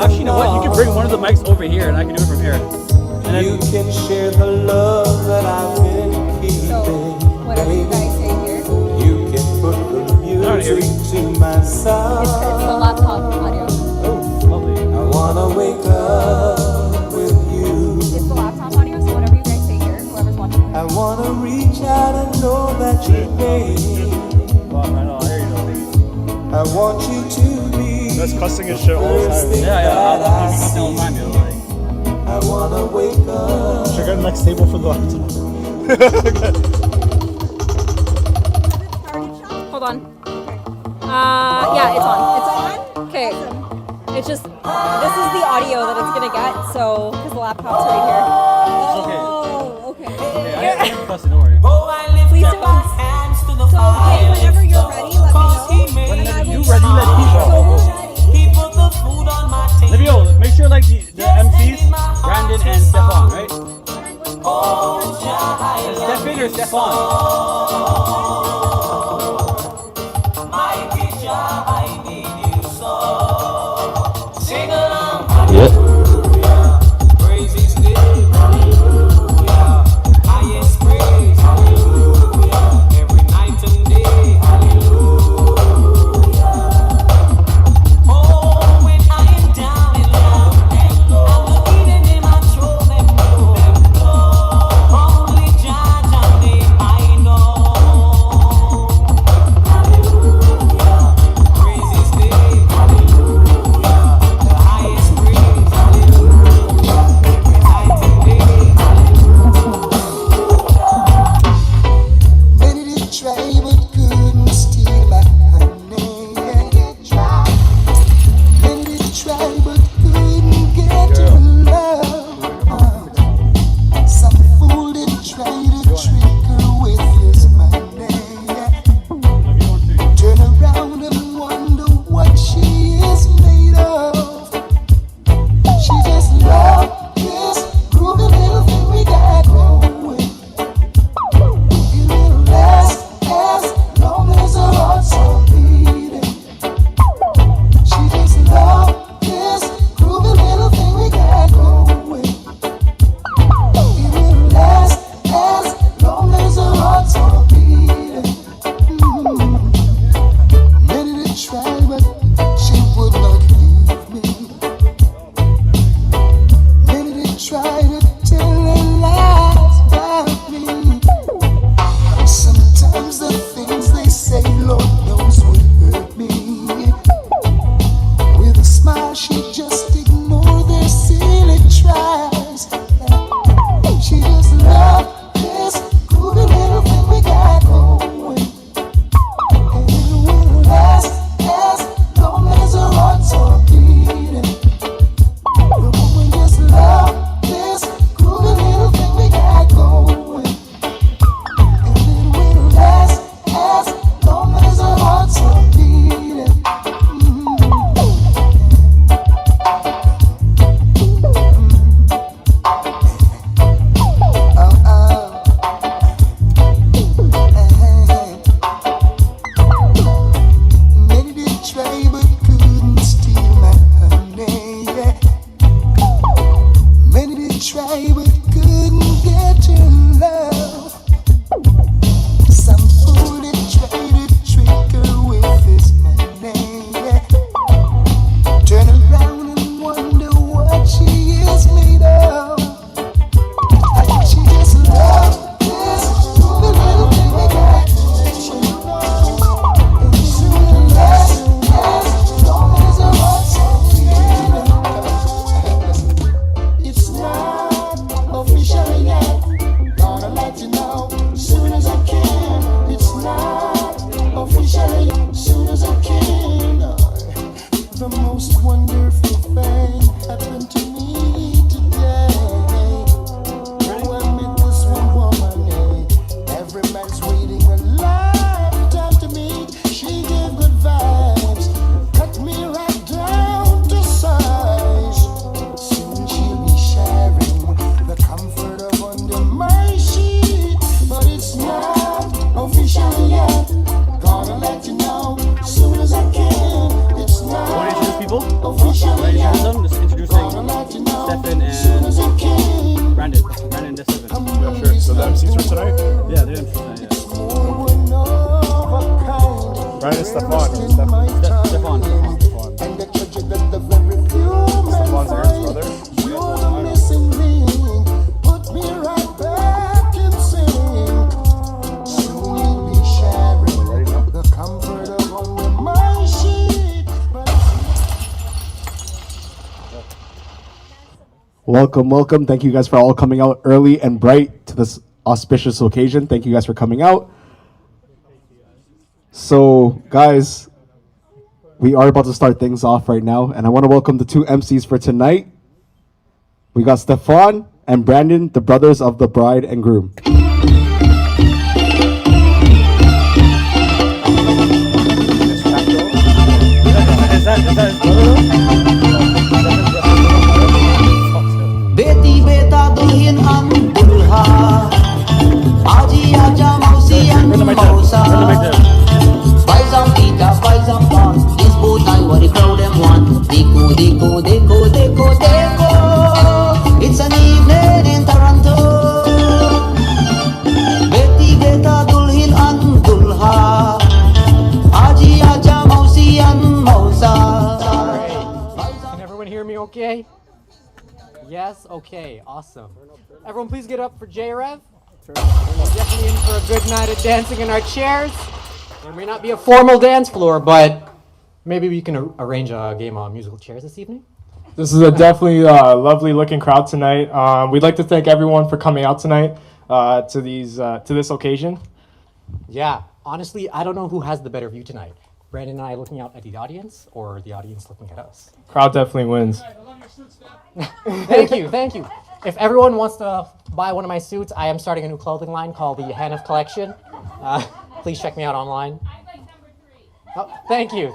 Actually, you know what? You can bring one of the mics over here, and I can do it from here. And then You can share the love that I've been keeping. So, whatever you guys say here. You can put the music to my side. It's the laptop audio. oh, lovely. I wanna wake up with you. It's the laptop audio, so whatever you guys say here, whoever's watching. I wanna reach out and know that you're made. Wow, I know. There you go. I want you to be. That's cussing his shit all the time. Yeah, I'll be cussing all the time, yo. Like, I wanna wake up. Should I get a next table for the laptop? Hold on. Yeah, it's on. It's on. Okay. It's just, this is the audio that it's gonna get, so, because the laptop's right here. okay. Oh, okay. Okay, I am cussing, don't worry. Please don't cuss. So, hey, whenever you're ready, let me know. When And I you will ready, let me try. know. So Let me know. Make sure, like, the MCs, Brandon and Stefan, right? Stefan or Stefan? Yeah. grandson, just introducing Stefan and Brandon. Brandon, this is Yeah, sure. So the MCs for tonight? Yeah, they're interesting. Yeah. Brian is Stefan. Stefan. Stefan. Stefan's Aaron's brother. Welcome, welcome. Thank you guys for all coming out early and bright to this auspicious occasion. Thank you guys for coming out. So, guys, we are about to start things off right now, and I want to welcome the two MCs for tonight. We got Stefan and Brandon, the brothers of the bride and groom. Is that his brother? बेटी बेटा दुल्हन हम दुल्हा आजी आजा मौसी हम मौसा Paisam pita paisam pan this boat I want to crowd them one Deko deko deko deko deko It's an evening in Toronto बेटी बेटा दुल्हन हम दुल्हा आजी आजा मौसी हम मौसा Can everyone hear me okay? Yes? Okay, awesome. Everyone please get up for J-Rev. We're definitely in for a good night of dancing in our chairs. It may not be a formal dance floor, but maybe we can arrange a game of musical chairs this evening. This is a definitely lovely looking crowd tonight. We'd like to thank everyone for coming out tonight to this occasion. Yeah, honestly, I don't know who has the better view tonight. Brandon and I looking out at the audience, or the audience looking at us? Crowd definitely wins. Thank you. If everyone wants to buy one of my suits, I am starting a new clothing line called the Hanif Collection. Please check me out online. Oh, thank you.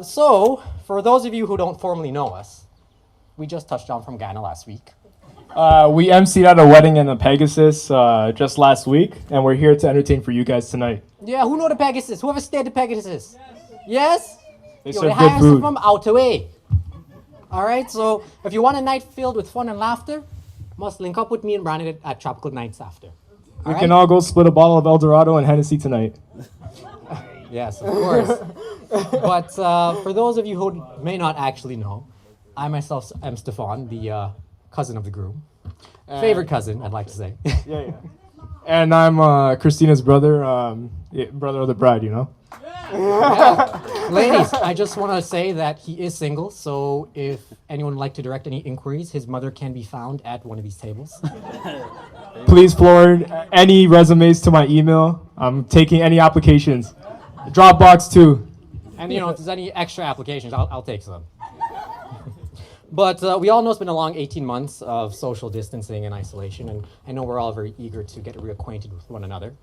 So, for those of you who don't formally know us, we just touched down from Ghana last week. We emceed at a wedding in the Pegasus just last week, and we're here to entertain for you guys tonight. Yeah, who know the Pegasus? Whoever stayed the Pegasus? Yes? They Yo, serve the good highest food. from out away. Alright, so if you want a night filled with fun and laughter, must link up with me and Brandon at Tropical Nights after. We can all go split a bottle of El Dorado and Hennessy tonight. Yes, of course. But for those of you who may not actually know, I myself am Stefan, the cousin of the groom. Favorite cousin, I'd like to say. Yeah. And I'm Christina's brother, brother of the bride, you know? Ladies, I just want to say that he is single, so if anyone would like to direct any inquiries, his mother can be found at one of these tables. Please forward any resumes to my email. I'm taking any applications. Dropbox too. And if there's any extra applications, I'll take some. But we all know it's been a long 18 months of social distancing and isolation, and I know we're all very eager to get reacquainted with one another.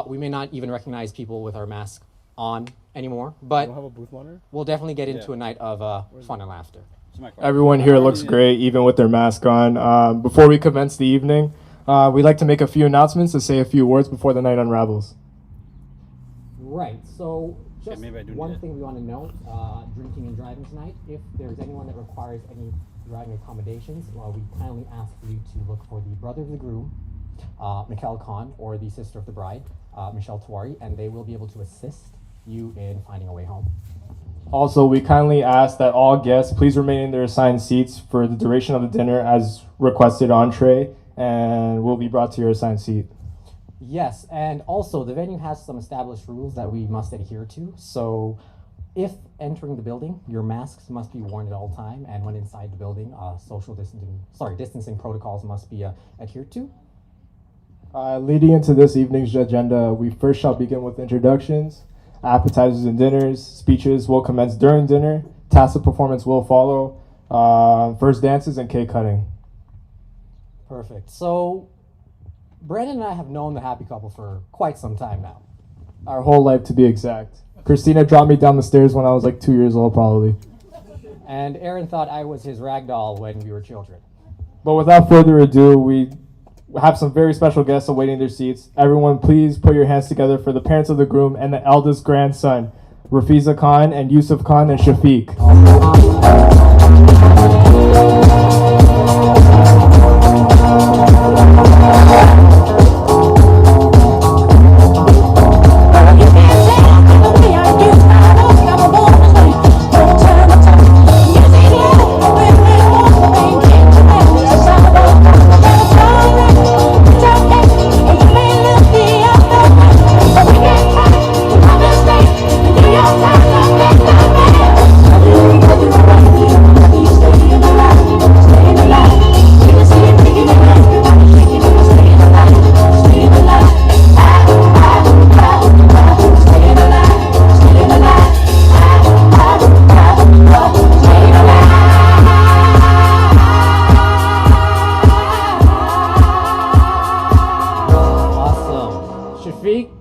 We may not even recognize people with our mask on anymore, but Have a booth monitor? we'll definitely get into a night of fun and laughter. Everyone here looks great, even with their mask on. Before we commence the evening, we'd like to make a few announcements to say a few words before the night unravels. Right, so just maybe I do one need it. thing we want to note, drinking and driving tonight, if there's anyone that requires any driving accommodations, we kindly ask you to look for the brother of the groom, Mikhail Khan, or the sister of the bride, Michelle Tawari, and they will be able to assist you in finding a way home. Also, we kindly ask that all guests please remain in their assigned seats for the duration of the dinner as requested entree, and will be brought to your assigned seat. Yes, and also the venue has some established rules that we must adhere to. So if entering the building, your masks must be worn at all time, and when inside the building, distancing protocols must be adhered to. Leading into this evening's agenda, we first shall begin with introductions, appetizers and dinners. Speeches will commence during dinner. Tacit performance will follow. First dances and cake cutting. Perfect. So Brandon and I have known the happy couple for quite some time now. Our whole life, to be exact. Christina dropped me down the stairs when I was like 2 years old, probably. And Aaron thought I was his rag doll when we were children. But without further ado, we have some very special guests awaiting their seats. Everyone, please put your hands together for the parents of the groom and the eldest grandson. Rafiza Khan, and Yusuf Khan and Shafiq.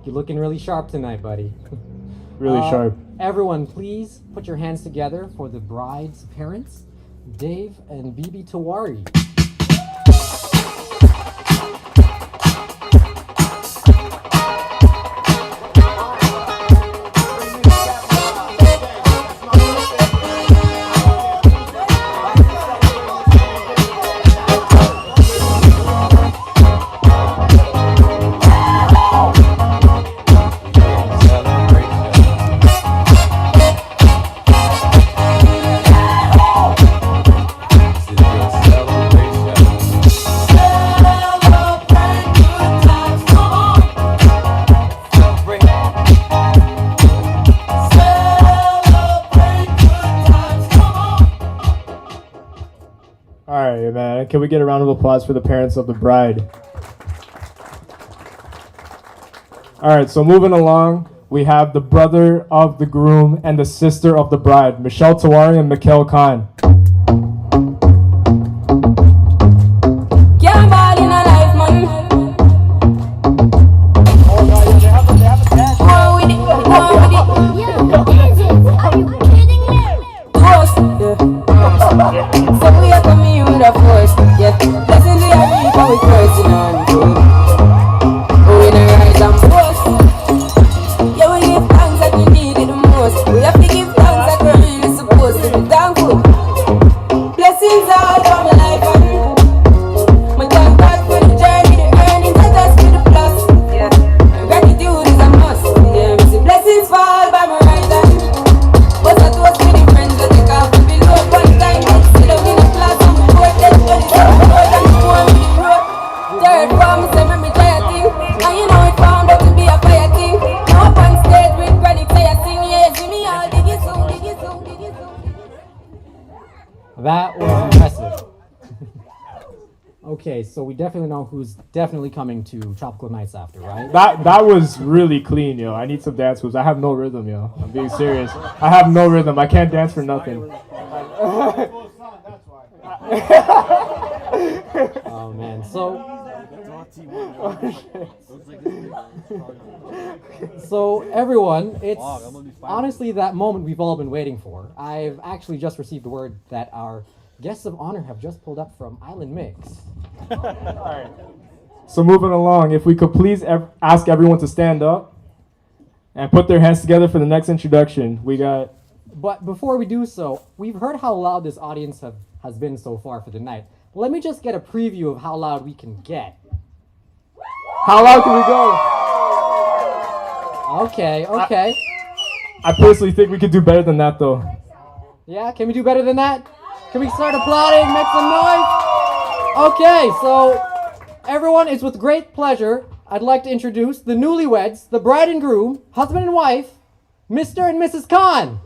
You're looking really sharp tonight, buddy. Really sharp. Everyone, please put your hands together for the bride's parents, Dave and Bibi Tawari. Alright, man. Can we get a round of applause for the parents of the bride? Alright, so moving along, we have the brother of the groom and the sister of the bride, Michelle Tawari and Mikhail Khan. That was impressive. Okay, so we definitely know who's definitely coming to Tropical Nights after, right? That was really clean, yo. I need some dance moves. I have no rhythm, yo. I'm being serious. I have no rhythm. I can't dance for nothing. Oh man, so everyone, it's honestly that moment we've all been waiting for. I've actually just received the word that our guests of honor have just pulled up from Island Mix. Alright. So moving along, if we could please ask everyone to stand up and put their hands together for the next introduction. We got... But before we do so, we've heard how loud this audience has been so far for the night. Let me just get a preview of how loud we can get. How loud can we go? Okay. I personally think we could do better than that, though. Yeah, can we do better than that? Can we start applauding, make some noise? Okay, so everyone, it's with great pleasure I'd like to introduce the newlyweds, the bride and groom, husband and wife, Mr. and Mrs. Khan.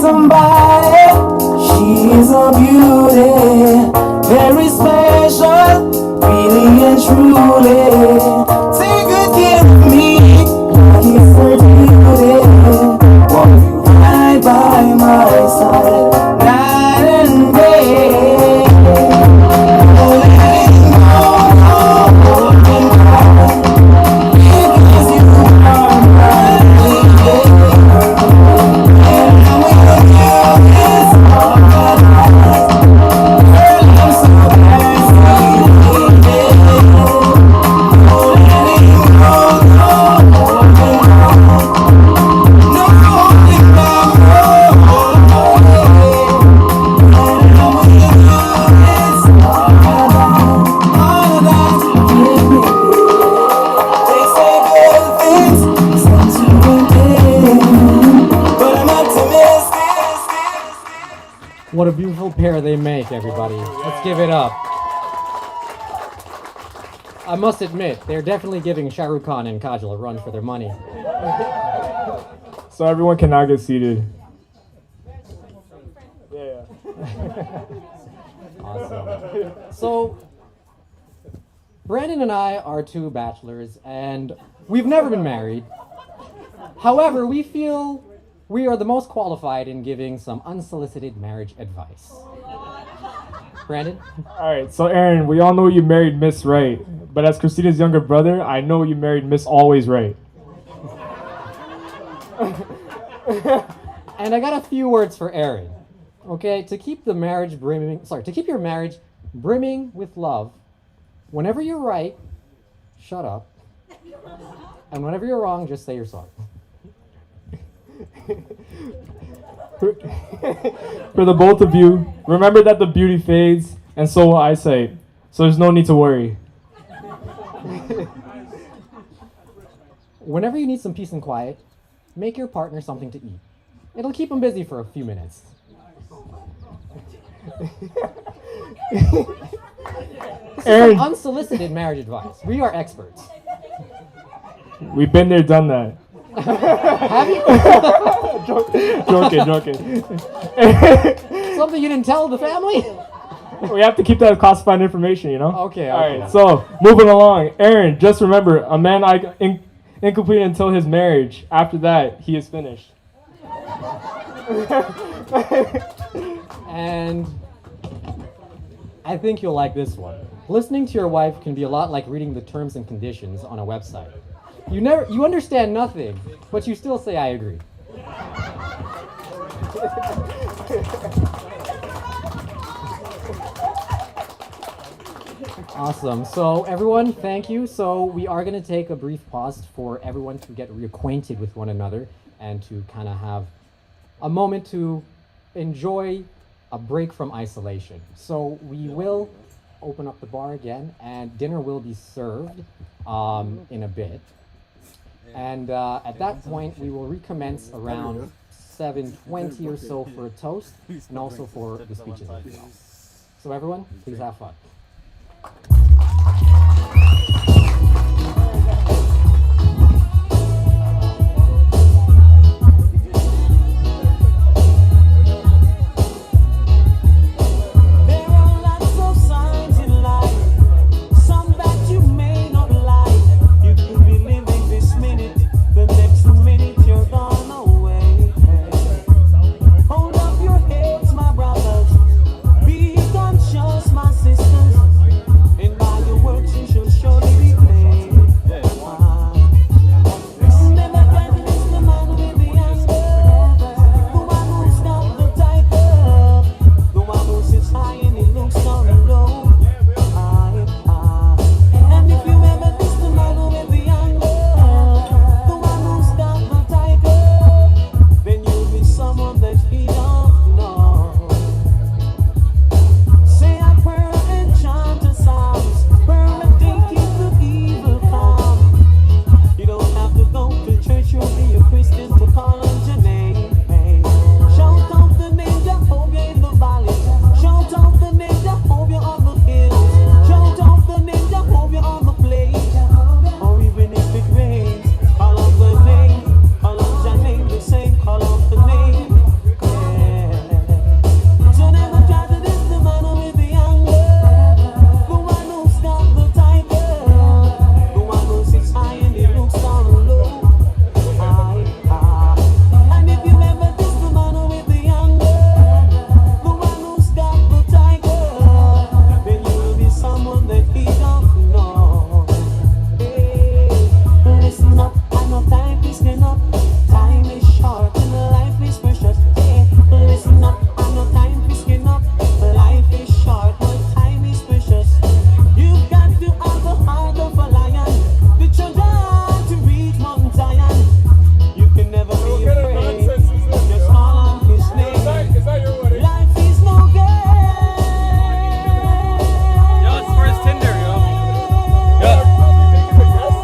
Somebody, she's a beauty, very special, really and truly. Take good care of me, like it's a beauty. Want you right by my side, night and day. Oh, let it go, because you are mine. What a beautiful pair they make, everybody. Let's give it up. I must admit, they're definitely giving Shah Rukh Khan and Kajol a run for their money. So everyone can now get seated. Yeah. Awesome. So, Brandon and I are two bachelors, and we've never been married. However, we feel we are the most qualified in giving some unsolicited marriage advice. Brandon? All right, so Aaron, we all know you married Miss Right, but as Christina's younger brother, I know you married Miss Always Right. And I got a few words for Aaron. Okay, to keep your marriage brimming with love, whenever you're right, shut up. And whenever you're wrong, just say you're sorry. For the both of you, remember that the beauty fades, and so will eyesight. So there's no need to worry. Whenever you need some peace and quiet, make your partner something to eat. It'll keep them busy for a few minutes. This is some unsolicited marriage advice. We are experts. We've been there, done that. Have you? Joking. Something you didn't tell the family? We have to keep that as classified information, you know? Okay. All right, so moving along. Aaron, just remember, a man incomplete until his marriage. After that, he is finished. And I think you'll like this one. Listening to your wife can be a lot like reading the terms and conditions on a website. You understand nothing, but you still say I agree. Awesome. So everyone, thank you. So we are going to take a brief pause for everyone to get reacquainted with one another and to kind of have a moment to enjoy a break from isolation. So we will open up the bar again, and dinner will be served in a bit. And at that point, we will recommence around 7:20 or so for a toast, and also for the speeches as well. So everyone, please have fun.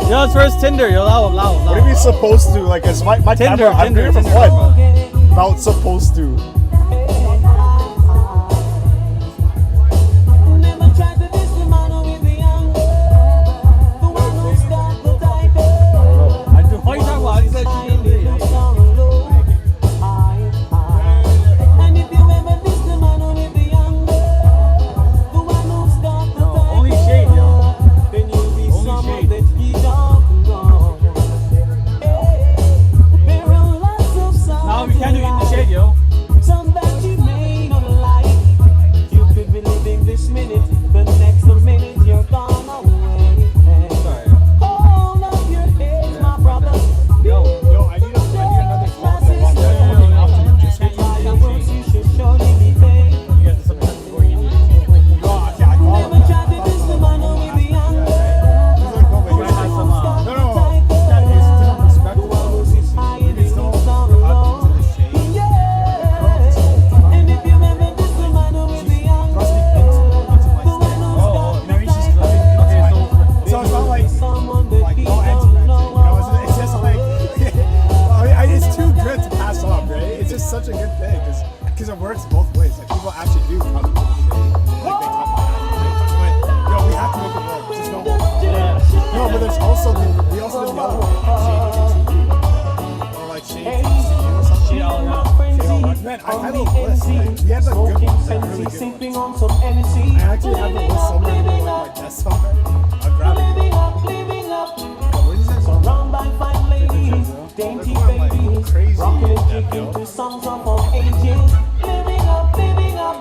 Yo, it's first Tinder, yo, loud. What are we supposed to? Like, it's my Tinder, camera. I'm Tinder, doing it for Tinder. fun. Not supposed to. because it works both ways. Like people actually do come to the shade. Like they come behind. But yo, we have to make it work. Just don't hold on. No, but there's also we also did the other one. Or like shade to you or something. Shade all around. Man, I had a list. We had like good ones, like really good ones. I actually have the list somewhere in like my desk somewhere. I'll grab it. Surrounded by fine ladies, dainty babies, rocking and kicking to songs of all ages. Living up, living up,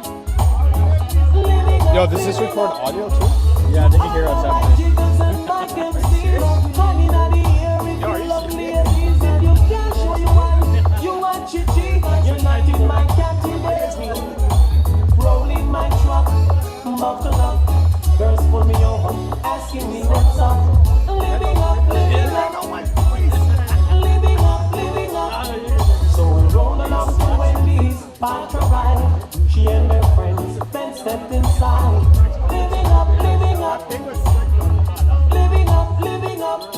living up. Yo, does this record audio too? Yeah, they can hear us after this. You're not in my category. Rolling my truck, buckle up. Girls pull me over, asking me what's up. Living up, living up. Living up, living up. So we roll along to Wendy's, park a ride. She and her friends then stepped inside. Living up, living up. Living up, living up.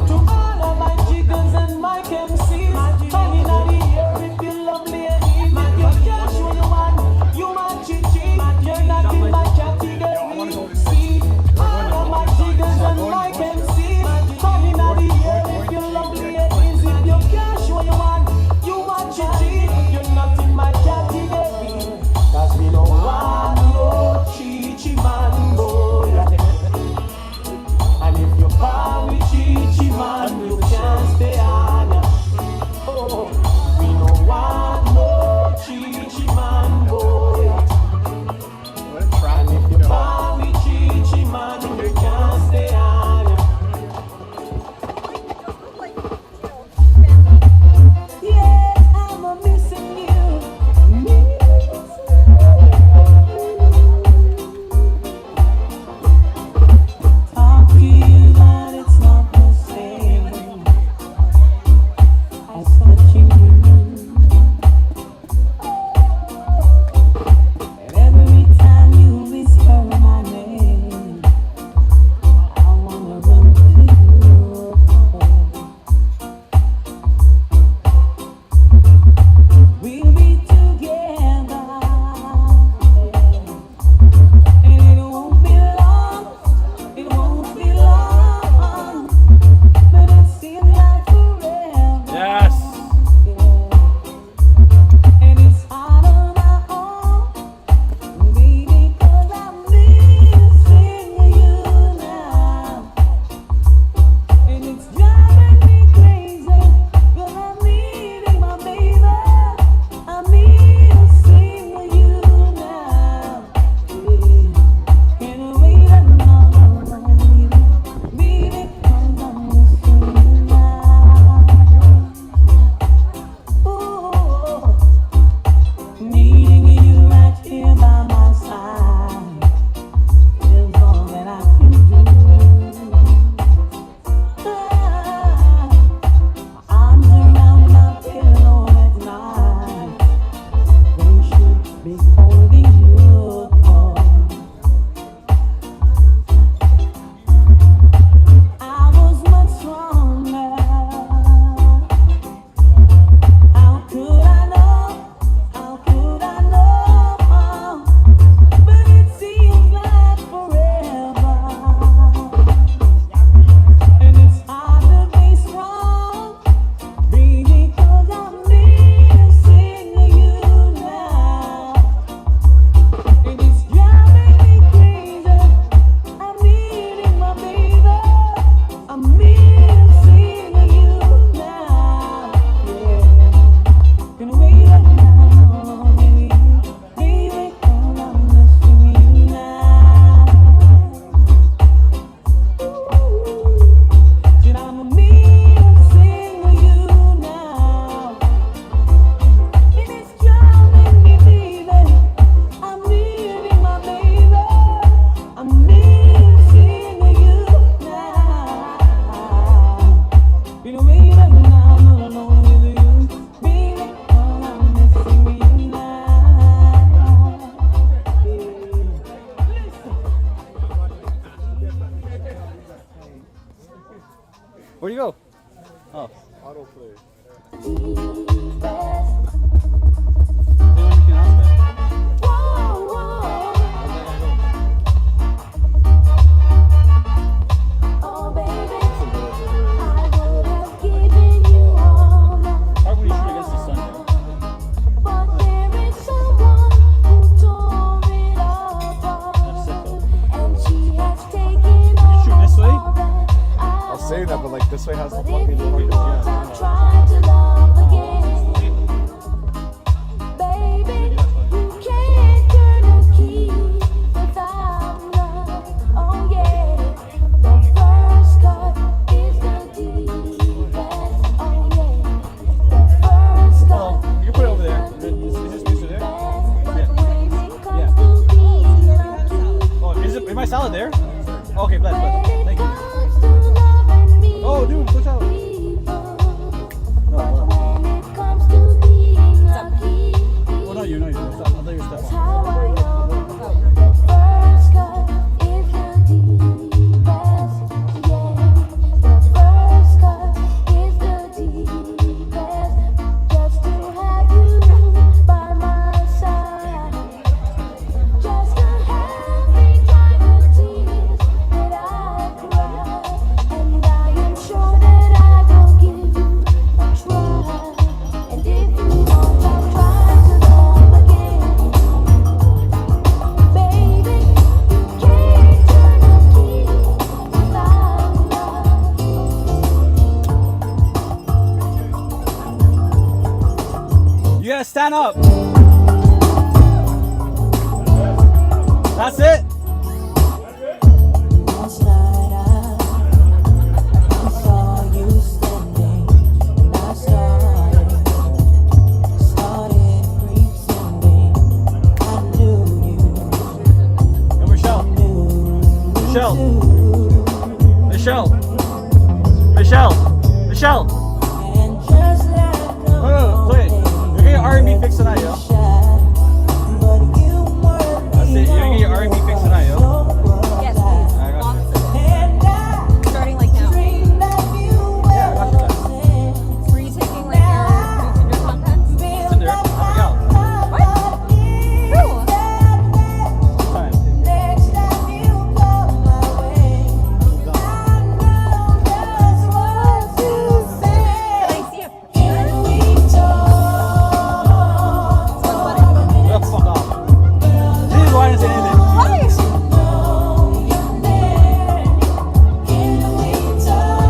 To all of my jiggers and my MCs. Coming out the air if you love ladies. If you cash what you want, you want chichi. You're not in my category. See, all of my jiggers and my MCs. Coming out the air if you love ladies. If you cash what you want chichi. You're not in my category. Cause we don't want no chichi man boy. And if you buy with salad there. Okay, bless. Thank you. Oh, dude, push out. Oh, no, you. I thought you were Stefan. You gotta stand up. That's it. Last night I saw you standing, and I started pretending I knew you. And Michelle. And just like Oh, play it. You're getting your R&B fix tonight, yo. but you weren't That's it. You're gonna get your R&B fix tonight, yo. Yes, please. I got you. and I Starting like now. dreamed that you Yeah, I got you. Were you taking like your Tinder content? It's in there. Hang out. What? Who? Time. next time you come my way. I know just what to say. Can I see it? Can we talk? Oh, fuck off. This is why I didn't say anything. Why? Know your name. Can we talk?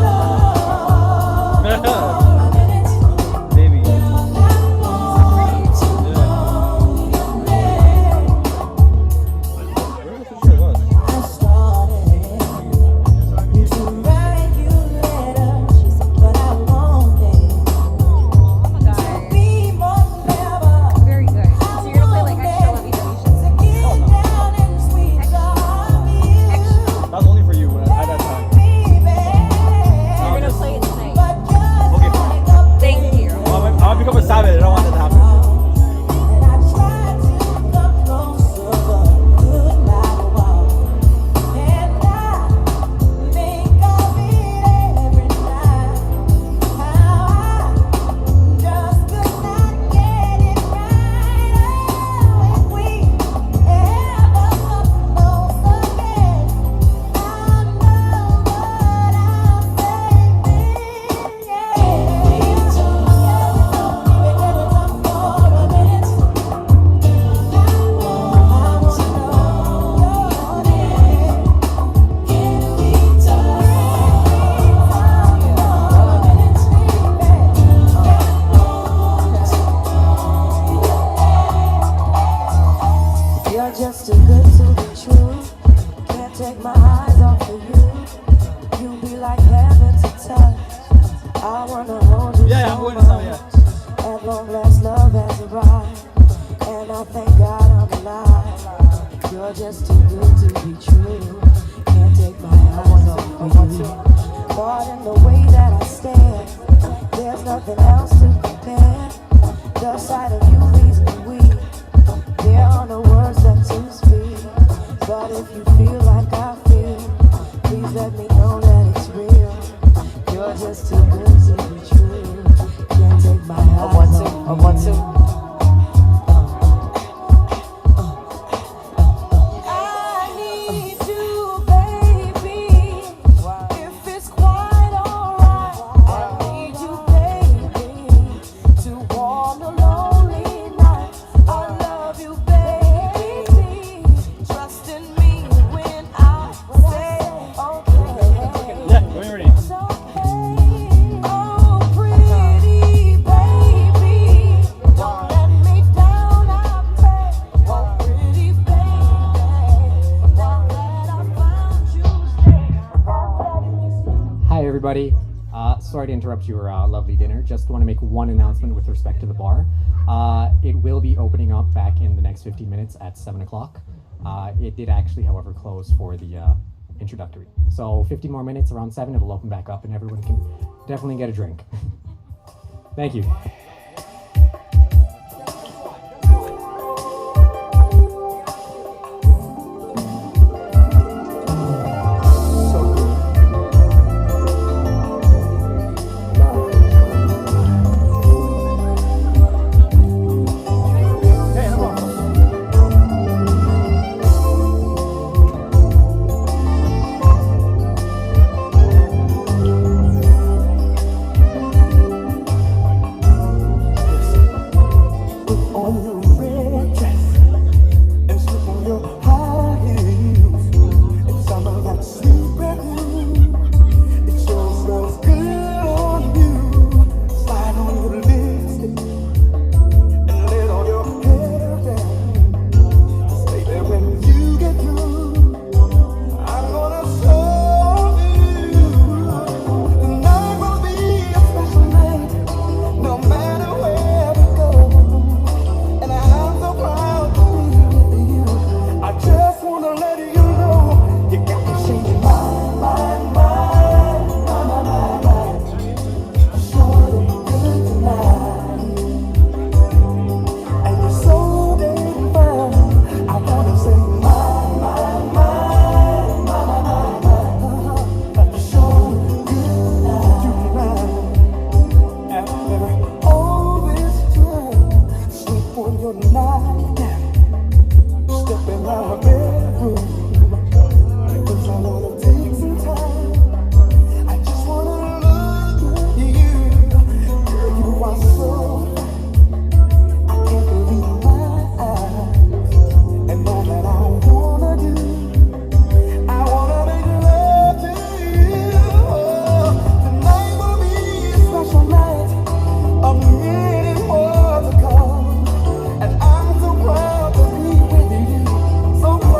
Baby. I want to know your name. Where the fuck was? I started to write you letters, but I wanted Oh my god. be more than ever. Very good. So you're gonna play like extra lovey-dovey shit. To get down and sweet love you, That was only for you at that time. baby. You're gonna play it tonight. But just Okay. like a Thank you. I'll become a savage. I don't want that to happen. and I tried to come closer, but could not walk. And I think of it every night, how I just could not get it right. Oh, if we ever come close again, I know what I'll say. Yeah, we talk, even if it's for a minute. I want to know your name. Can we talk for a minute, baby? You're just too good to be true. Can't take my eyes off of you. You be like heaven to touch. I wanna hold you Yeah, I'm so going to much. yeah. At long last, love has arrived, and I thank God I'm alive. You're just too good to be true. Can't take my eyes off of you. Caught in the way that I stare, there's nothing else to compare. The sight of you leaves me weak. There are no words left to speak. But if you feel like I feel, please let me know that it's real. You're just too good to be true. Can't take my eyes off of you. I need you, baby. If it's quite alright, I need you, baby, to warm the lonely night. I love you, baby. Trust in me when I say okay. Yeah, when you're ready. It's okay. Oh, pretty baby, don't let me down, I pray. Oh, pretty baby, now that I found you, Hi, everybody. Sorry to interrupt your lovely dinner. Just want to make one announcement with respect to the bar. It will be opening up back in the next 15 minutes at 7 o'clock. It did actually, however, close for the introductory. So 15 more minutes, around 7, it'll open back up and everyone can definitely get a drink. Thank you. So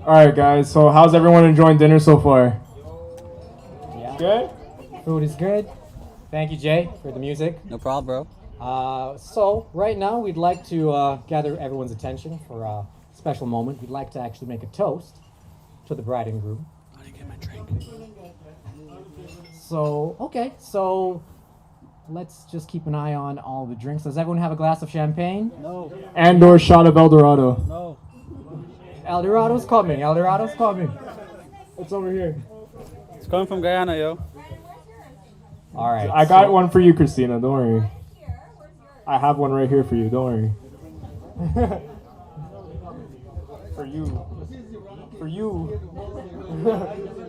All right, guys. So, how's everyone enjoying dinner so far? Yeah. Good. Food is good. Thank you, Jay, for the music. No problem, bro. So right now we'd like to gather everyone's attention for a special moment. We'd like to actually make a toast to the bride and groom. I didn't get my drink. So, okay, so let's just keep an eye on all the drinks. Does everyone have a glass of champagne? No. And/or shot of El Dorado. No. El Dorado's coming. El Dorado's coming. It's over here. It's coming from Guyana, yo. All right. I got one for you, Christina. Don't worry. I have one right here for you. Don't worry. For you. For you.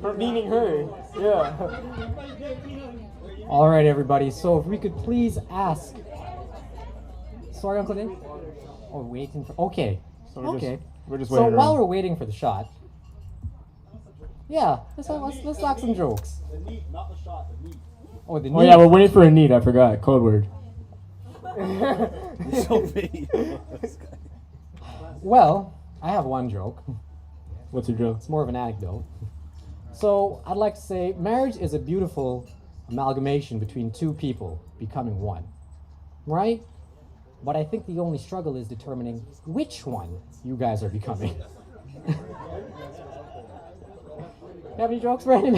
For meaning her. Yeah. All right, everybody. So if we could please ask. Sorry, Uncle Dave. Oh, waiting for. Okay. So Okay. We're just So waiting while around. we're waiting for the shot, yeah, let's talk some jokes. Oh, the Oh neat. yeah, we're waiting for a need. I forgot. Code word. You're so big. Well, I have one joke. What's your joke? It's more of an anecdote. So I'd like to say marriage is a beautiful amalgamation between two people becoming one, right? But I think the only struggle is determining which one you guys are becoming. Have any jokes, Brandon?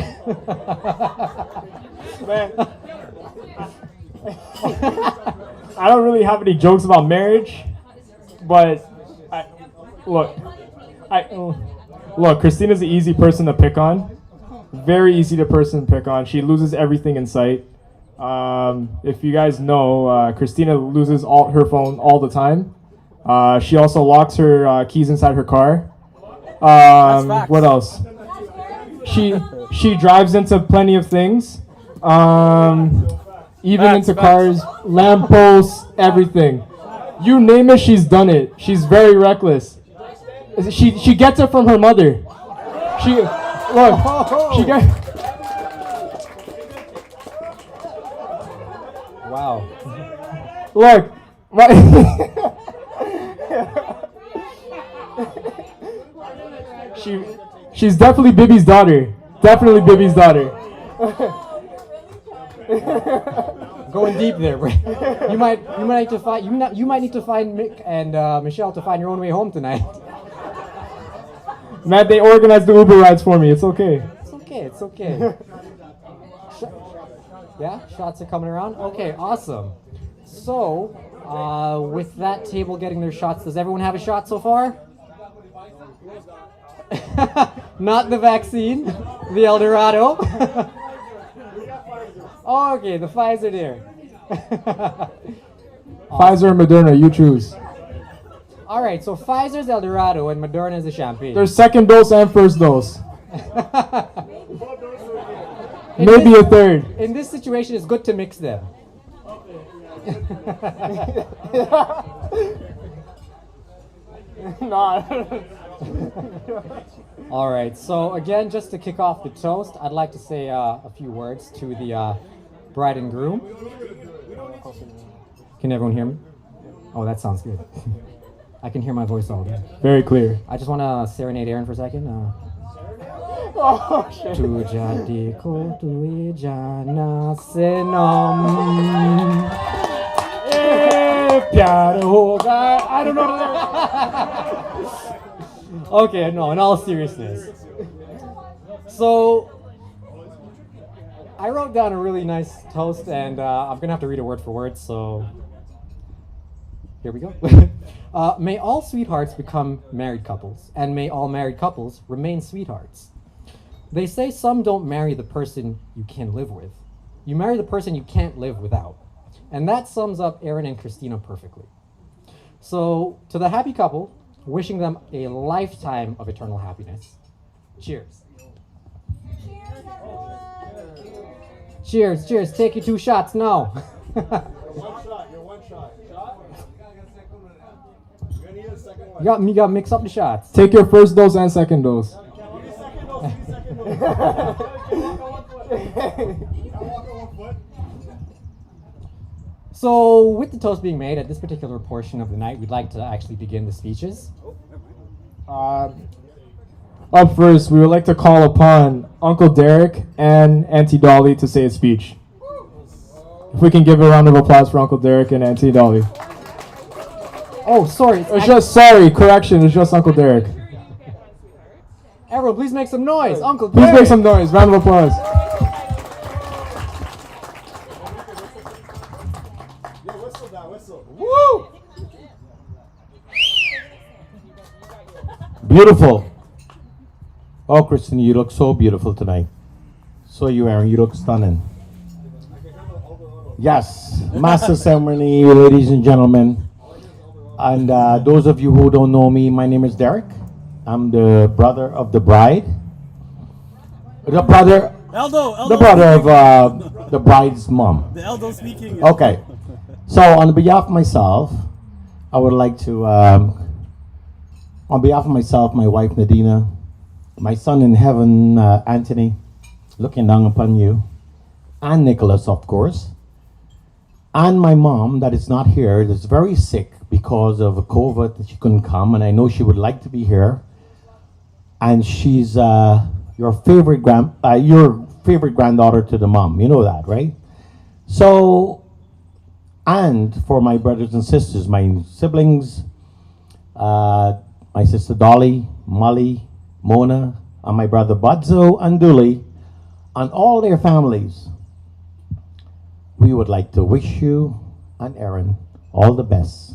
Man. I don't really have any jokes about marriage, but look, Christina's an easy person to pick on. Very easy to pick on. She loses everything in sight. If you guys know, Christina loses her phone all the time. She also locks her keys inside her car. What else? She drives into plenty of things. Even into cars, lampposts, everything. You name it, she's done it. She's very reckless. She gets it from her mother. She gets. Wow. Look, she's definitely Bibby's daughter. Definitely Bibby's daughter. Going deep there, bro. You might need to find Mick and Michelle to find your own way home tonight. Matt, they organized the Uber rides for me. It's okay. It's okay. Yeah, shots are coming around. Okay, awesome. So, with that table getting their shots, does everyone have a shot so far? Not the vaccine, the El Dorado. Oh, okay, the Pfizer there. Pfizer or Moderna, you choose. All right, so Pfizer's El Dorado and Moderna's the champagne. There's second dose and first dose. Maybe a third. In this situation, it's good to mix them. All right, so again, just to kick off the toast, I'd like to say a few words to the bride and groom. Can everyone hear me? Oh, that sounds good. I can hear my voice all day. Very clear. I just want to serenade Aaron for a second. Oh, shit. Tuja diko tuija na senam. Pyar hoga. I don't know the lyrics. Okay, no, in all seriousness. So, I wrote down a really nice toast, and I'm going to have to read it word for word, so here we go. May all sweethearts become married couples, and may all married couples remain sweethearts. They say some don't marry the person you can live with. You marry the person you can't live without. And that sums up Aaron and Christina perfectly. So, to the happy couple, wishing them a lifetime of eternal happiness. Cheers. Cheers, cheers. Take your 2 shots now. One shot. You're one shot. You're gonna need a second one. You got to mix up the shots. Take your first dose and second dose. So, with the toast being made at this particular portion of the night, we'd like to actually begin the speeches. Up first, we would like to call upon Uncle Derek and Auntie Dolly to say a speech. If we can give a round of applause for Uncle Derek and Auntie Dolly. Oh, sorry. It's just, sorry, correction, it's just Uncle Derek. Everyone, please make some noise. Uncle Please Derek. make some noise, round of applause. Woo! Beautiful. Oh, Christina, you look so beautiful tonight. So you, Aaron, you look stunning. Yes, master ceremony, ladies and gentlemen. And those of you who don't know me, my name is Derek. I'm the brother of the bride. The brother of the bride's mom. The Eldo speaking. Okay. So on behalf of myself, I would like to, on behalf of myself, my wife Nadina, my son in heaven, Anthony, looking down upon you, and Nicholas, of course, and my mom that is not here, that's very sick because of COVID, that she couldn't come, and I know she would like to be here. And she's your favorite granddaughter to the mom. You know that, right? So, and for my brothers and sisters, my siblings, my sister Dolly, Molly, Mona, and my brother Budzo and Dooley, and all their families, we would like to wish you and Aaron all the best.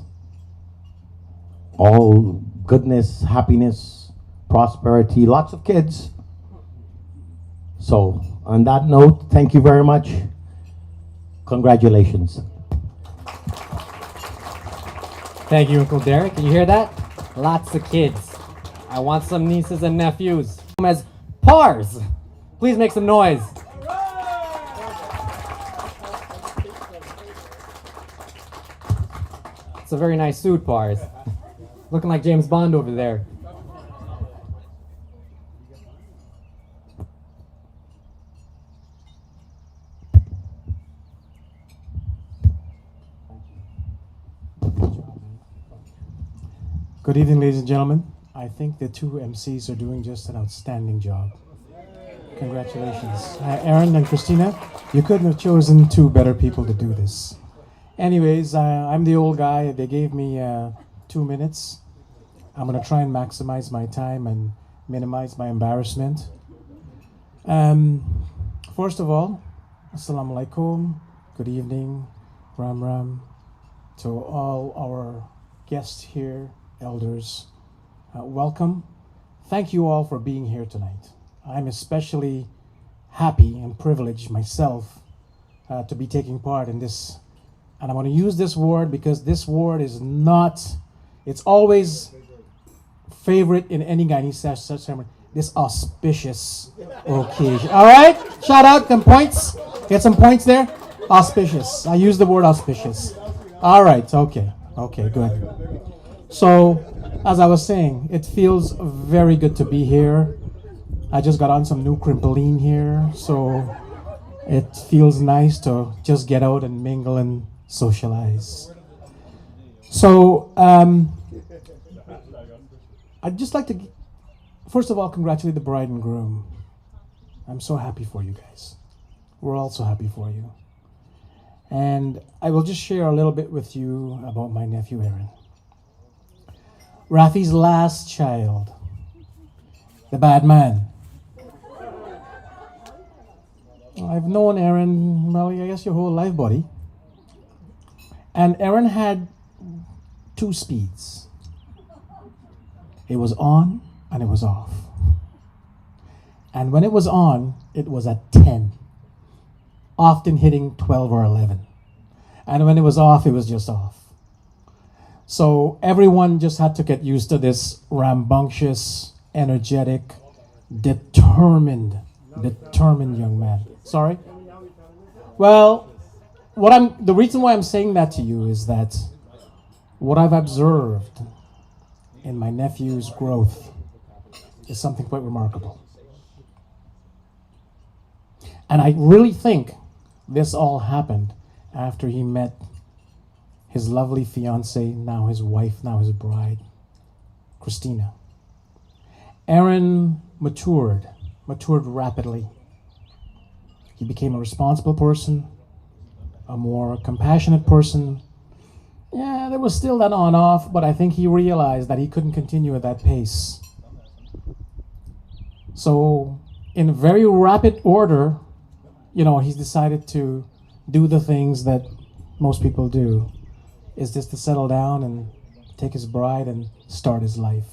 All goodness, happiness, prosperity, lots of kids. So, on that note, thank you very much. Congratulations. Thank you, Uncle Derek. Can you hear that? Lots of kids. I want some nieces and nephews. As Pars. Please make some noise. It's a very nice suit, Pars. Looking like James Bond over there. Good evening, ladies and gentlemen. I think the two MCs are doing just an outstanding job. Congratulations. Aaron and Christina, you couldn't have chosen two better people to do this. Anyways, I'm the old guy. They gave me 2 minutes. I'm going to try and maximize my time and minimize my embarrassment. First of all, Assalamu alaikum, good evening, Ram Ram, to all our guests here, elders. Welcome. Thank you all for being here tonight. I'm especially happy and privileged myself to be taking part in this. And I'm going to use this word because this word is not, it's always favorite in any Guyanese ceremony. This auspicious occasion. All right? Shout out some points. Get some points there. Auspicious. I use the word auspicious. All right. Okay. Okay, good. So, as I was saying, it feels very good to be here. I just got on some new Crimpoline here, so it feels nice to just get out and mingle and socialize. So, I'd just like to, first of all, congratulate the bride and groom. I'm so happy for you guys. We're all so happy for you. And I will just share a little bit with you about my nephew, Aaron. Rafi's last child, the bad man. I've known Aaron, well, I guess your whole life, buddy. And Aaron had two speeds. It was on and it was off. And when it was on, it was at 10, often hitting 12 or 11. And when it was off, it was just off. So everyone just had to get used to this rambunctious, energetic, determined young man. Sorry? Well, the reason why I'm saying that to you is that what I've observed in my nephew's growth is something quite remarkable. And I really think this all happened after he met his lovely fiancée, now his wife, now his bride, Christina. Aaron matured rapidly. He became a responsible person, a more compassionate person. Yeah, there was still that on-off, but I think he realized that he couldn't continue at that pace. So, in very rapid order, he's decided to do the things that most people do, is just to settle down and take his bride and start his life.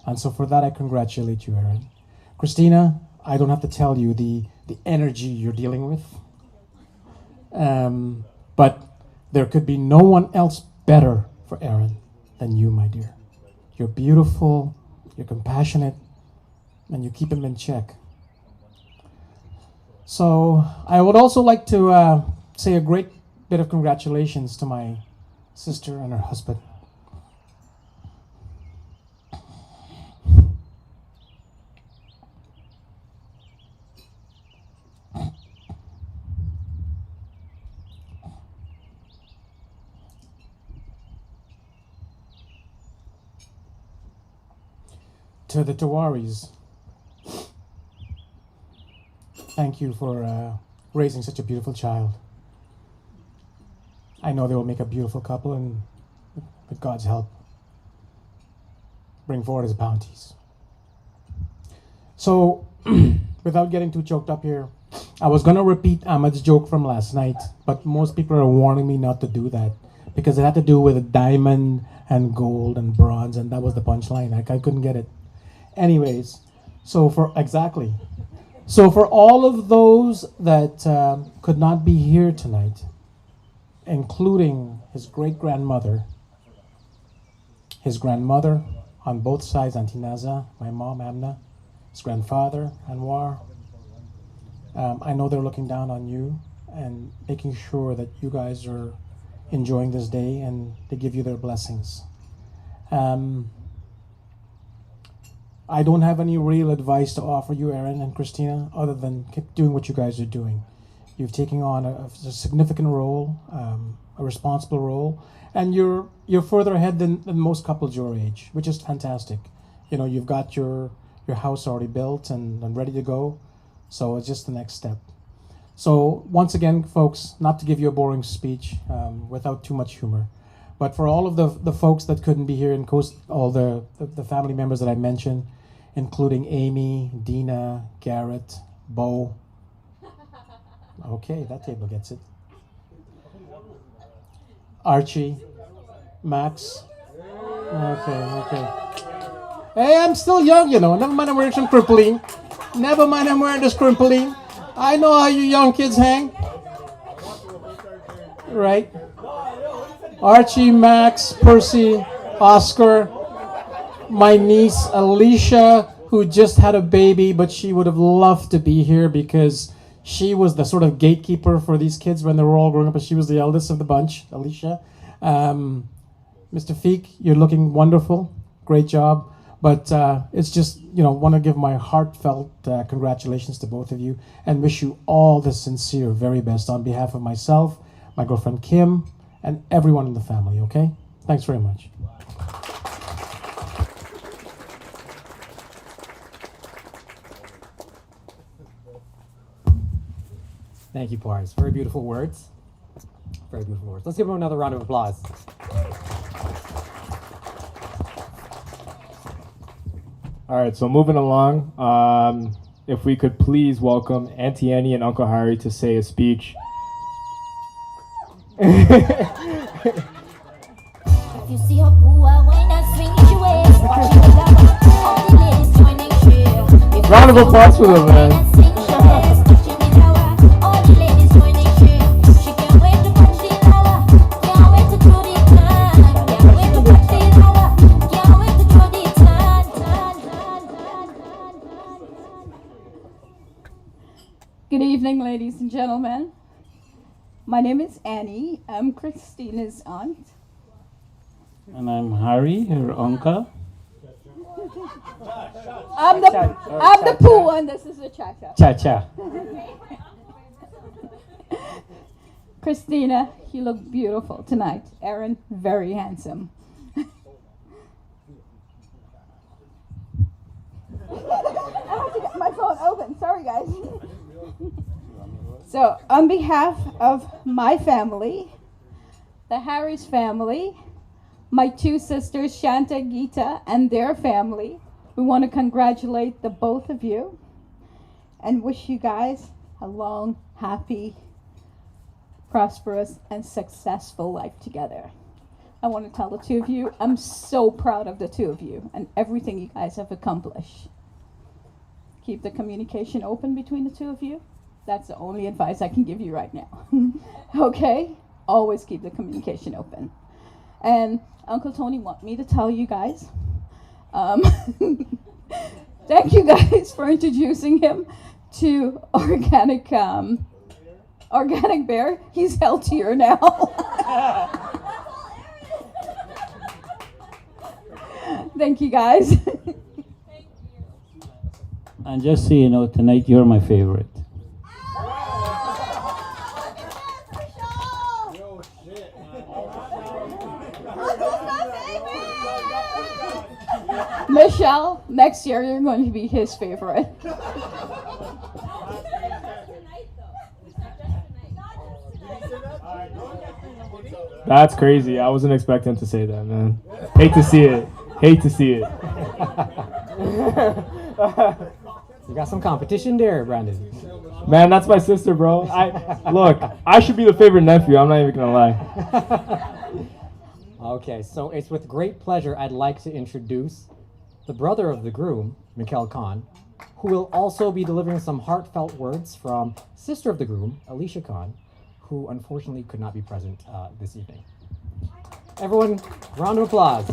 And so for that, I congratulate you, Aaron. Christina, I don't have to tell you the energy you're dealing with. But there could be no one else better for Aaron than you, my dear. You're beautiful, you're compassionate, and you keep him in check. So I would also like to say a great bit of congratulations to my sister and her husband. To the Tawaris, thank you for raising such a beautiful child. I know they will make a beautiful couple, and with God's help, bring forward his bounties. So, without getting too choked up here, I was going to repeat Ahmed's joke from last night, but most people are warning me not to do that because it had to do with diamond and gold and bronze, and that was the punchline. I couldn't get it. Anyways, so for all of those that could not be here tonight, including his great-grandmother, his grandmother on both sides, Auntie Naza, my mom, Amna, his grandfather, Anwar, I know they're looking down on you and making sure that you guys are enjoying this day and they give you their blessings. I don't have any real advice to offer you, Aaron and Christina, other than keep doing what you guys are doing. You've taken on a significant role, a responsible role, and you're further ahead than most couples your age, which is fantastic. You've got your house already built and ready to go, so it's just the next step. So once again, folks, not to give you a boring speech without too much humor, but for all of the folks that couldn't be here, and all the family members that I mentioned, including Amy, Dina, Garrett, Bo. Okay, that table gets it. Archie, Max. Okay. Hey, I'm still young, Never mind I'm wearing some crimpling. Never mind I'm wearing this crimpling. I know how you young kids hang. Right? Archie, Max, Percy, Oscar, my niece Alicia, who just had a baby, but she would have loved to be here because she was the sort of gatekeeper for these kids when they were all growing up, and she was the eldest of the bunch, Alicia. Mr. Feek, you're looking wonderful. Great job. But it's just, want to give my heartfelt congratulations to both of you and wish you all the sincere very best on behalf of myself, my girlfriend Kim, and everyone in the family, okay? Thanks very much. Thank you, Pars. Very beautiful words. Very beautiful words. Let's give him another round of applause. All right, so moving along, if we could please welcome Auntie Annie and Uncle Harry to say a speech. Round of applause for them, man. Good evening, ladies and gentlemen. My name is Annie. I'm Christina's aunt. And I'm Harry, her uncle. I'm the poo and this is the cha-cha. Cha-cha. Christina, you look beautiful tonight. Aaron, very handsome. phone open. Sorry, guys. So, on behalf of my family, the Harris family, my two sisters, Shanta, Geeta, and their family, we want to congratulate the both of you and wish you guys a long, happy, prosperous, and successful life together. I want to tell the two of you, I'm so proud of the two of you and everything you guys have accomplished. Keep the communication open between the two of you. That's the only advice I can give you right now. Okay? Always keep the communication open. And Uncle Tony want me to tell you guys, thank you guys for introducing him to Organic Bear. He's healthier now. Thank you guys. And just so you know, tonight you're my favorite. Michelle, next year you're going to be his favorite. That's crazy. I wasn't expecting to say that, man. Hate to see it. Hate to see it. You got some competition there, Brandon. Man, that's my sister, bro. Look, I should be the favorite nephew. I'm not even gonna lie. Okay, so it's with great pleasure I'd like to introduce the brother of the groom, Mikhail Khan, who will also be delivering some heartfelt words from sister of the groom, Alicia Khan, who unfortunately could not be present this evening. Everyone, round of applause.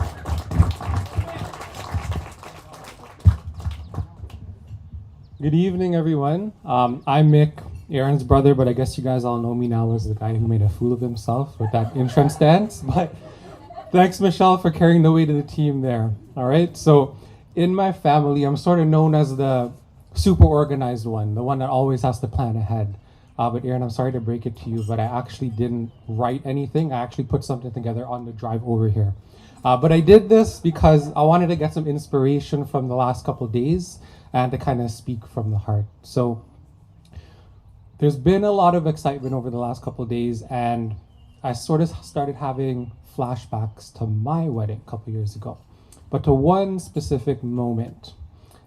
Good evening, everyone. I'm Mick, Aaron's brother, but I guess you guys all know me now as the guy who made a fool of himself with that entrance dance. But thanks, Michelle, for carrying the weight of the team there. All right, so in my family, I'm sort of known as the super organized one, the one that always has to plan ahead. But Aaron, I'm sorry to break it to you, but I actually didn't write anything. I actually put something together on the drive over here. But I did this because I wanted to get some inspiration from the last couple of days and to kind of speak from the heart. So there's been a lot of excitement over the last couple of days, and I sort of started having flashbacks to my wedding a couple years ago, but to one specific moment.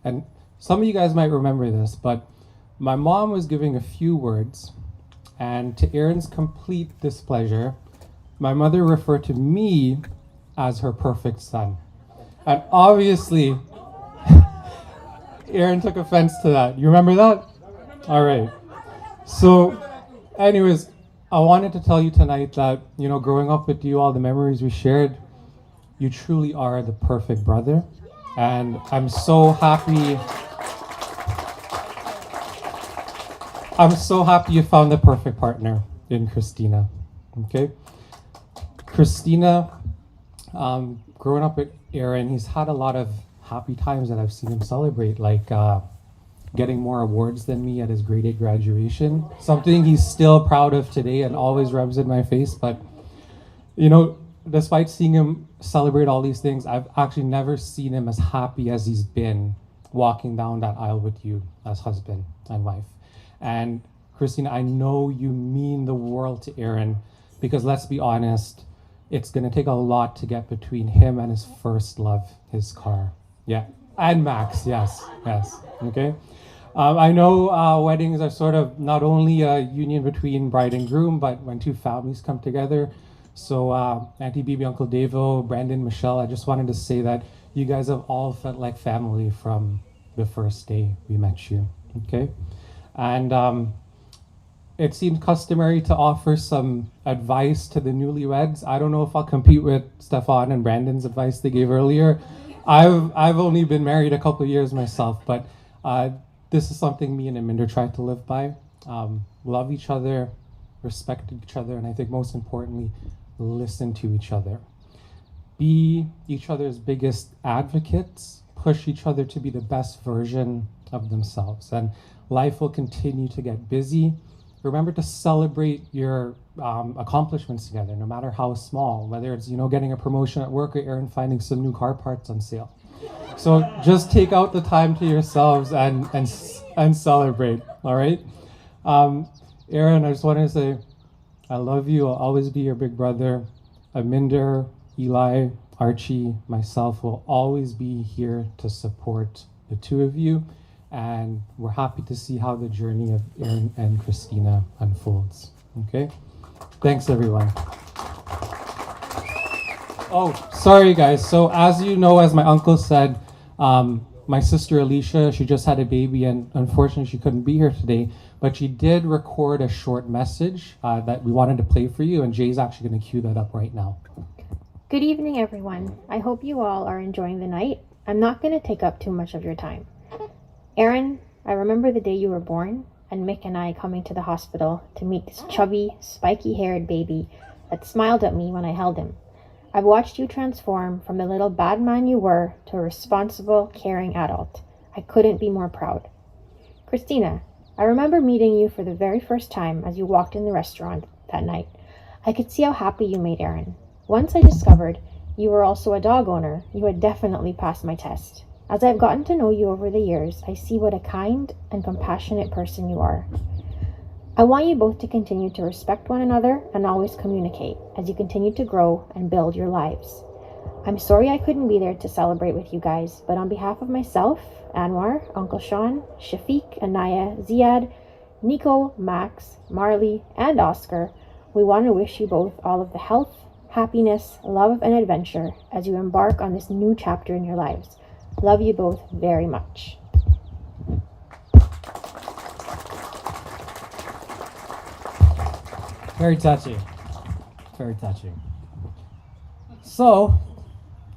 And some of you guys might remember this, but my mom was giving a few words, and to Aaron's complete displeasure, my mother referred to me as her perfect son. And obviously, Aaron took offense to that. You remember that? All right. So, anyways, I wanted to tell you tonight that, you know, growing up with you, all the memories we shared, you truly are the perfect brother. And I'm so happy. I'm so happy you found the perfect partner in Christina. Okay? Christina, growing up with Aaron, he's had a lot of happy times that I've seen him celebrate, like getting more awards than me at his grade 8 graduation. Something he's still proud of today and always rubs in my face. But, you know, despite seeing him celebrate all these things, I've actually never seen him as happy as he's been walking down that aisle with you as husband and wife. And Christina, I know you mean the world to Aaron, because let's be honest, it's going to take a lot to get between him and his first love, his car. Yeah, and Max, yes, okay. I know weddings are sort of not only a union between bride and groom, but when two families come together. So Auntie Bibi, Uncle Davo, Brandon, Michelle, I just wanted to say that you guys have all felt like family from the first day we met you, okay? And it seemed customary to offer some advice to the newlyweds. I don't know if I'll compete with Stefan and Brandon's advice they gave earlier. I've only been married a couple of years myself, but this is something me and Aminder try to live by. Love each other, respect each other, and I think most importantly, listen to each other. Be each other's biggest advocates, push each other to be the best version of themselves. And life will continue to get busy. Remember to celebrate your accomplishments together, no matter how small, whether it's, you know, getting a promotion at work or Aaron finding some new car parts on sale. So just take out the time to yourselves and and celebrate. All right. Aaron, I just wanted to say, I love you. I'll always be your big brother. Aminder, Eli, Archie, myself will always be here to support the two of you. And we're happy to see how the journey of Aaron and Christina unfolds. Okay? Thanks, everyone. Oh, sorry, guys. So as you know, as my uncle said, my sister Alicia, she just had a baby, and unfortunately she couldn't be here today, but she did record a short message that we wanted to play for you, and Jay's actually going to cue that up right now. Good evening, everyone. I hope you all are enjoying the night. I'm not going to take up too much of your time. Aaron, I remember the day you were born, and Mick and I coming to the hospital to meet this chubby, spiky-haired baby that smiled at me when I held him. I've watched you transform from the little bad man you were to a responsible, caring adult. I couldn't be more proud. Christina, I remember meeting you for the very first time as you walked in the restaurant that night. I could see how happy you made Aaron. Once I discovered you were also a dog owner, you had definitely passed my test. As I've gotten to know you over the years, I see what a kind and compassionate person you are. I want you both to continue to respect one another and always communicate as you continue to grow and build your lives. I'm sorry I couldn't be there to celebrate with you guys, but on behalf of myself, Anwar, Uncle Sean, Shafiq, Anaya, Ziad, Nico, Max, Marley, and Oscar, we want to wish you both all of the health, happiness, love, and adventure as you embark on this new chapter in your lives. Love you both very much. Very touching. Very touching. So,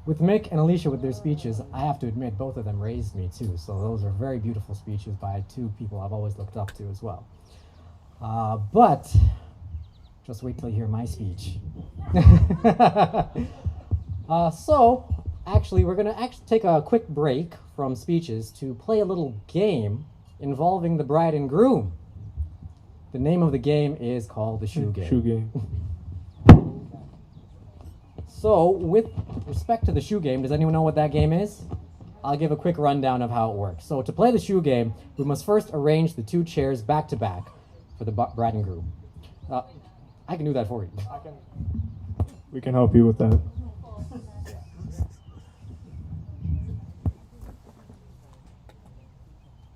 with Mick and Alicia with their speeches, I have to admit both of them raised me too. So those are very beautiful speeches by two people I've always looked up to as well. But just wait till you hear my speech. So, actually, we're going to take a quick break from speeches to play a little game involving the bride and groom. The name of the game is called the Shoe Game. Shoe Game. So, with respect to the Shoe Game, does anyone know what that game is? I'll give a quick rundown of how it works. So, to play the Shoe Game, we must first arrange the two chairs back to back for the bride and groom. I can do that for you. We can help you with that.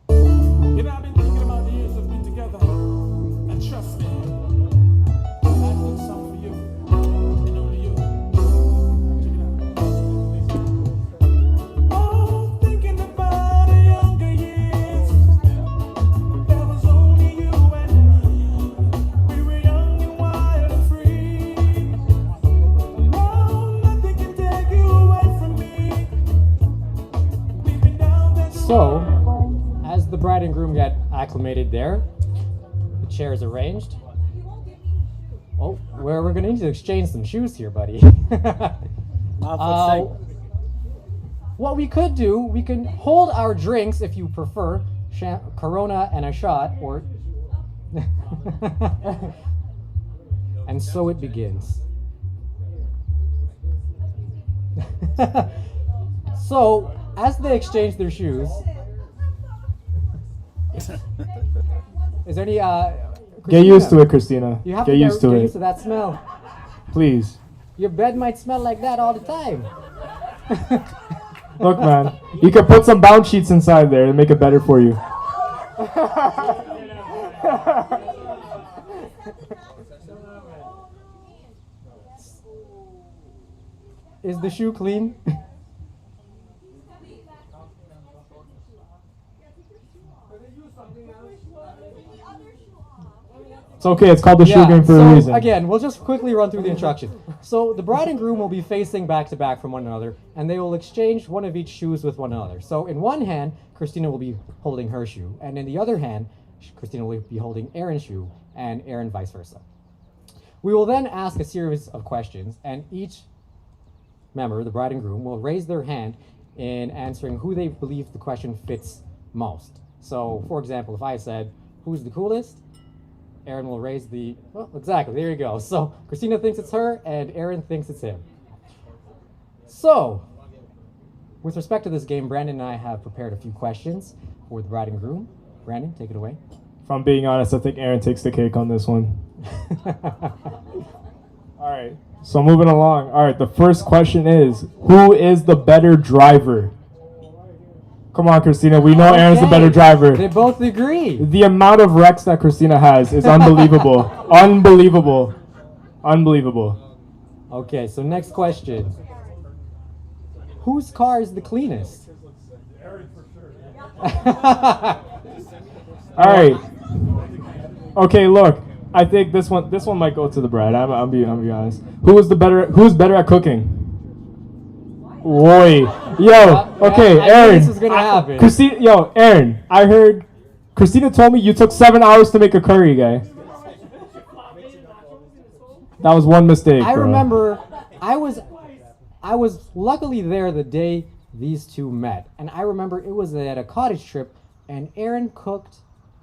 You know, I've been thinking about the years we've been together, and trust me, I've done something for you, and only you. Check it out. Oh, thinking about the younger years, there was only you and me. We were young and wild and free. No, nothing can take you away from me. We've been down there. So, as the bride and groom get acclimated there, the chairs arranged. Oh, we're going to need to exchange some shoes here, buddy. What we could do, we can hold our drinks if you prefer, Corona and a shot, or... And so it begins. So, as they exchange their shoes... Is there any Get used to it, Christina. You have get to used to get it. used to that smell. Please. Your bed might smell like that all the time. Look, man, you can put some bound sheets inside there and make it better for you. Is the shoe clean? It's okay, it's called the shoe game for a reason. Again, we'll just quickly run through the instructions. So the bride and groom will be facing back to back from one another, and they will exchange one of each shoes with one another. So in one hand, Christina will be holding her shoe, and in the other hand, Christina will be holding Aaron's shoe, and Aaron vice versa. We will then ask a series of questions, and each member, the bride and groom, will raise their hand in answering who they believe the question fits most. So, for example, if I said, who's the coolest? Aaron will raise the, well, exactly, there you go. So, Christina thinks it's her, and Aaron thinks it's him. So, with respect to this game, Brandon and I have prepared a few questions for the bride and groom. Brandon, take it away. If I'm being honest, I think Aaron takes the cake on this one. All right, so moving along. All right, the first question is, who is the better driver? Come on, Christina. We know Aaron's the better driver. They both agree. The amount of wrecks that Christina has is unbelievable. Unbelievable. Unbelievable. Okay, so next question. Whose car is the cleanest? All right. Okay, look. I think this one might go to the bride. I'm being honest. Who's better at cooking? Boy. Yo, okay, I knew Aaron. this was gonna happen. Christina, yo, Aaron, I heard Christina told me you took 7 hours to make a curry, guy. That was one mistake. I bro. remember I was luckily there the day these two met. And I remember it was at a cottage trip and Aaron cooked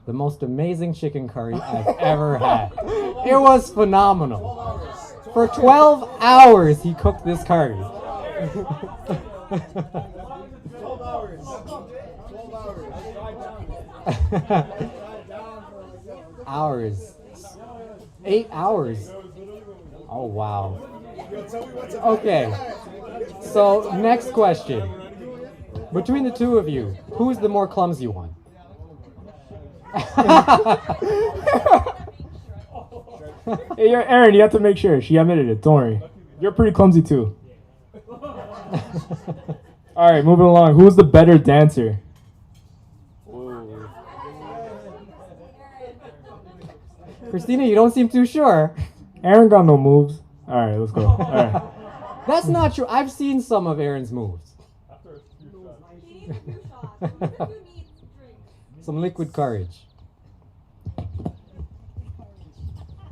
the most amazing chicken curry I've ever had. It was phenomenal. For 12 hours he cooked this curry. 12 hours. 12 hours. Hours. 8 hours. Oh, wow. Okay. So, next question. Between the two of you, who's the more clumsy one? Hey, Aaron, you have to make sure. She admitted it. Don't worry. You're pretty clumsy, too. All right, moving along. Who's the better dancer? Christina, you don't seem too sure. Aaron got no moves. All right, let's go. All right. That's not true. I've seen some of Aaron's moves. Some liquid courage.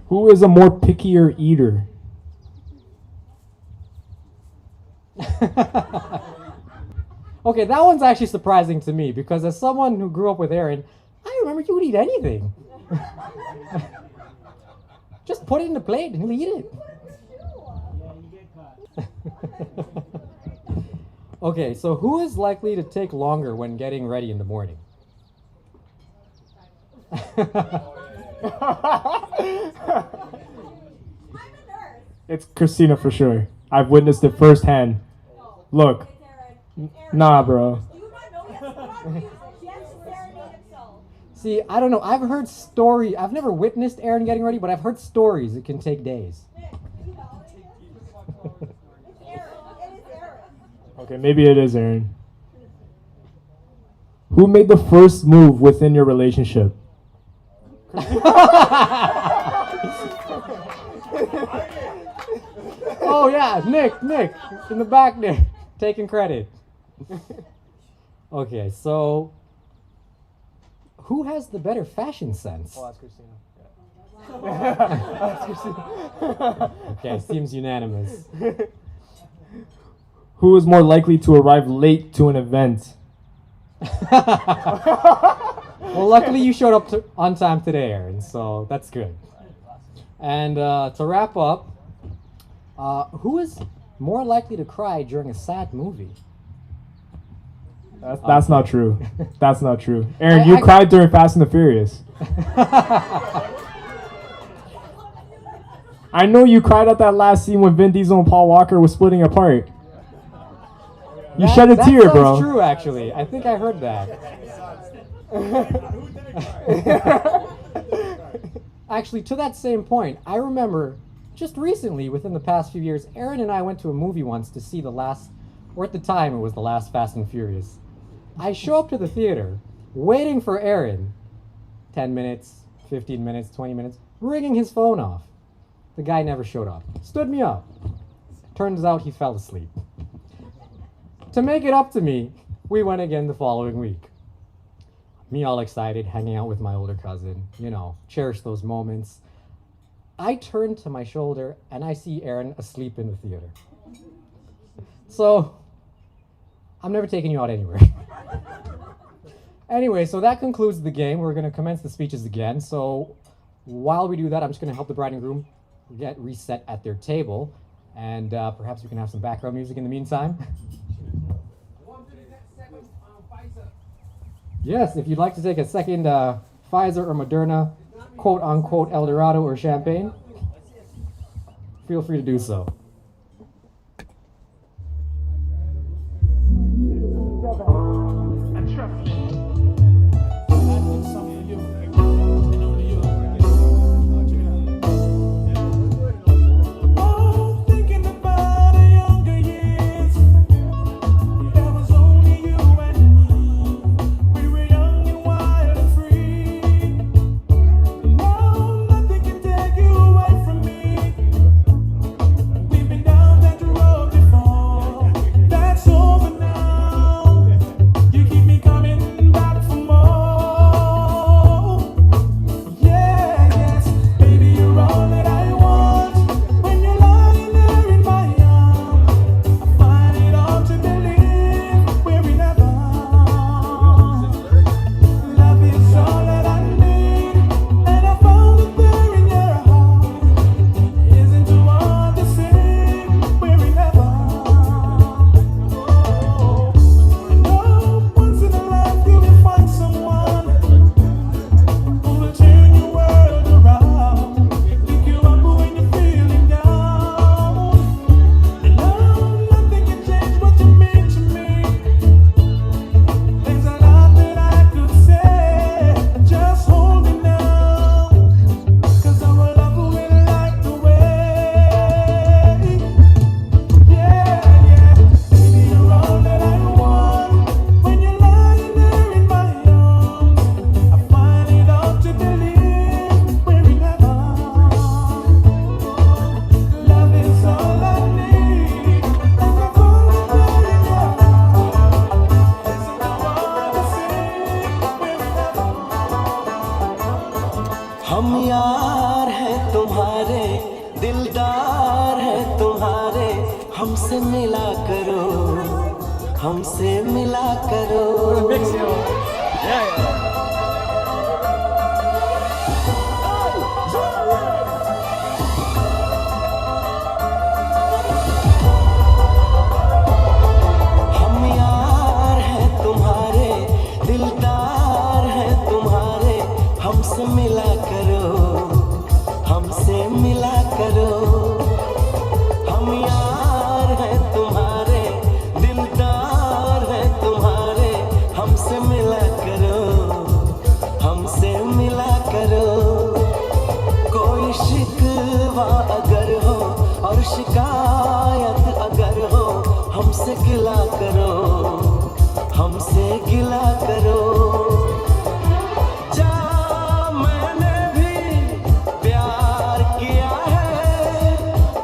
Who is a more pickier eater? Okay, that one's actually surprising to me because as someone who grew up with Aaron, I remember you would eat anything. Just put it in the plate and he'll eat it. Okay, so who is likely to take longer when getting ready in the morning? It's Christina for sure. I've witnessed it firsthand. Look. Nah, bro. See, I don't know. I've heard stories. I've never witnessed Aaron getting ready, but I've heard stories. It can take days. Okay, maybe it is Aaron. Who made the first move within your relationship? Oh yeah, Nick, in the back there, taking credit. Okay, so who has the better fashion sense? Oh, that's Christina. That's Christina. Okay, seems unanimous. Who is more likely to arrive late to an event? Well, luckily you showed up on time today, Aaron, so that's good. And to wrap up, who is more likely to cry during a sad movie? That's not true. That's not true. Aaron, you cried during Fast and the Furious. I know you cried at that last scene when Vin Diesel and Paul Walker were splitting apart. You shed a tear, bro. That's true, actually. I think I heard that. Actually, to that same point, I remember just recently, within the past few years, Aaron and I went to a movie once to see the last, or at the time it was the last Fast and Furious. I show up to the theater, waiting for Aaron, 10 minutes, 15 minutes, 20 minutes, ringing his phone off. The guy never showed up. Stood me up. Turns out he fell asleep. To make it up to me, we went again the following week. Me all excited, hanging out with my older cousin, cherish those moments. I turn to my shoulder and I see Aaron asleep in the theater. So, I'm never taking you out anywhere. Anyway, so that concludes the game. We're going to commence the speeches again. So, while we do that, I'm just going to help the bride and groom get reset at their table. And perhaps we can have some background music in the meantime. Yes, if you'd like to take a second Pfizer or Moderna, quote unquote El Dorado or champagne, feel free to do so. Oh, thinking about the younger years. There was only you and me. We were young and wild and free. Now nothing can take you away from me. We've been down that road before. That's over now. You keep me coming back for more. Yeah, yes, baby, you're all that I want. When you're lying there in my arms, I find it hard to believe we're in heaven. Love is all that I need, and I found it there in your heart. Isn't too hard to see we're in heaven. And oh, once in a life you will find someone who will turn your world around, pick you up when you're feeling down. And no, nothing can change what you mean to me. There's a lot that I could say, just hold me now, 'cause our love will light the way. Yeah, yeah, baby, you're all that I want. When you're lying there in my arms, I find it hard to believe we're in heaven. Love is all I need, and I found it there in your heart. Isn't that hard to see we're in heaven? हम यार हैं तुम्हारे, दिलदार हैं तुम्हारे, हमसे मिला करो, हमसे मिला करो। हम यार हैं तुम्हारे, दिलदार हैं तुम्हारे, हमसे मिला करो, हमसे मिला करो। हम यार हैं तुम्हारे, दिलदार हैं तुम्हारे, हमसे मिला करो, हमसे मिला करो। कोई शिकवा अगर हो और शिकायत अगर हो, हमसे गिला करो, हमसे गिला करो। जा मैंने भी प्यार किया है,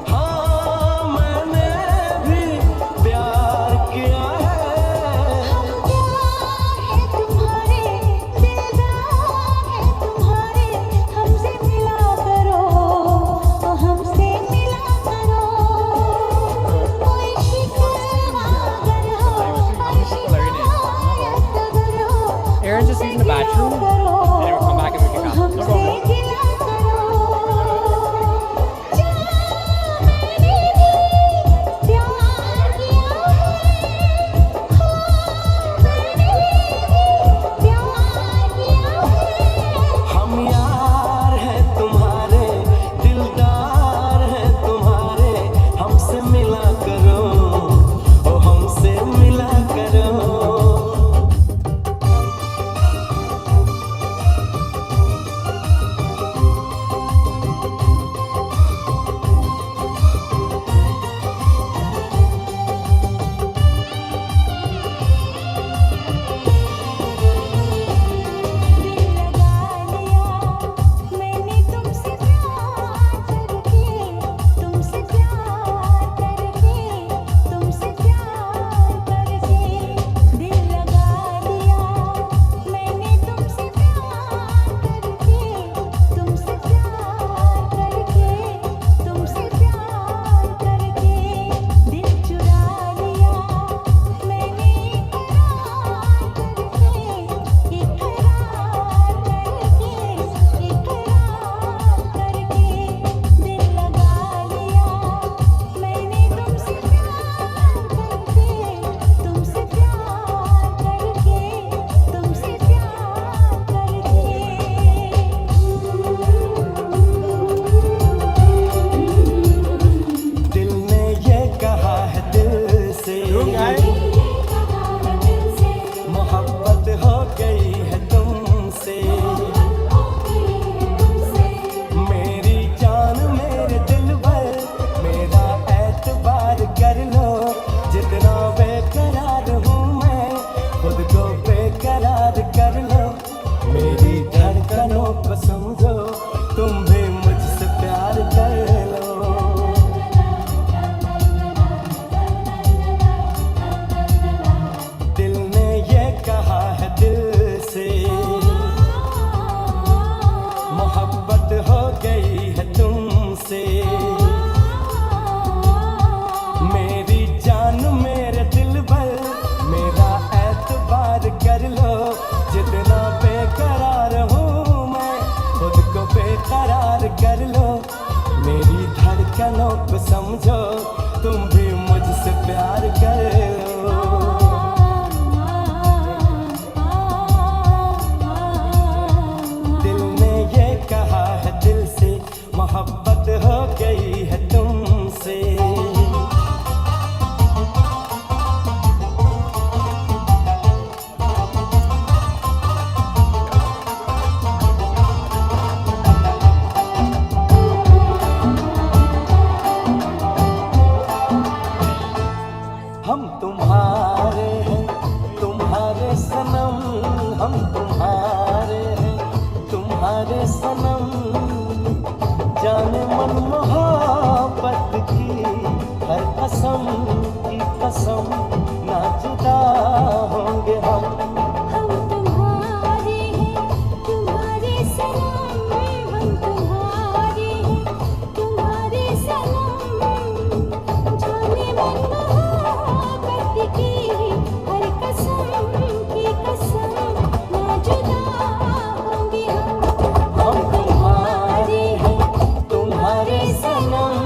हाँ मैंने भी प्यार किया है। तुम्हारे दिलदार है तुम्हारे, हमसे मिला करो, हमसे मिला करो। कोई शिकवा अगर हो समझो तुम भी मुझसे प्यार करो दिल ने ये कहा है दिल से मोहब्बत हो गई है तुमसे हम तुम्हारे हैं तुम्हारे सनम हम तुम्हारे हैं तुम्हारे सनम जाने मन मोहब्बत की हर कसम की कसम ना जुदा होंगे हम तुम्हारे हैं तुम्हारे सनम हम तुम्हारे हैं तुम्हारे सनम जाने मन मोहब्बत की हर कसम की कसम ना जुदा होंगे हम तुम्हारे हैं तुम्हारे सनम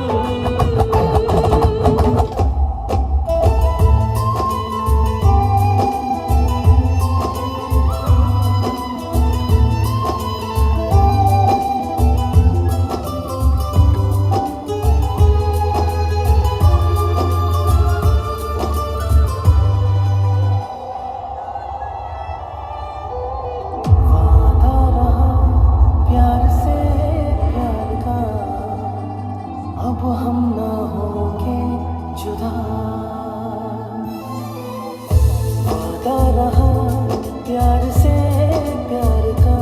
प्यार से प्यार का अब हम ना होंगे जुदा वादा रहा प्यार से प्यार का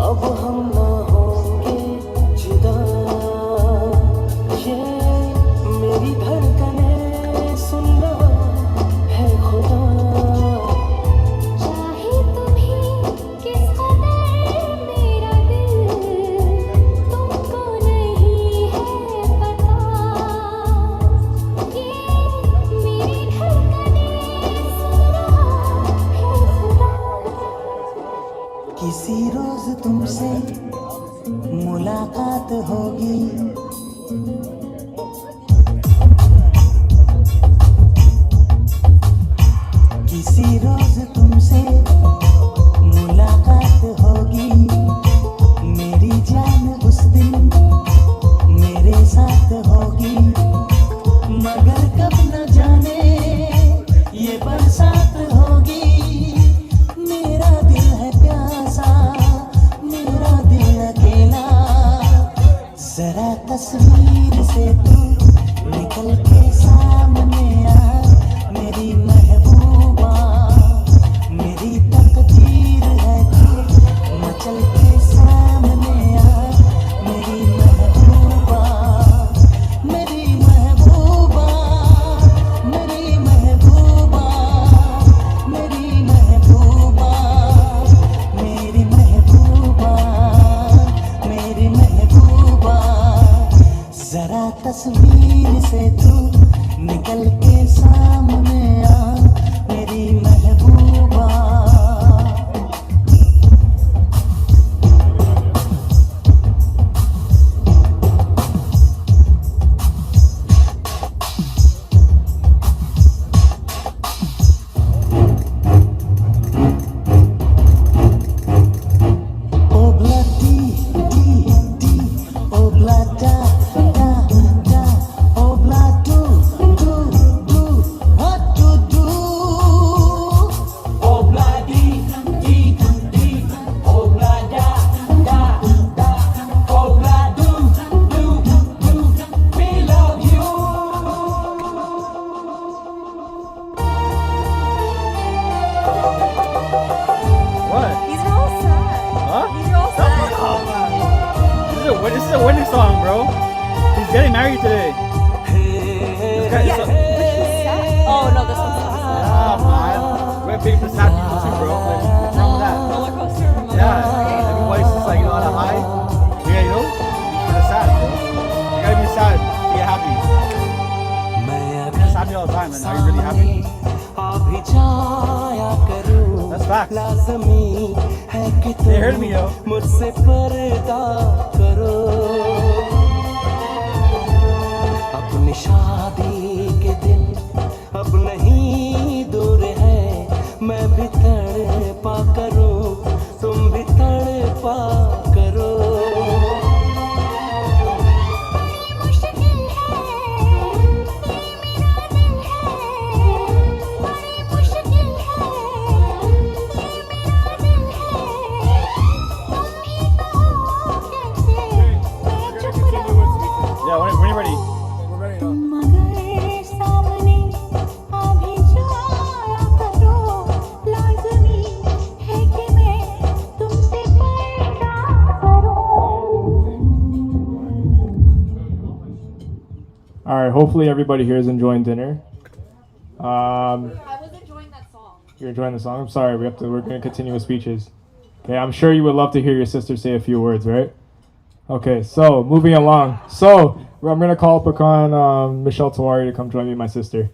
अब हम ना होंगे जुदा ये मेरी धड़कनें सुनना है खुदा चाहे तुम्हें किस कदर मेरा दिल तुमको नहीं है पता ये मेरी धड़कनें सुन रहा है खुदा किसी रोज तुमसे मुलाकात होगी किसी रोज तुमसे मुलाकात होगी मेरी जान उस दिन मेरे साथ होगी मगर कब न जाने ये बरसात होगी मेरा दिल है प्यासा मेरा दिल अकेला जरा तस्वीर से तू निकल के सामने आ मेरी महबूबा मेरी तकदीर है तू मचल के सामने आ मेरी महबूबा मेरी महबूबा मेरी महबूबा मेरी महबूबा मेरी महबूबा मेरी महबूबा जरा तस्वीर से तू निकल के सामने आ मेरी महबूबा Obla di obla da obla do what to do obla di obla da obla do we love you What? These are all sad. Huh? These are all sad. Oh, man. This is a wedding song, bro. He's getting married today. This guy is Yeah, but she's sad. Oh no, this one's not sad. Ah, man. We're big for sad people too, bro. Like, what's wrong with that? Roller coaster. Yeah. Everybody's just like, on a high. Yeah, you know? You're sad, bro. You gotta be sad to get happy. You're happy all the time, and are you really happy? That's facts. They heard me, yo. मुझसे पर्दा करो अपनी शादी के दिन अब नहीं दूर है मैं भी तड़पा करूं तुम भी तड़पा करो Yeah, when you're ready. We're ready now. मगर सामने अभी जाया करो लाज़मी है कि मैं तुमसे पर्दा All right, hopefully everybody here is enjoying dinner. I was enjoying that song. You're enjoying the song? I'm sorry, we're going to continue with speeches. Okay, I'm sure you would love to hear your sister say a few words, right? Okay, so moving along. So I'm going to call upon Michelle Tawari to come join me, my sister.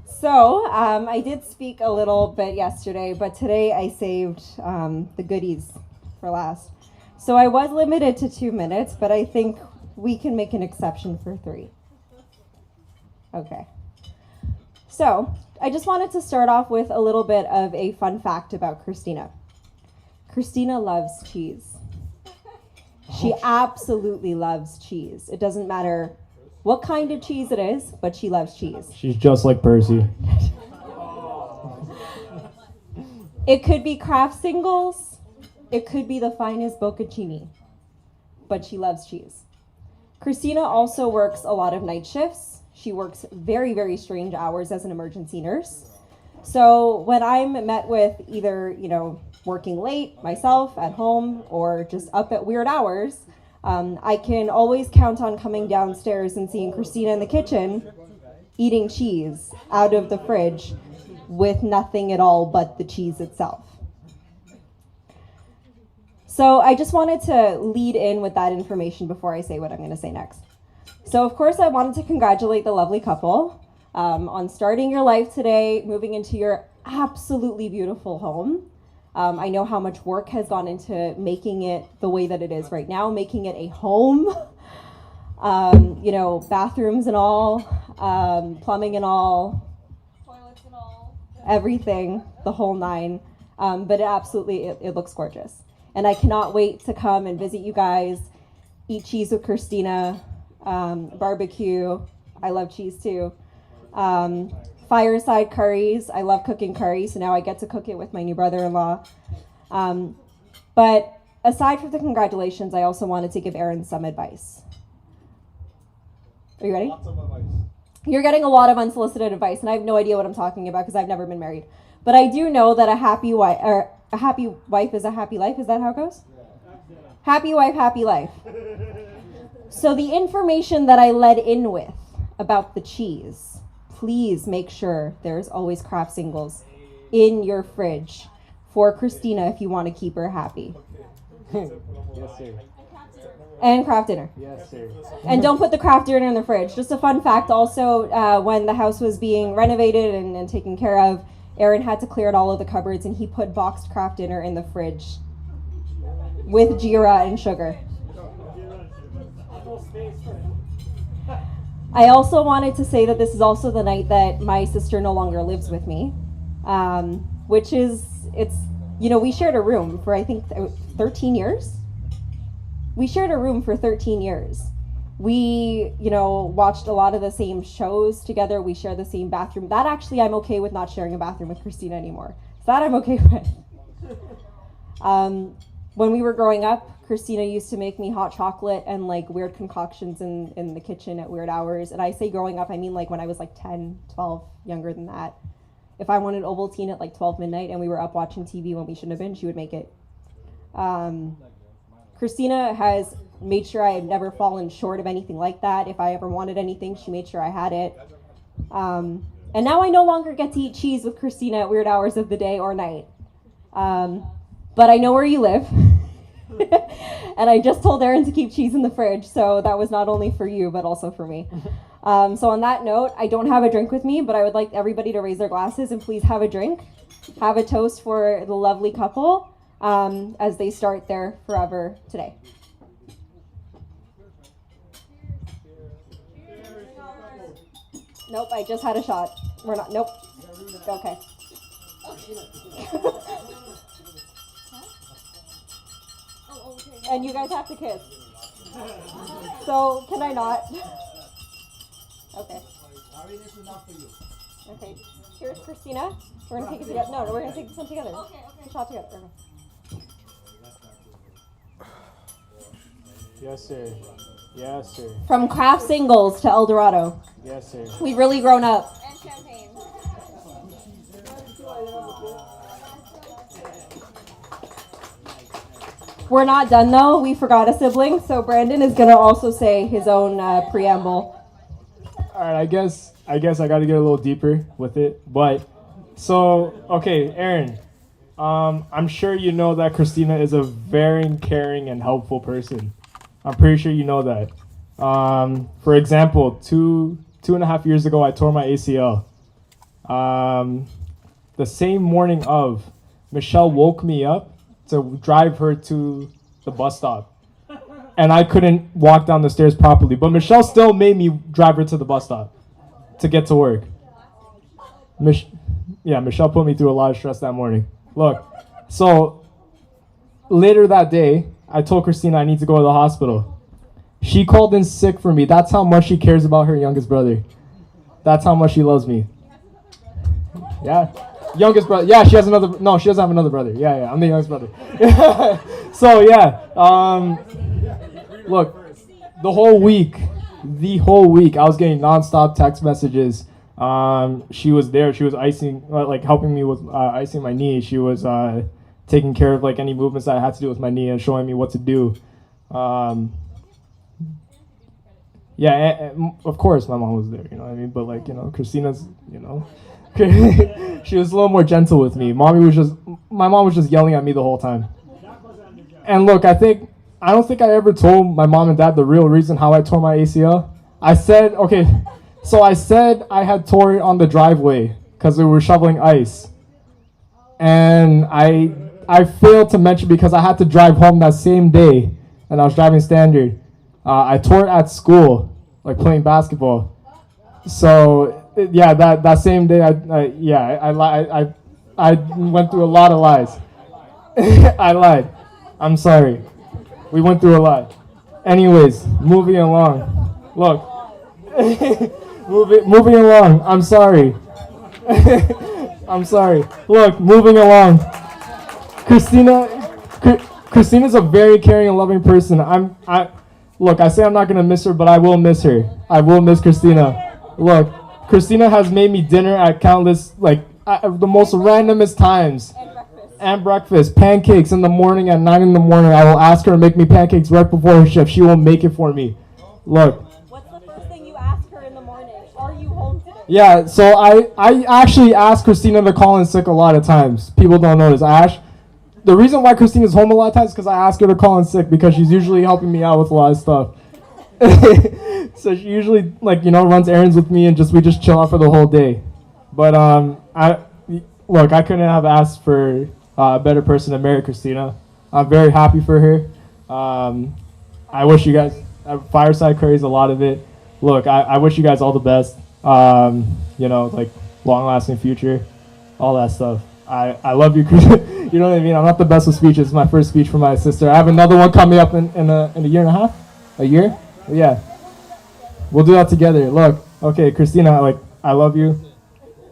So, I did speak a little bit yesterday, but today I saved the goodies for last. So I was limited to 2 minutes, but I think we can make an exception for 3. Okay. So, I just wanted to start off with a little bit of a fun fact about Christina. Christina loves cheese. She absolutely loves cheese. It doesn't matter what kind of cheese it is, but she loves cheese. She's just like Percy. It could be Kraft singles. It could be the finest bocconcini. But she loves cheese. Christina also works a lot of night shifts. She works very, very strange hours as an emergency nurse. So when I'm met with either, working late myself at home or just up at weird hours, I can always count on coming downstairs and seeing Christina in the kitchen eating cheese out of the fridge with nothing at all but the cheese itself. So I just wanted to lead in with that information before I say what I'm going to say next. So of course I wanted to congratulate the lovely couple on starting your life today, moving into your absolutely beautiful home. I know how much work has gone into making it the way that it is right now, making it a home. Bathrooms and all, plumbing and all, toilets and all, everything, the whole 9. But it looks gorgeous. And I cannot wait to come and visit you guys, eat cheese with Christina, barbecue. I love cheese too. Fireside curries. I love cooking curry, so now I get to cook it with my new brother-in-law. But aside from the congratulations, I also wanted to give Aaron some advice. Are you ready? Lots of advice. You're getting a lot of unsolicited advice, and I have no idea what I'm talking about because I've never been married. But I do know that a happy wife is a happy life. Is that how it goes? Yeah. Happy wife, happy life. So the information that I led in with about the cheese, please make sure there's always Kraft singles in your fridge for Christina if you want to keep her happy. Yes, sir. And Kraft dinner. Yes, sir. And don't put the Kraft dinner in the fridge. Just a fun fact also, when the house was being renovated and taken care of, Aaron had to clear out all of the cupboards and he put boxed Kraft dinner in the fridge with Jira and sugar. I also wanted to say that this is also the night that my sister no longer lives with me, which is, we shared a room for I think 13 years. We shared a room for 13 years. We, watched a lot of the same shows together. We share the same bathroom. That actually, I'm okay with not sharing a bathroom with Christina anymore. So that I'm okay with. When we were growing up, Christina used to make me hot chocolate and weird concoctions in the kitchen at weird hours. And I say growing up, I mean when I was 10, 12, younger than that. If I wanted Ovaltine at 12 midnight and we were up watching TV when we shouldn't have been, she would make it. Christina has made sure I have never fallen short of anything like that. If I ever wanted anything, she made sure I had it. And now I no longer get to eat cheese with Christina at weird hours of the day or night. But I know where you live. And I just told Aaron to keep cheese in the fridge, so that was not only for you, but also for me. So on that note, I don't have a drink with me, but I would like everybody to raise their glasses and please have a drink. Have a toast for the lovely couple as they start their forever today. Nope, I just had a shot. We're not. Nope. Okay. And you guys have to kiss. So, can I not? Okay. Okay. Cheers, Christina. We're gonna take it together. No, we're gonna take this one together. Okay. Shot together. Okay. Yes, sir. Yes, sir. From craft singles to El Dorado. Yes, sir. We've really grown up. And champagne. We're not done though. We forgot a sibling, so Brandon is gonna also say his own preamble. All right, I guess I got to get a little deeper with it, but so okay, Aaron, I'm sure you know that Christina is a very caring and helpful person. I'm pretty sure you know that. For example, two and a half years ago, I tore my ACL. The same morning of, Michelle woke me up to drive her to the bus stop. And I couldn't walk down the stairs properly. But Michelle still made me drive her to the bus stop to get to work. Michelle put me through a lot of stress that morning. Look, so later that day, I told Christina I need to go to the hospital. She called in sick for me. That's how much she cares about her youngest brother. That's how much she loves me. Yeah. Youngest brother. Yeah, she has another. No, she doesn't have another brother. Yeah, I'm the youngest brother. So yeah. Look, the whole week, I was getting nonstop text messages. She was there. She was icing, helping me with icing my knee. She was taking care of any movements that I had to do with my knee and showing me what to do. Of course my mom was there. You know what I mean? But Christina's, she was a little more gentle with me. My mom was just yelling at me the whole time. And look, I don't think I ever told my mom and dad the real reason how I tore my ACL. I said I had tore it on the driveway because we were shoveling ice. And I failed to mention because I had to drive home that same day and I was driving standard. I tore it at school, playing basketball. So that same day I went through a lot of lies. I lied. I'm sorry. We went through a lot. Anyways, moving along. Look. moving along. I'm sorry. I'm sorry. Look, moving along. Christina's a very caring and loving person. Look, I say I'm not gonna miss her, but I will miss her. I will miss Christina. Look, Christina has made me dinner at countless, the most randomest times. And breakfast, pancakes in the morning at 9 in the morning. I will ask her to make me pancakes right before her shift. She will make it for me. Look. What's the first thing you ask her in the morning? Are you home today? Yeah, so I actually ask Christina to call in sick a lot of times. People don't notice. The reason why Christina's home a lot of times is because I ask her to call in sick because she's usually helping me out with a lot of stuff. So she usually runs errands with me and we just chill out for the whole day. But I couldn't have asked for a better person to marry Christina. I'm very happy for her. I wish you guys Fireside Curry's a lot of it. Look, I wish you guys all the best. Long-lasting future, all that stuff. I love you, Chris. You know what I mean? I'm not the best with speeches. It's my first speech for my sister. I have another one coming up in a year and a half. A year? Yeah. We'll do that together. Look, okay, Christina, I love you.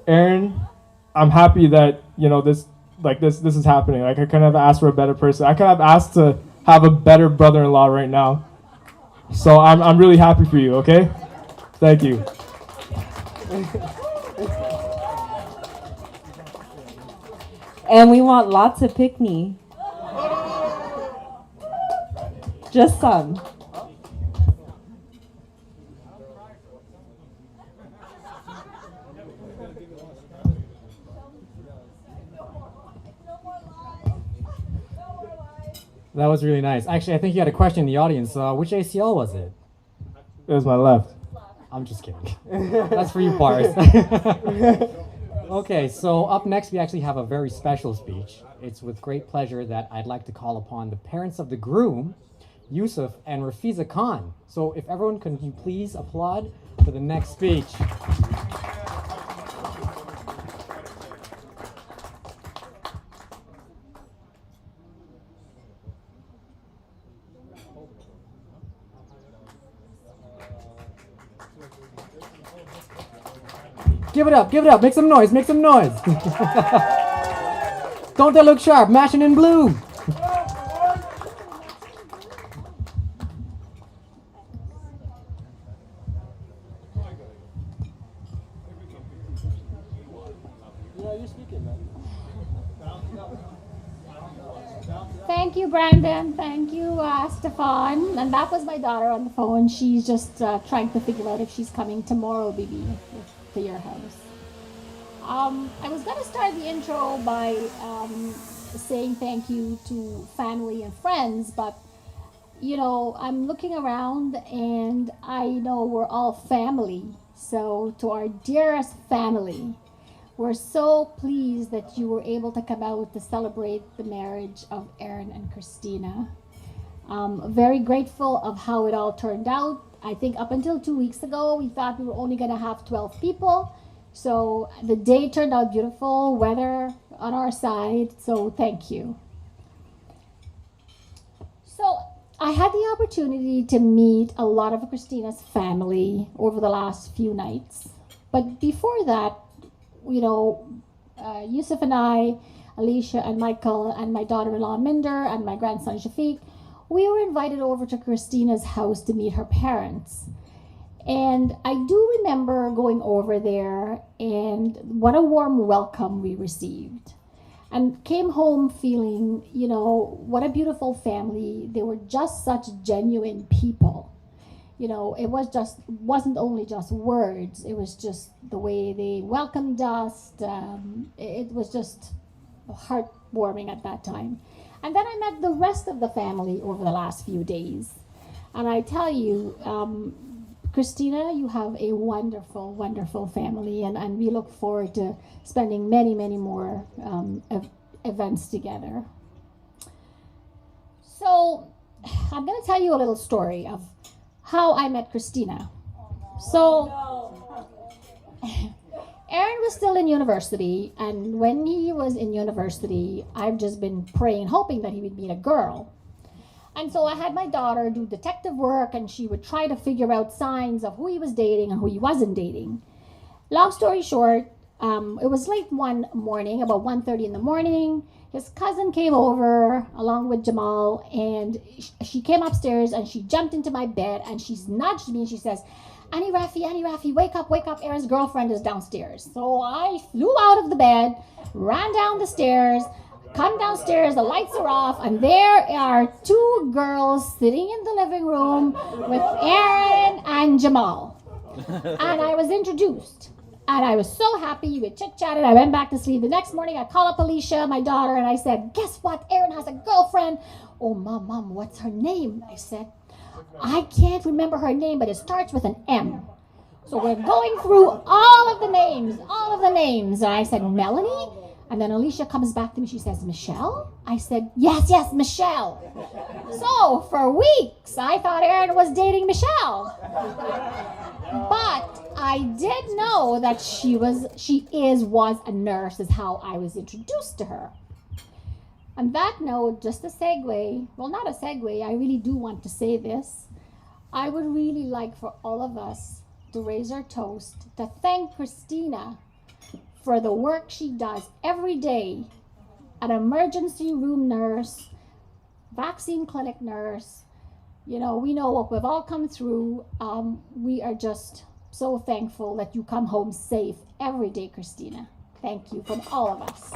Aaron, I'm happy that this is happening. I couldn't have asked for a better person. I could have asked to have a better brother-in-law right now. So I'm really happy for you. Okay? Thank you. And we want lots of pick-me. Just some. That was really nice. Actually, I think you had a question in the audience. Which ACL was it? It was my left. I'm just kidding. That's for you, Paris. Okay, so up next we actually have a very special speech. It's with great pleasure that I'd like to call upon the parents of the groom, Yusuf and Rafiza Khan. So if everyone can you please applaud for the next speech. Give it up, make some noise, Don't they look sharp, mashing in blue? Thank you, Brandon. Thank you, Stefan. And that was my daughter on the phone. She's just trying to figure out if she's coming tomorrow, baby, to your house. I was going to start the intro by saying thank you to family and friends, but you know, I'm looking around and I know we're all family. So to our dearest family, we're so pleased that you were able to come out to celebrate the marriage of Aaron and Christina. Very grateful of how it all turned out. I think up until 2 weeks ago, we thought we were only going to have 12 people. So the day turned out beautiful, weather on our side. So thank you. So I had the opportunity to meet a lot of Christina's family over the last few nights. But before that, you know, Yusuf and I, Alicia and Michael and my daughter-in-law Minder and my grandson Shafiq, we were invited over to Christina's house to meet her parents. And I do remember going over there and what a warm welcome we received. And came home feeling, you know, what a beautiful family. They were just such genuine people. You know, wasn't only just words, it was just the way they welcomed us. It was just heartwarming at that time. And then I met the rest of the family over the last few days. And I tell you, Christina, you have a wonderful, wonderful family, and we look forward to spending many, many more events together. So I'm going to tell you a little story of how I met Christina. So Aaron was still in university, and when he was in university, I've just been praying, hoping that he would meet a girl. And so I had my daughter do detective work, and she would try to figure out signs of who he was dating and who he wasn't dating. Long story short, it was late one morning, about 1:30 in the morning. His cousin came over along with Jamal, and she came upstairs and she jumped into my bed and she nudged me and she says, Annie Rafi, wake up, Aaron's girlfriend is downstairs. So I flew out of the bed, ran down the stairs, come downstairs, the lights are off, and there are two girls sitting in the living room with Aaron and Jamal. And I was introduced. And I was so happy. We chit-chatted. I went back to sleep. The next morning, I called up Alicia, my daughter, and I said, guess what? Aaron has a girlfriend. Oh, Mom, what's her name? I said, I can't remember her name, but it starts with an M. So we're going through all of the names. And I said, Melanie? And then Alicia comes back to me. She says, Michelle? I said, yes, Michelle. So for weeks, I thought Aaron was dating Michelle. But I did know that she was a nurse, is how I was introduced to her. On that note, just a segue, well, not a segue, I really do want to say this. I would really like for all of us to raise our toast to thank Christina for the work she does every day, an emergency room nurse, vaccine clinic nurse. You know, we know what we've all come through. We are just so thankful that you come home safe every day, Christina. Thank you from all of us.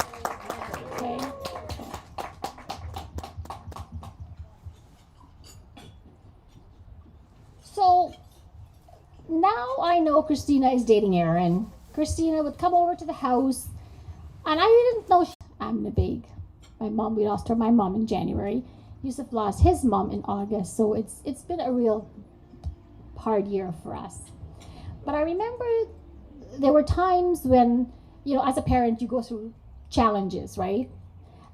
Okay. So now I know Christina is dating Aaron. Christina would come over to the house, and I didn't know I'm the big. We lost my mom in January. Yusuf lost his mom in August, so it's been a real hard year for us. But I remember there were times when, you know, as a parent, you go through challenges, right?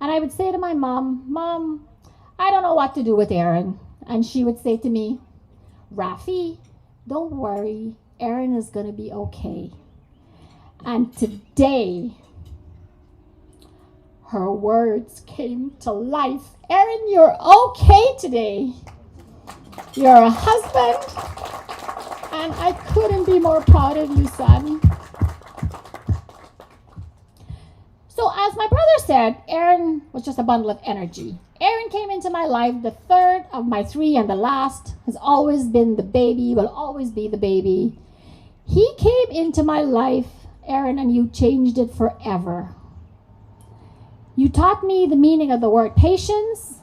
And I would say to my Mom, I don't know what to do with Aaron. And she would say to me, Rafi, don't worry, Aaron is going to be okay. And today, her words came to life. Aaron, you're okay today. You're a husband, and I couldn't be more proud of you, son. So, as my brother said, Aaron was just a bundle of energy. Aaron came into my life, the third of my three and the last, has always been the baby, will always be the baby. He came into my life, Aaron, and you changed it forever. You taught me the meaning of the word patience.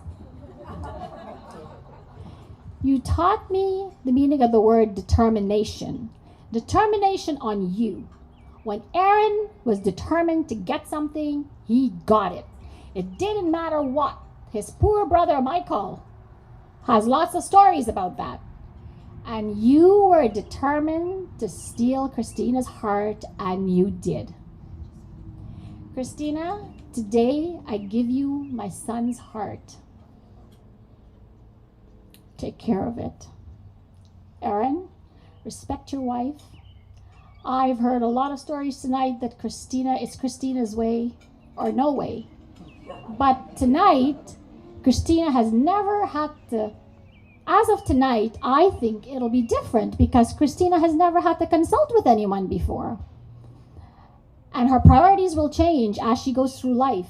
You taught me the meaning of the word determination. Determination on you. When Aaron was determined to get something, he got it. It didn't matter what. His poor brother Michael has lots of stories about that. And you were determined to steal Christina's heart, and you did. Christina, today I give you my son's heart. Take care of it. Aaron, respect your wife. I've heard a lot of stories tonight that it's Christina's way or no way. But tonight, Christina has never had to, as of tonight, I think it'll be different because Christina has never had to consult with anyone before. And her priorities will change as she goes through life.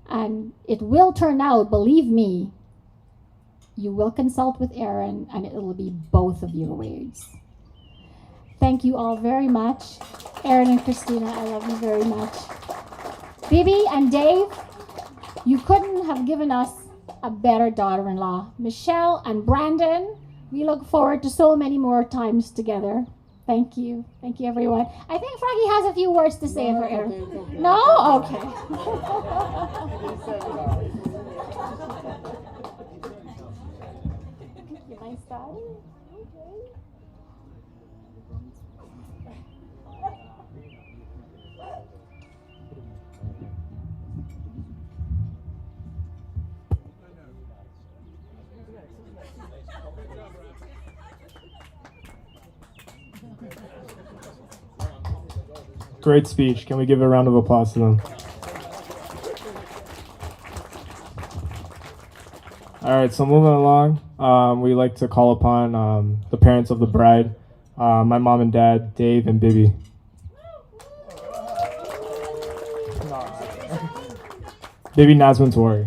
And it will turn out, believe me, you will consult with Aaron and it will be both of your ways. Thank you all very much. Aaron and Christina, I love you very much. Bibi and Dave, you couldn't have given us a better daughter-in-law. Michelle and Brandon, we look forward to so many more times together. Thank you. Thank you, everyone. I think Froggy has a few words to say for Aaron. Okay. No? Okay. You mind starting? Okay. Great speech. Can we give a round of applause to them? All right, so moving along, we like to call upon the parents of the bride, my mom and dad, Dave and Bibi. Bibi Nazmin Tori.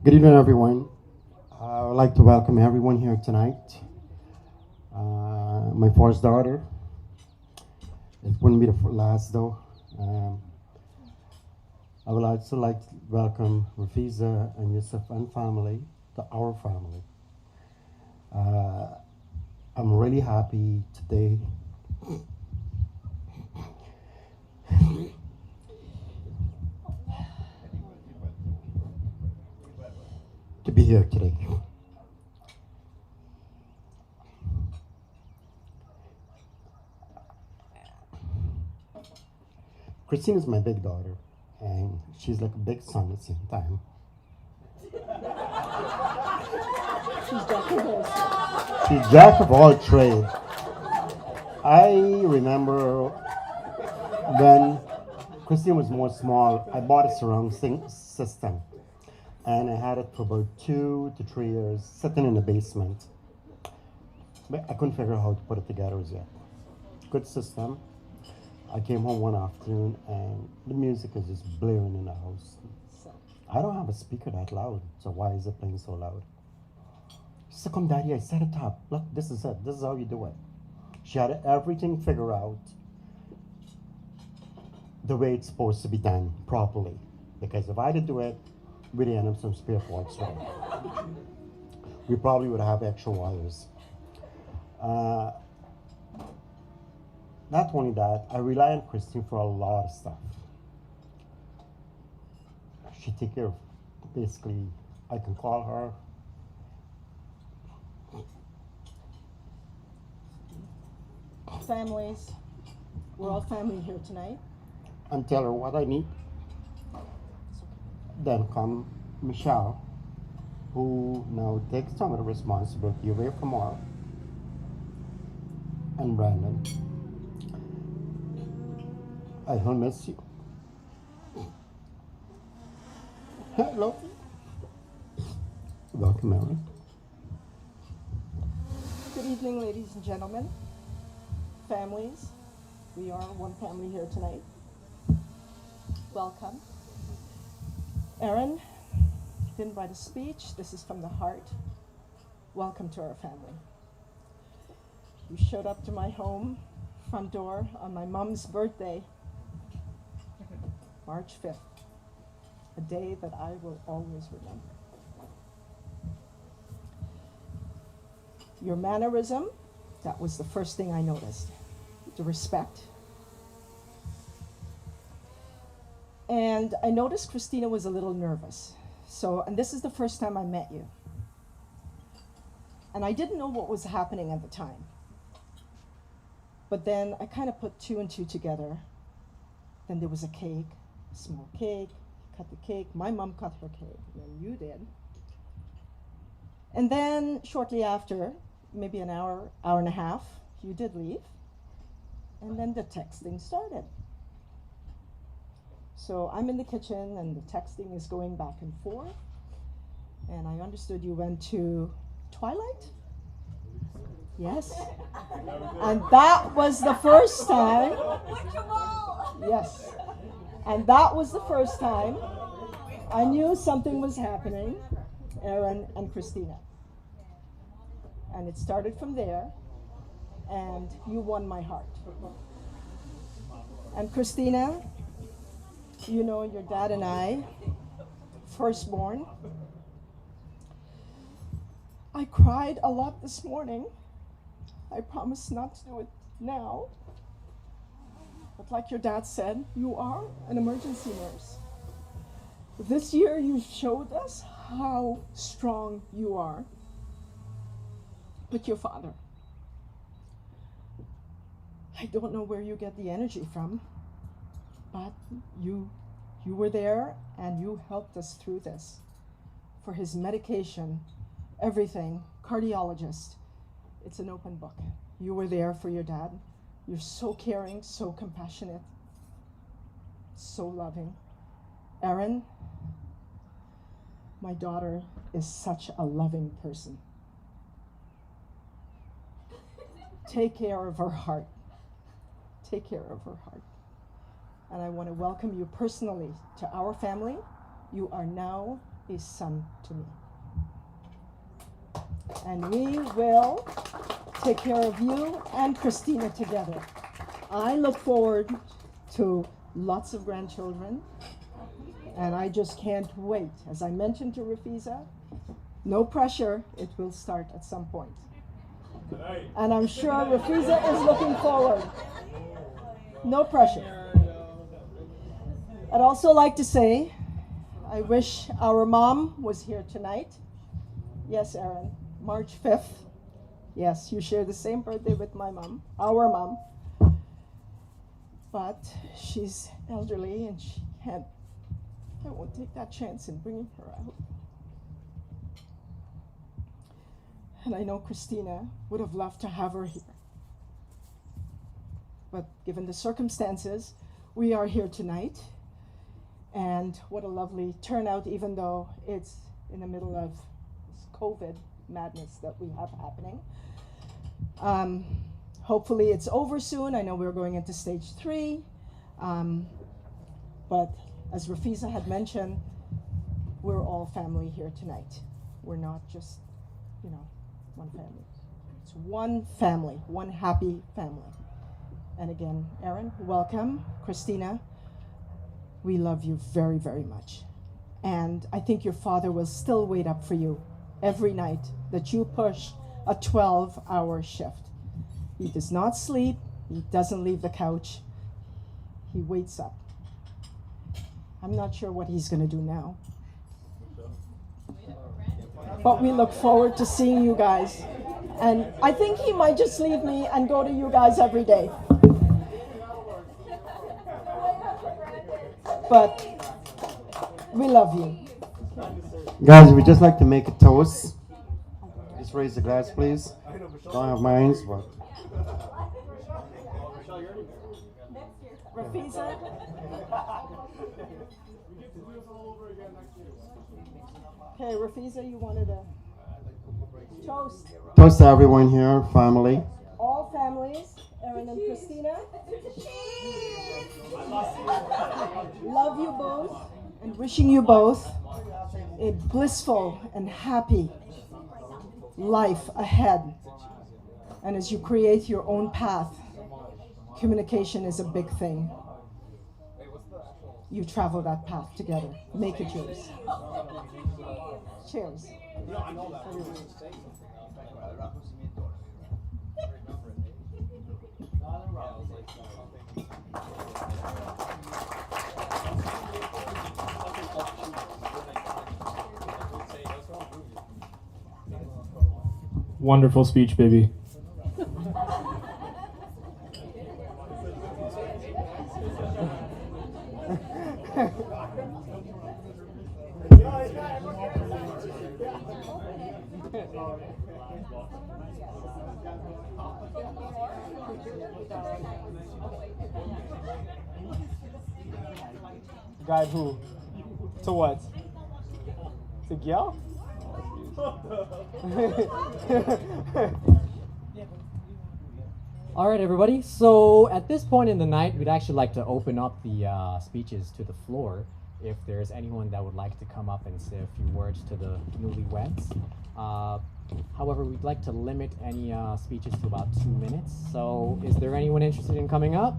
Good evening, everyone. I would like to welcome everyone here tonight. My first daughter. It wouldn't be the last, though. I would also like to welcome Rafiza and Yusuf and family to our family. I'm really happy today to be here today. Christina's my big daughter, and she's like a big son at the same time. She's jack of all trades. I remember when Christina was more small, I bought a surround system. And I had it for about 2 to 3 years, sitting in the basement. But I couldn't figure out how to put it together as yet. Good system. I came home one afternoon and the music is just blaring in the house. I don't have a speaker that loud, so why is it playing so loud? She said, come daddy, I set it up. Look, this is it. This is how you do it. She had everything figured out the way it's supposed to be done properly. Because if I did do it, we'd end up some spare parts with it. We probably would have extra wires. Not only that, I rely on Christine for a lot of stuff. She takes care of, basically, I can call her. Families, we're all family here tonight. And tell her what I need. Then come Michelle, who now takes some of the responsibility away from her, and Brandon. I will miss you. I love you. Welcome, Aaron. Good evening, ladies and gentlemen, families. We are one family here tonight. Welcome. Aaron, didn't write a speech. This is from the heart. Welcome to our family. You showed up to my home front door on my mom's birthday, March 5th, a day that I will always remember. Your mannerism, that was the first thing I noticed. The respect. And I noticed Christina was a little nervous. And this is the first time I met you. And I didn't know what was happening at the time. But then I kind of put two and two together. Then there was a cake, a small cake, cut the cake. My mom cut her cake, and then you did. And then shortly after, maybe an hour, hour and a half, you did leave. And then the texting started. So I'm in the kitchen and the texting is going back and forth. And I understood you went to Twilight? Yes. And that was the first time. Yes. And that was the first time I knew something was happening, Aaron and Christina. And it started from there, and you won my heart. And Christina, you know your dad and I, firstborn. I cried a lot this morning. I promise not to do it now. But like your dad said, you are an emergency nurse. This year you showed us how strong you are. But your father, I don't know where you get the energy from, but you were there and you helped us through this. For his medication, everything, cardiologist, it's an open book. You were there for your dad. You're so caring, so compassionate, so loving. Aaron, my daughter is such a loving person. Take care of her heart. Take care of her heart. And I want to welcome you personally to our family. You are now a son to me. And we will take care of you and Christina together. I look forward to lots of grandchildren, and I just can't wait. As I mentioned to Rafiza, no pressure, it will start at some point. And I'm sure Rafiza is looking forward. No pressure. I'd also like to say, I wish our mom was here tonight. Yes, Aaron, March 5th. Yes, you share the same birthday with my mom, our mom. But she's elderly and she can't, I won't take that chance in bringing her out. And I know Christina would have loved to have her here. But given the circumstances, we are here tonight. And what a lovely turnout, even though it's in the middle of this COVID madness that we have happening. Hopefully it's over soon. I know we're going into stage 3. But as Rafiza had mentioned, we're all family here tonight. We're not just, one family. It's one family, one happy family. And again, Aaron, welcome. Christina, we love you very, very much. And I think your father will still wait up for you every night that you push a 12-hour shift. He does not sleep. He doesn't leave the couch. He waits up. I'm not sure what he's going to do now. But we look forward to seeing you guys. And I think he might just leave me and go to you guys every day. But we love you. Guys, we'd just like to make a toast. Just raise the glass, please. Don't have minds, but. Rafiza. Okay, Rafiza, you wanted a toast. Toast to everyone here, family. All families, Erin and Christina. Love you both and wishing you both a blissful and happy life ahead. And as you create your own path, communication is a big thing. You travel that path together. Make it yours. Cheers. Wonderful speech, baby. Guide who? To what? To Gil? All right, everybody. So at this point in the night, we'd actually like to open up the speeches to the floor. If there's anyone that would like to come up and say a few words to the newlyweds. However, we'd like to limit any speeches to about 2 minutes. So is there anyone interested in coming up?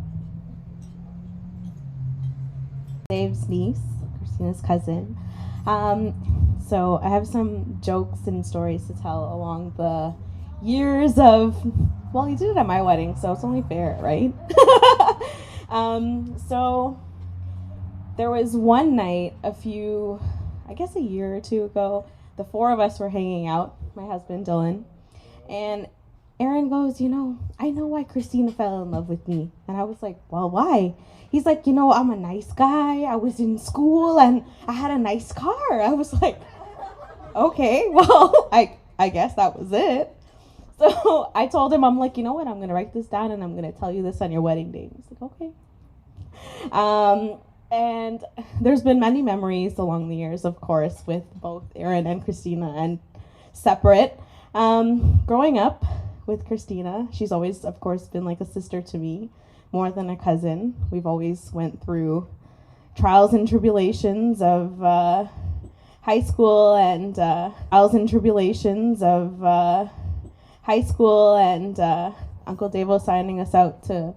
Dave's niece, Christina's cousin. So I have some jokes and stories to tell along the years of, well, you did it at my wedding, so it's only fair, right? So there was one night a year or two ago, the four of us were hanging out, my husband Dylan, and Aaron goes, I know why Christina fell in love with me. And I was like, well, why? He's like, I'm a nice guy. I was in school and I had a nice car. I was like, okay, well, I guess that was it. So I told him, I'm like, you know what? I'm going to write this down and I'm going to tell you this on your wedding day. He's like, okay. And there's been many memories along the years, of course, with both Aaron and Christina and separate. Growing up with Christina, she's always, of course, been like a sister to me, more than a cousin. We've always went through trials and tribulations of high school and Uncle Davo signing us out to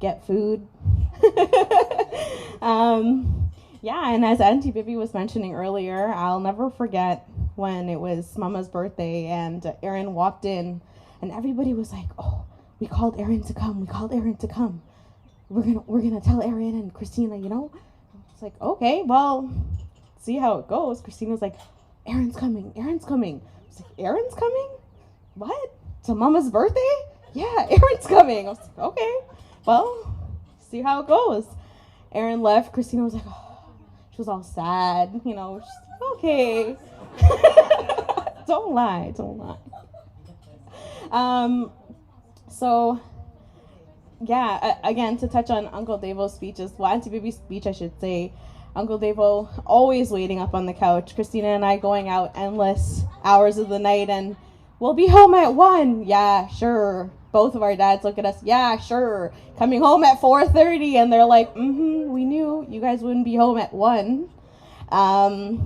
get food. And as Auntie Bibi was mentioning earlier, I'll never forget when it was Mama's birthday and Aaron walked in and everybody was like, oh, we called Aaron to come. We're gonna tell Aaron and Christina, It's like, okay, well, see how it goes. Christina's like, Aaron's coming. It's like, Aaron's coming? What? To Mama's birthday? Yeah, Aaron's coming. I was like, okay, well, see how it goes. Aaron left. Christina was like, oh, she was all sad, she's like, okay. Don't lie. So, yeah, again, to touch on Uncle Davo's speeches, Auntie Bibi's speech, I should say, Uncle Davo always waiting up on the couch, Christina and I going out endless hours of the night, and we'll be home at 1. Yeah, sure. Both of our dads look at us, yeah, sure. Coming home at 4:30, and they're like, we knew you guys wouldn't be home at 1. I'll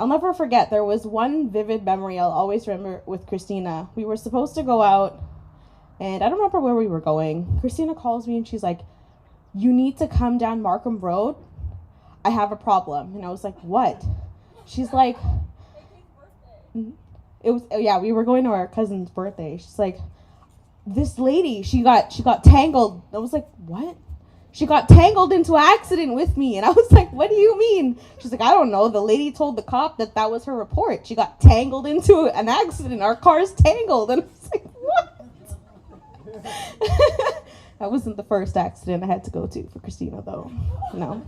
never forget, there was one vivid memory I'll always remember with Christina. We were supposed to go out, and I don't remember where we were going. Christina calls me, and she's like, you need to come down Markham Road. I have a problem. And I was like, what? She's like, we were going to our cousin's birthday. She's like, this lady, she got tangled. I was like, what? She got tangled into an accident with me. And I was like, what do you mean? She's like, I don't know. The lady told the cop that was her report. She got tangled into an accident. Our car's tangled. And I was like, what? That wasn't the first accident I had to go to for Christina, though. No.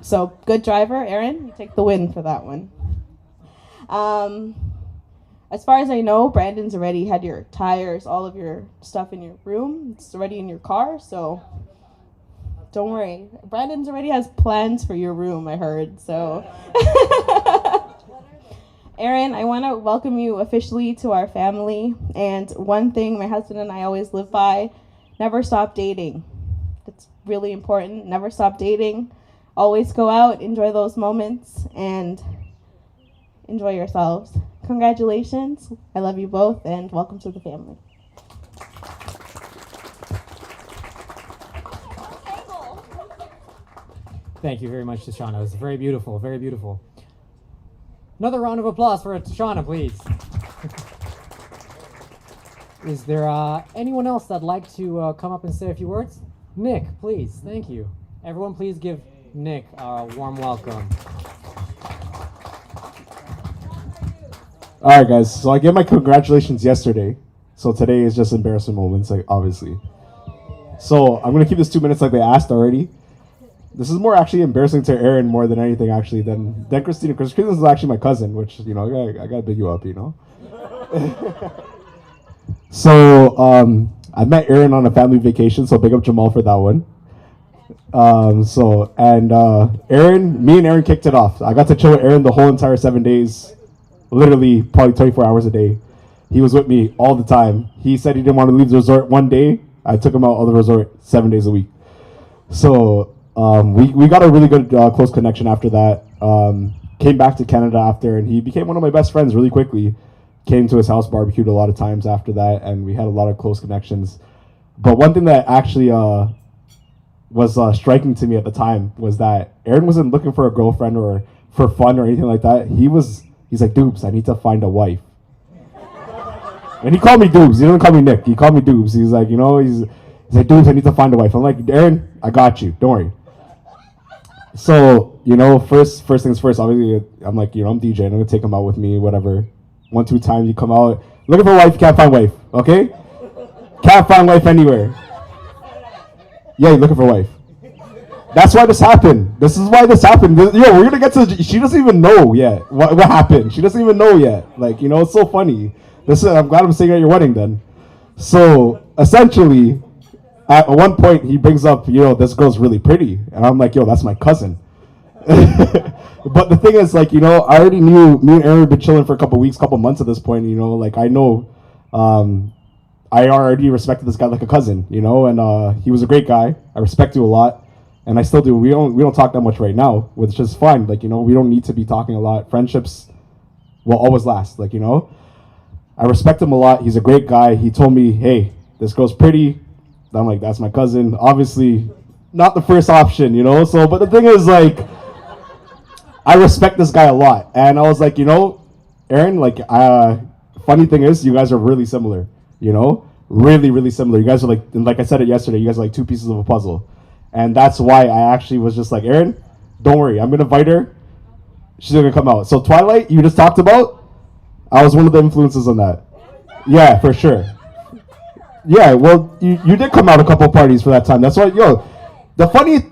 So, good driver, Aaron. You take the win for that one. As far as I know, Brandon's already had your tires, all of your stuff in your room. It's already in your car, so don't worry. Brandon's already has plans for your room, I heard, so. Aaron, I want to welcome you officially to our family. And one thing my husband and I always live by, never stop dating. It's really important. Never stop dating. Always go out, enjoy those moments, and enjoy yourselves. Congratulations. I love you both, and welcome to the family. Thank you very much, Tashana. It was very beautiful, very beautiful. Another round of applause for Tashana, please. Is there anyone else that'd like to come up and say a few words? Nick, please. Thank you. Everyone, please give Nick a warm welcome. All right, guys. So I gave my congratulations yesterday. So today is just embarrassing moments, like obviously. So I'm gonna keep this 2 minutes like they asked already. This is more actually embarrassing to Aaron more than anything actually than Christina. Because Christina is actually my cousin, which you know I gotta big you up, you know. So I met Aaron on a family vacation, so big up Jamal for that one. Aaron, me and Aaron kicked it off. I got to chill with Aaron the whole entire 7 days, literally probably 24 hours a day. He was with me all the time. He said he didn't want to leave the resort one day. I took him out of the resort 7 days a week. So we got a really good close connection after that. Came back to Canada after, and he became one of my best friends really quickly. Came to his house, barbecued a lot of times after that, and we had a lot of close connections. But one thing that actually was striking to me at the time was that Aaron wasn't looking for a girlfriend or for fun or anything like that. He's like, Doobs, I need to find a wife. And he called me Doobs. He didn't call me Nick. He called me Doobs. He's like, you know, he's like, Doobs, I need to find a wife. I'm like, Aaron, I got you. Don't worry. So, you know, first things first, obviously, I'm like, you know, I'm DJ. I'm going to take him out with me, whatever. 1-2 times you come out. Looking for a wife, can't find wife. Okay? Can't find wife anywhere. Yeah, you're looking for a wife. That's why this happened. This is why this happened. Yo, we're going to get to, she doesn't even know yet what happened. She doesn't even know yet. Like, you know, it's so funny. I'm glad I'm singing at your wedding then. So, essentially, at one point, he brings up, you know, this girl's really pretty. And I'm like, yo, that's my cousin. But the thing is, like, you know, I already knew me and Aaron had been chilling for a couple months at this point, you know, like, I know, I already respected this guy like a cousin, you know, and he was a great guy. I respect you a lot, and I still do. We don't talk that much right now, which is fine. Like, you know, we don't need to be talking a lot. Friendships will always last, like, you know. I respect him a lot. He's a great guy. He told me, hey, this girl's pretty. I'm like, that's my cousin. Obviously, not the first option, you know. So, but the thing is, like, I respect this guy a lot, and I was like, you know, Aaron, like, funny thing is, you guys are really similar, you know, really, really similar. You guys are like I said it yesterday, you guys are like two pieces of a puzzle, and that's why I actually was just like, Aaron, don't worry, I'm gonna invite her. She's gonna come out. So Twilight, you just talked about, I was one of the influences on that. Yeah, for sure. Yeah, well, you did come out a couple parties for that time. That's why, yo. The funny,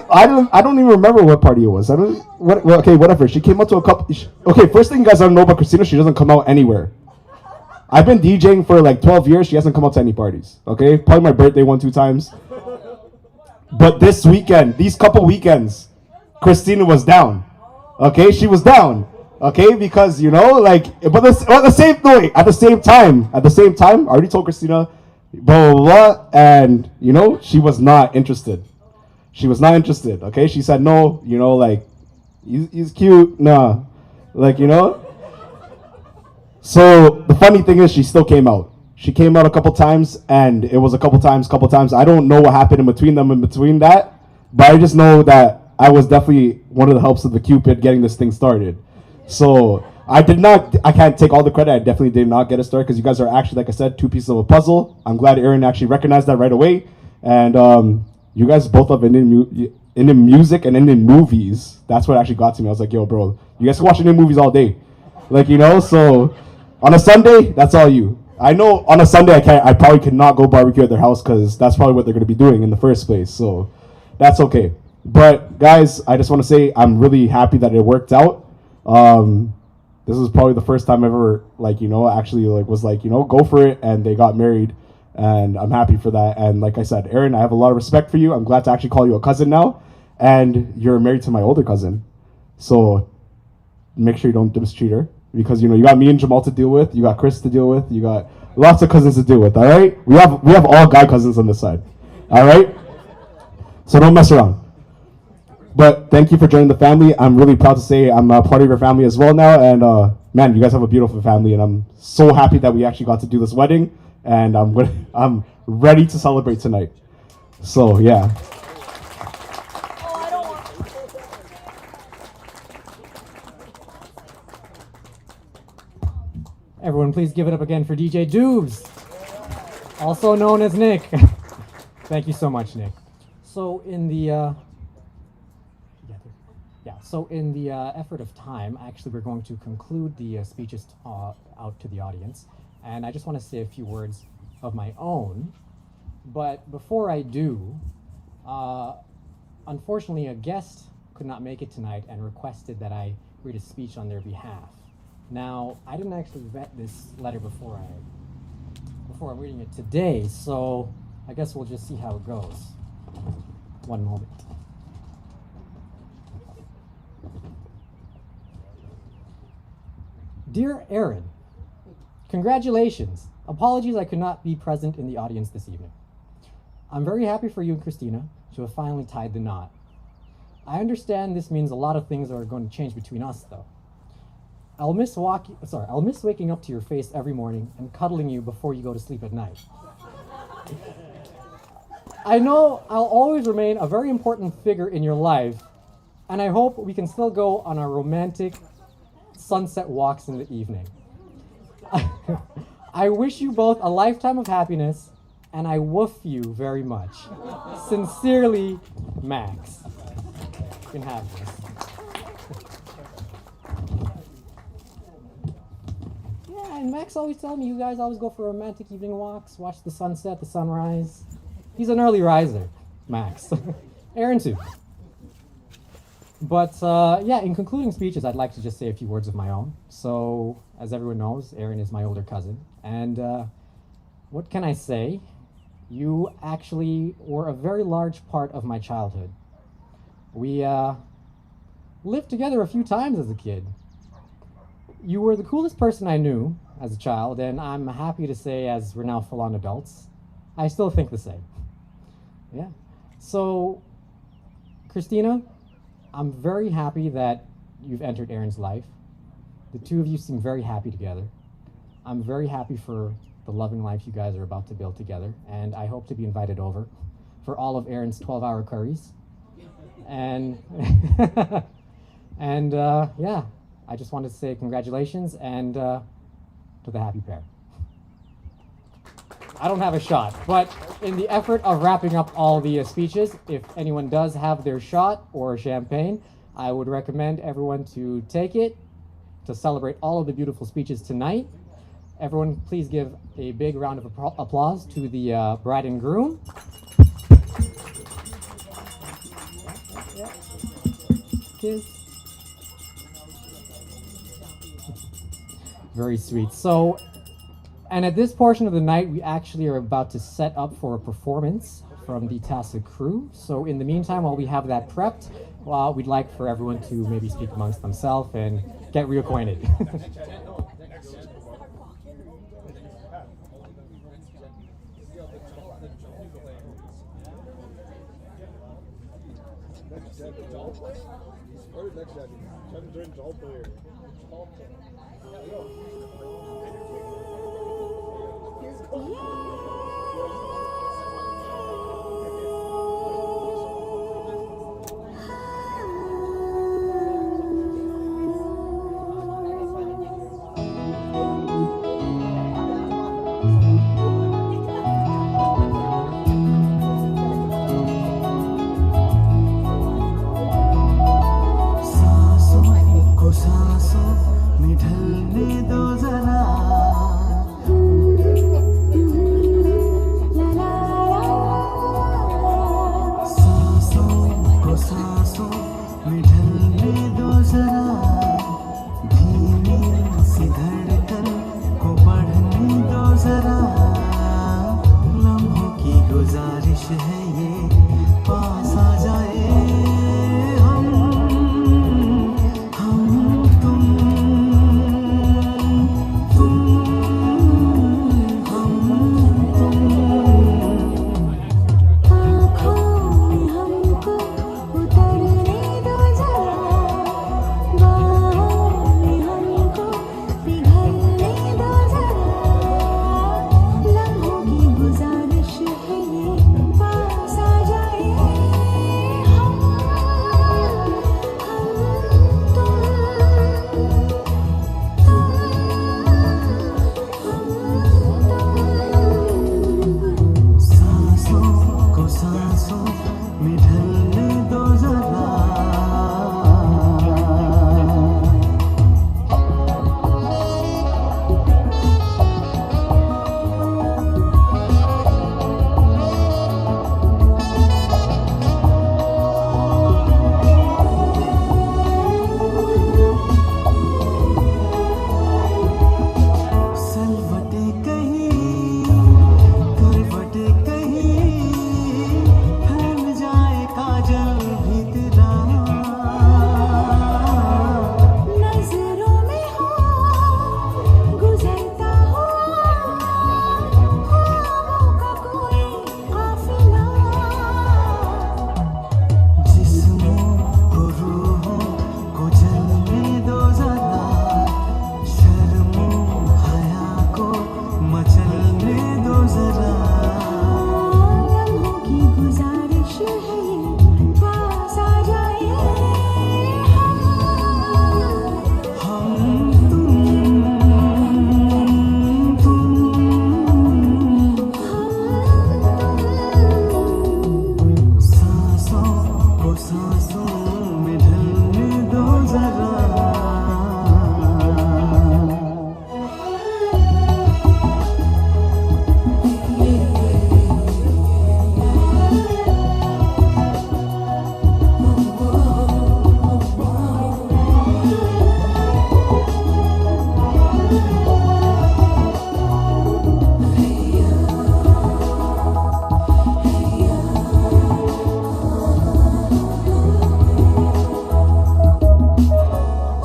I don't even remember what party it was. Okay, whatever. She came out to a couple. Okay, first thing you guys don't know about Christina, she doesn't come out anywhere. I've been DJing for like 12 years. She hasn't come out to any parties. Okay, probably my birthday 1-2 times. But this weekend, these couple weekends, Christina was down. Okay, she was down. Okay, because you know, like, but at the same time, I already told Christina, blah blah blah, and you know, she was not interested. She was not interested, okay? She said, no, you know, like, he's cute, nah. Like, you know? So, the funny thing is, she still came out. She came out a couple times, and it was a couple times. I don't know what happened in between that, but I just know that I was definitely one of the helps of the Cupid getting this thing started. So, I can't take all the credit. I definitely did not get it started, because you guys are actually, like I said, two pieces of a puzzle. I'm glad Aaron actually recognized that right away, and, you guys both love Indian music and Indian movies. That's what actually got to me. I was like, yo, bro, you guys can watch Indian movies all day. Like, you know, so on a Sunday, that's all you. I know on a Sunday I probably could not go barbecue at their house because that's probably what they're going to be doing in the first place. So that's okay. But guys, I just want to say I'm really happy that it worked out. this is probably the first time ever, like, you know, actually like was like, you know, go for it, and they got married, and I'm happy for that. And like I said, Aaron, I have a lot of respect for you. I'm glad to actually call you a cousin now, and you're married to my older cousin, so make sure you don't mistreat her, because you know you got me and Jamal to deal with, you got Chris to deal with, you got lots of cousins to deal with. All right, we have all guy cousins on this side. All right, so don't mess around. But thank you for joining the family. I'm really proud to say I'm a part of your family as well now. And man, you guys have a beautiful family, and I'm so happy that we actually got to do this wedding. And I'm ready to celebrate tonight. So yeah. Everyone, please give it up again for DJ Doobs, also known as Nick. Thank you so much, Nick. So in the effort of time, actually, we're going to conclude the speeches out to the audience, and I just want to say a few words of my own. But before I do, unfortunately, a guest could not make it tonight and requested that I read a speech on their behalf. Now, I didn't actually vet this letter before I'm reading it today, so I guess we'll just see how it goes. One moment. Dear Aaron, congratulations. Apologies I could not be present in the audience this evening. I'm very happy for you and Christina to have finally tied the knot. I understand this means a lot of things are going to change between us, though. I'll miss waking up to your face every morning and cuddling you before you go to sleep at night. I know I'll always remain a very important figure in your life, and I hope we can still go on our romantic sunset walks in the evening. I wish you both a lifetime of happiness, and I woof you very much. Sincerely, Max. You can have this. Yeah, and Max always tells me you guys always go for romantic evening walks, watch the sunset, the sunrise. He's an early riser, Max. Aaron too. But yeah, in concluding speeches, I'd like to just say a few words of my own. So, as everyone knows, Aaron is my older cousin. And what can I say? You actually were a very large part of my childhood. We lived together a few times as a kid. You were the coolest person I knew as a child, and I'm happy to say, as we're now full-on adults, I still think the same. Yeah. So, Christina, I'm very happy that you've entered Aaron's life. The two of you seem very happy together. I'm very happy for the loving life you guys are about to build together, and I hope to be invited over for all of Aaron's 12-hour curries. And and yeah, I just wanted to say congratulations and to the happy pair. I don't have a shot, but in the effort of wrapping up all the speeches, if anyone does have their shot or champagne, I would recommend everyone to take it to celebrate all of the beautiful speeches tonight. Everyone, please give a big round of applause to the bride and groom. Kiss. Very sweet. So, and at this portion of the night, we actually are about to set up for a performance from the Tacit crew. So in the meantime, while we have that prepped, we'd like for everyone to maybe speak amongst themselves and get reacquainted. सांसों में ढलने दो जरा सलवटे कहीं करवटे कहीं फैल जाए काजल भी तेरा नजरों में हो गुजरता हुआ ख्वाबों का कोई काफिला जिस्मों को रूहों को जलने दो जरा शर्मो हया को मचलने दो जरा लम्हों की गुजारिश है ये पास आ जाए हम सांसों को सांसों में ढलने दो जरा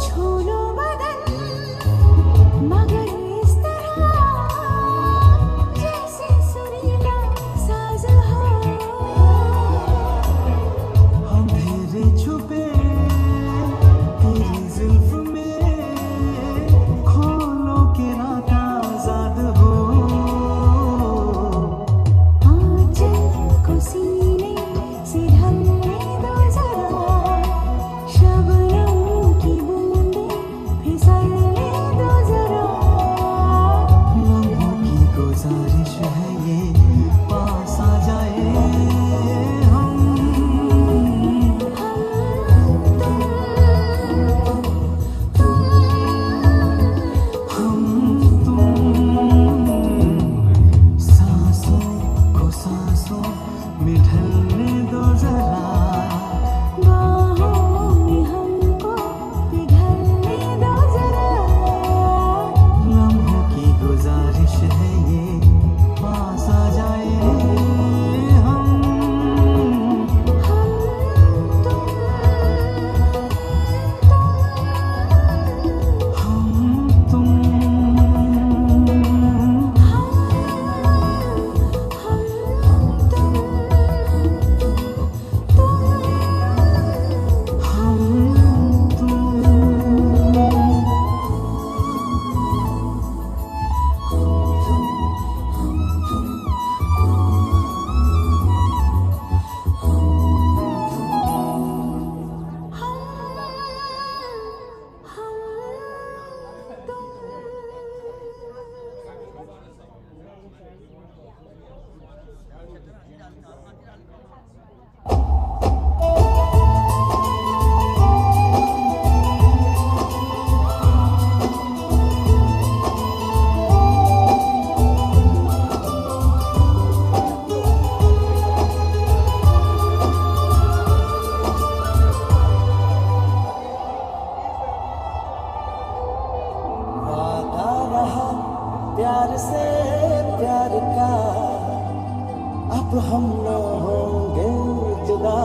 छोड़ो बदन मगर इस तरह जैसे सुरीला साज हो अंधेरे छुपे तेरी जुल्फ में खोलो के रात आजाद हो आंचल को सीने से ढलने दो जरा शबनम की बूंदें फिसलने दो जरा लम्हों की गुजारिश है ये पास आ जाए हम सांसों को सांसों में ढलने दो जरा बाहों में हमको पिघलने दो जरा लम्हों की गुजारिश है ये पास आ जाए हम वादा रहा प्यार से प्यार का अब हम न होंगे जुदा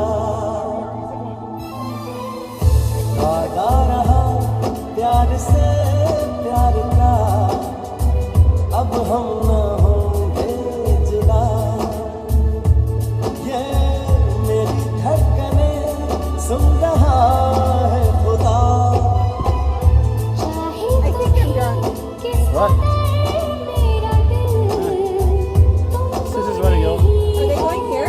वादा रहा प्यार से प्यार का अब हम न होंगे जुदा ये मेरी धड़कने सुन रहा है खुदा This is running, yo. Are they going here?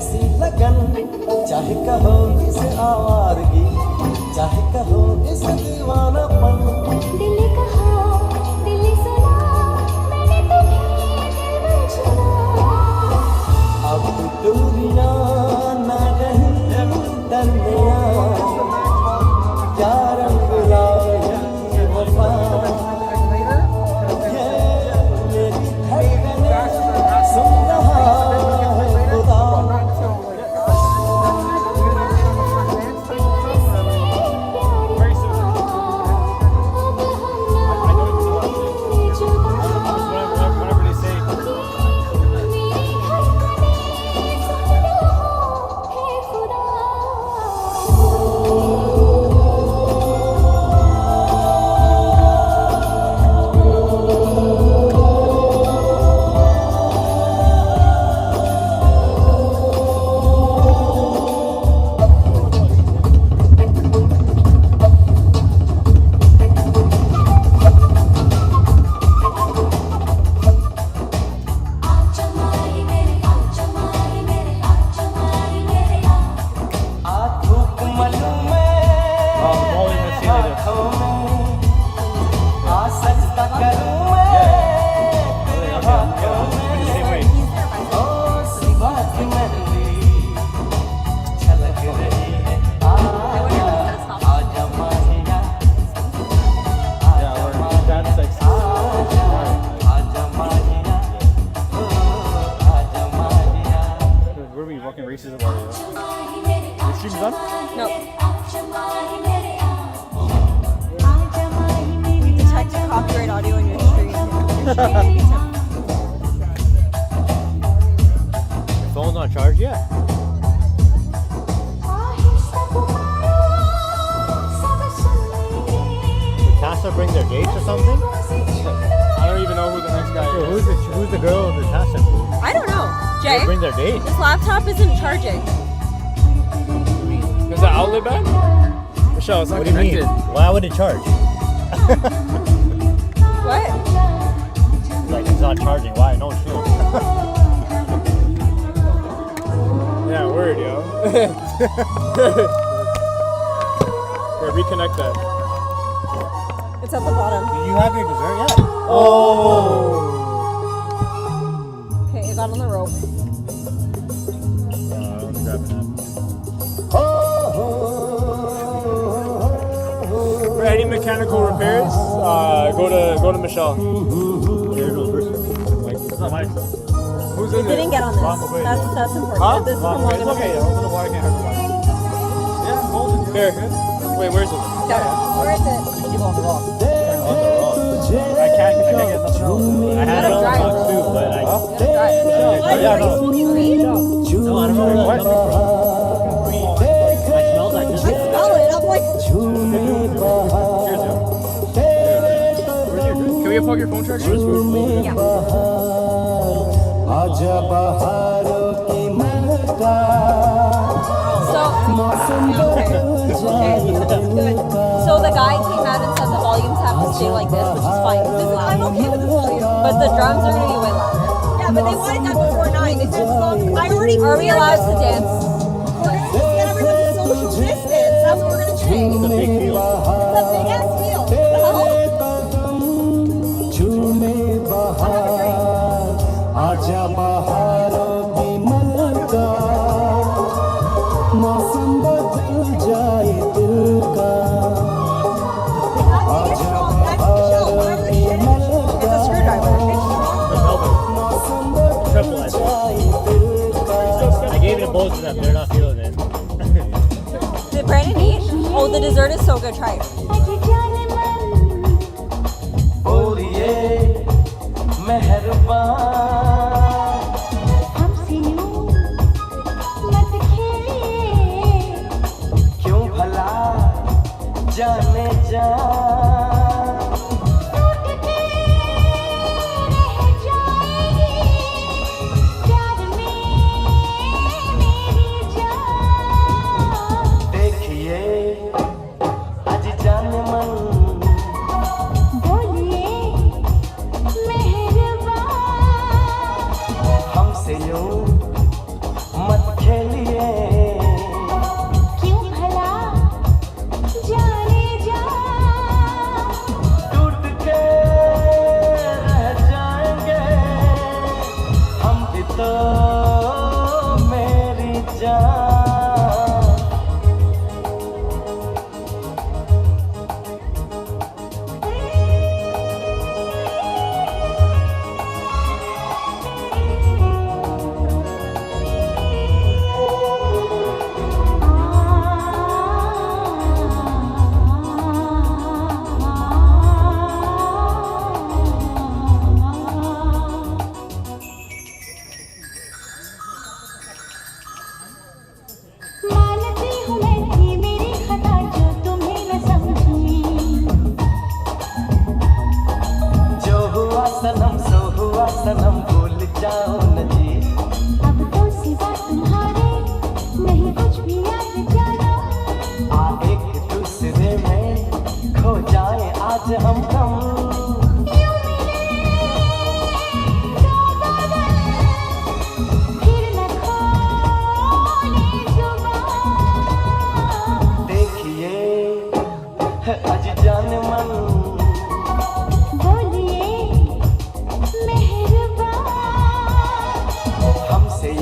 कैसी लगन चाहे कहो इसे आवारगी चाहे कहो इसे दीवानापन दिल कहा दिल सुना मैंने तुम्हें दिल चुना अब दूरियां न रही दरमिया क्या रंग लाई वफा ये मेरी धड़कनें सुन रहा है खुदा Races of audio. Your stream's done? No. We detected copyright audio in your stream. Your stream may be Your phone's on charge yet? Did Tassa bring their dates or something? I don't even know who the next guy is. Who's the girl in the Tassa group? I don't know. Jay, They bring their date. this laptop isn't charging. Is that outlet bad? Michelle, it's not What do you mean? connected. Why would it charge? What? Like it's not charging. Why? No shit. Yeah, word, yo. Here, reconnect that. It's at the bottom. Did you have your dessert yet? Oh. Okay, it got on the rope. For any mechanical repairs, go to Michelle. It's not my stuff. Who's It in didn't it? get on this. That's important. Huh? This is from long It's okay. Open the water, can't hurt nobody. Yeah, hold it. Here. Wait, where's it? Where is it? Keep on the rock. On the rock. I can't get nothing else. I had it on the rock too, but I. Yeah, no. No, I don't know where it comes from. I smelled like this. I smell it. I'm like. Can we plug your phone charger? Yeah. So the guy came out and said the volumes have to stay like this, which is fine. I'm okay with the volume. But the drums are going to be way louder. Yeah, but they want it done before 9. It's just I already. Are we allowed to dance? We're going to just get everyone to social distance. That's what we're going to change. It's a big deal. It's a big ass deal. आजा बहारों की मलका मौसम बदल जाए दिल का आजा बहारों की मलका मौसम बदल जाए दिल का I gave it a both of them. They're not feeling it. Did Brandon eat? Oh, the dessert is so good. Try it. बोलिए मेहरबान क्यों भला जाने जा देखिए आज जाने मन हमसे यूं मत खेल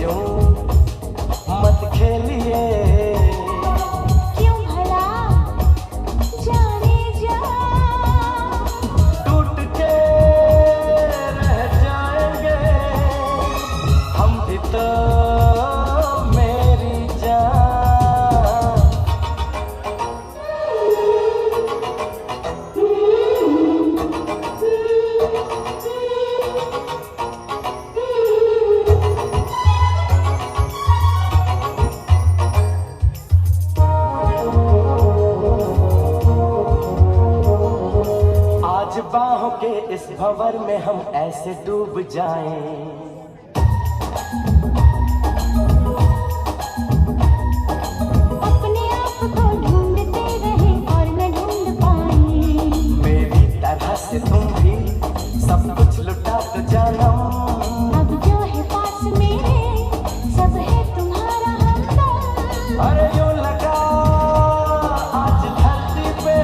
यूं मत खेलिए क्यों भला जाने जा टूट के रह जाएंगे हम भी तो मेरी जान आज बाहों के इस भंवर में हम ऐसे डूब जाएं अपने आप को ढूंढते रहे और न ढूंढ पाए मेरी तरह से तुम भी सब कुछ लुटा तो जाना अब जो है पास मेरे सब है तुम्हारा हमदम अरे यूं लगा आज धरती पे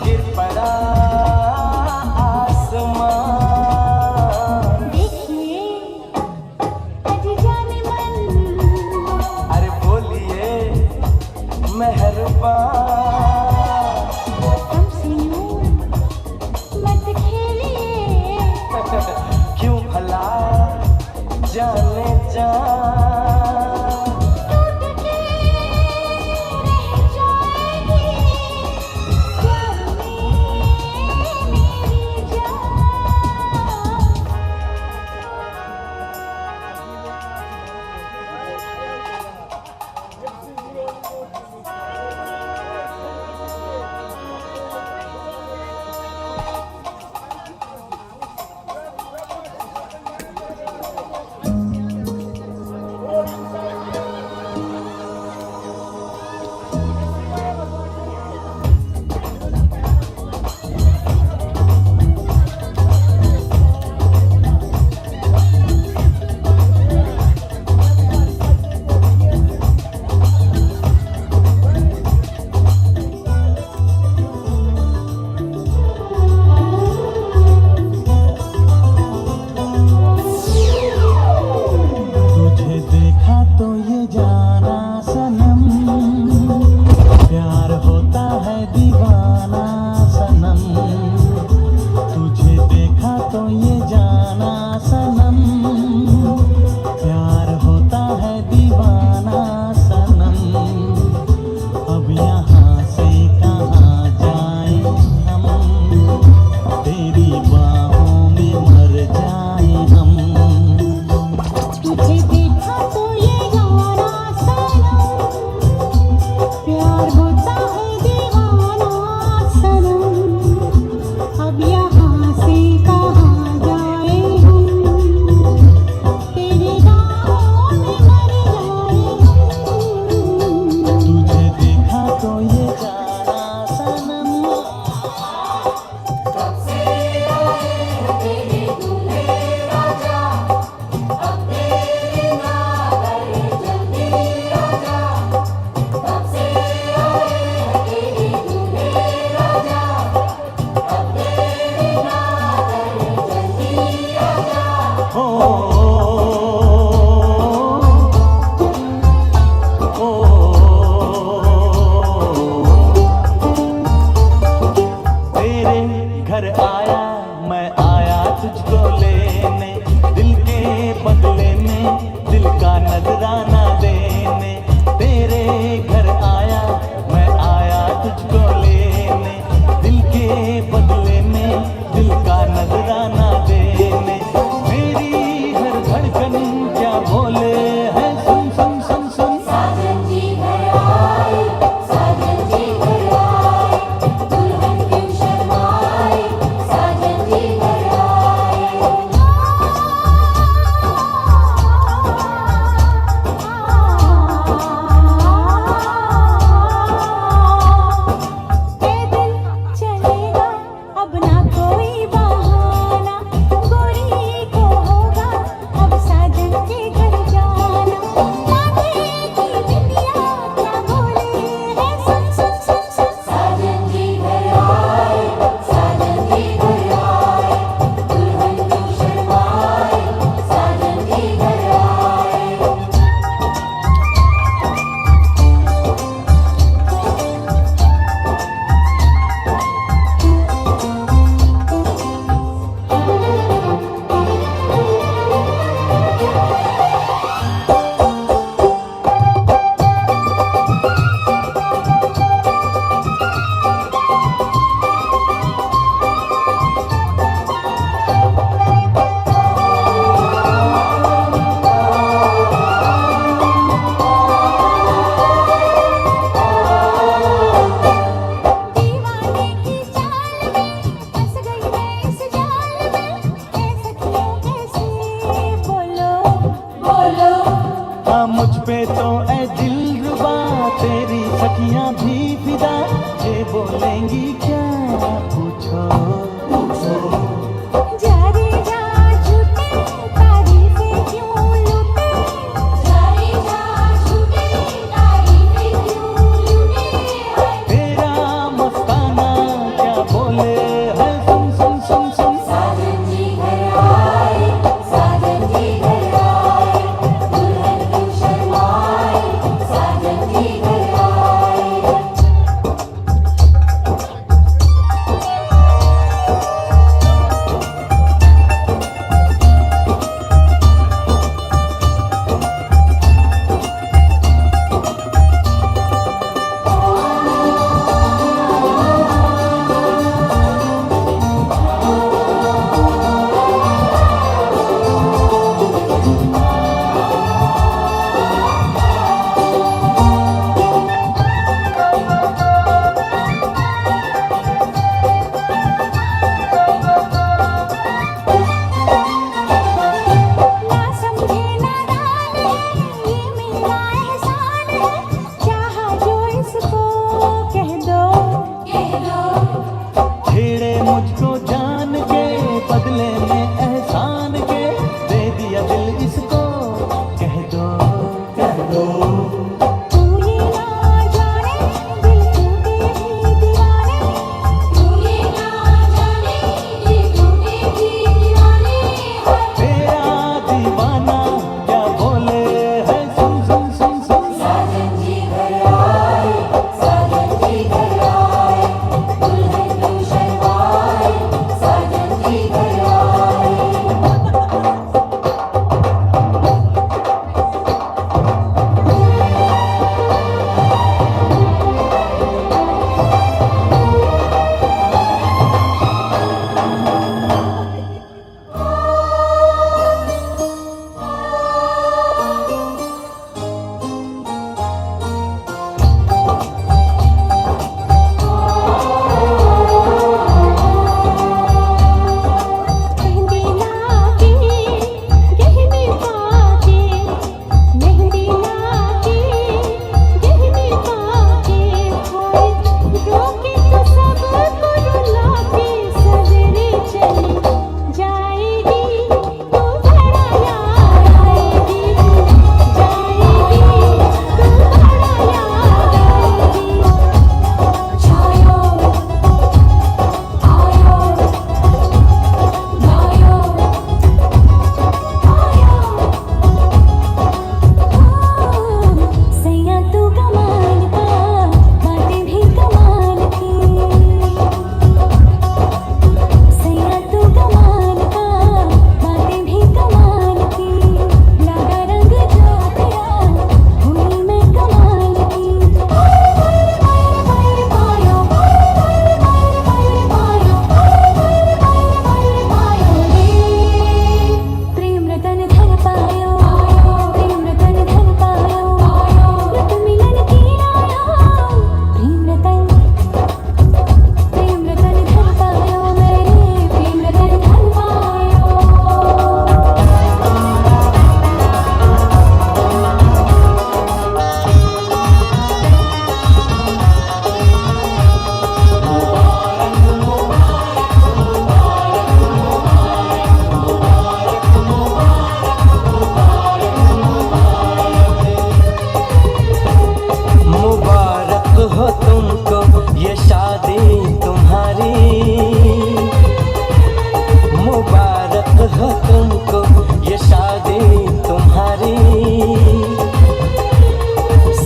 गिर पड़ा आसमां देखिए अजी जाने मन अरे बोलिए मेहरबान हमसे यूं मत खेलिए क्यों भला जाने जा टूट के रह जाएगी प्यार में मेरी जान मुझ पे तो ऐ दिलरुबा तेरी सखियां भी फिदा ये बोलेंगी क्या पूछो जा रे जा झूठे तारीफें क्यों लूटे जा रे जा झूठे तारीफें क्यों लूटे तेरा मस्ताना क्या बोले है सुन सुन सुन सुन साजन जी घर आए साजन जी घर आए दुल्हन क्यों शर्माए साजन जी घर आए ना समझे ना दान है ये मेरा एहसान है चाहा जो इसको कह दो छेड़े मुझको जान के बदले में एहसान के दे दिया दिल इसको कह दो तू ये ना जाने दिल टूटे भी दीवाने तू ये ना जाने दिल टूटे भी दीवाने तेरा दीवाना क्या बोले है सुन सुन सुन सुन साजन जी घर आए साजन जी घर आए दुल्हन क्यों शर्माए साजन जी घर आए मेहंदी लाके गहने पाके मेहंदी लाके गहने पाके होए रोके तो सब को रुलाके सवेरे चली जाएगी तू बड़ा याद आएगी जाएगी तू बड़ा याद आएगी छायो आयो नायो सैया तू कमाल का बातें भी कमाल की सैया तू कमाल का बातें भी कमाल की लागा रंग जो तेरा हुई मैं कमाल की पायो प्रेम रतन धन पायो प्रेम रतन धन पायो रत मिलन की आयो प्रेम रतन धन पायो मेरे प्रेम रतन धन पायो मुबारक हो तुमको ये शादी तुम्हारी मुबारक हो तुमको ये शादी तुम्हारी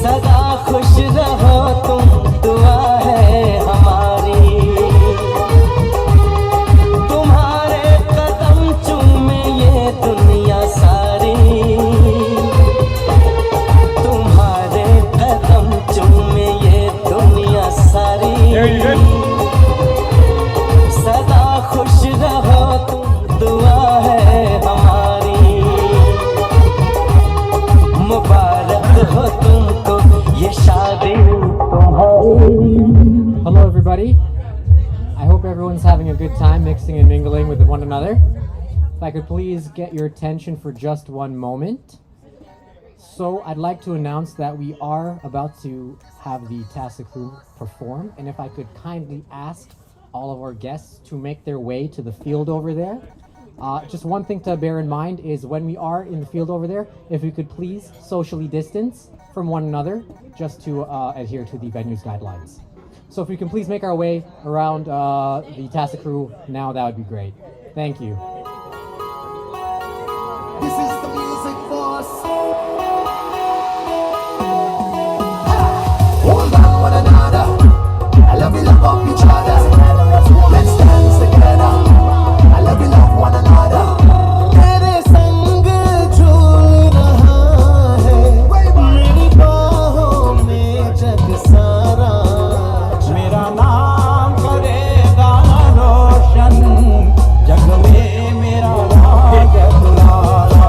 सदा खुश रहो तुम दुआ है हमारी तुम्हारे कदम चूमे ये दुनिया सारी तुम्हारे कदम चूमे ये दुनिया सारी सदा खुश रहो तुम दुआ है हमारी मुबारक हो तुमको ये शादी तुम्हारी Hello, everybody. I hope everyone's having a good time mixing and mingling with one another. If I could please get your attention for just one moment. So I'd like to announce that we are about to have the Tassa crew perform, and if I could kindly ask all of our guests to make their way to the field over there. Just one thing to bear in mind is when we are in the field over there, if we could please socially distance from one another just to adhere to the venue's guidelines. So if we can please make our way around the Tassa crew now, that would be great. Thank you. This is the music force. Hold on one another. I love you, love each other. Let's dance together. I love you, love one another. तेरे संग झूल रहा है मेरी बाहों में जग सारा मेरा नाम करेगा रोशन जग में मेरा राज दुलारा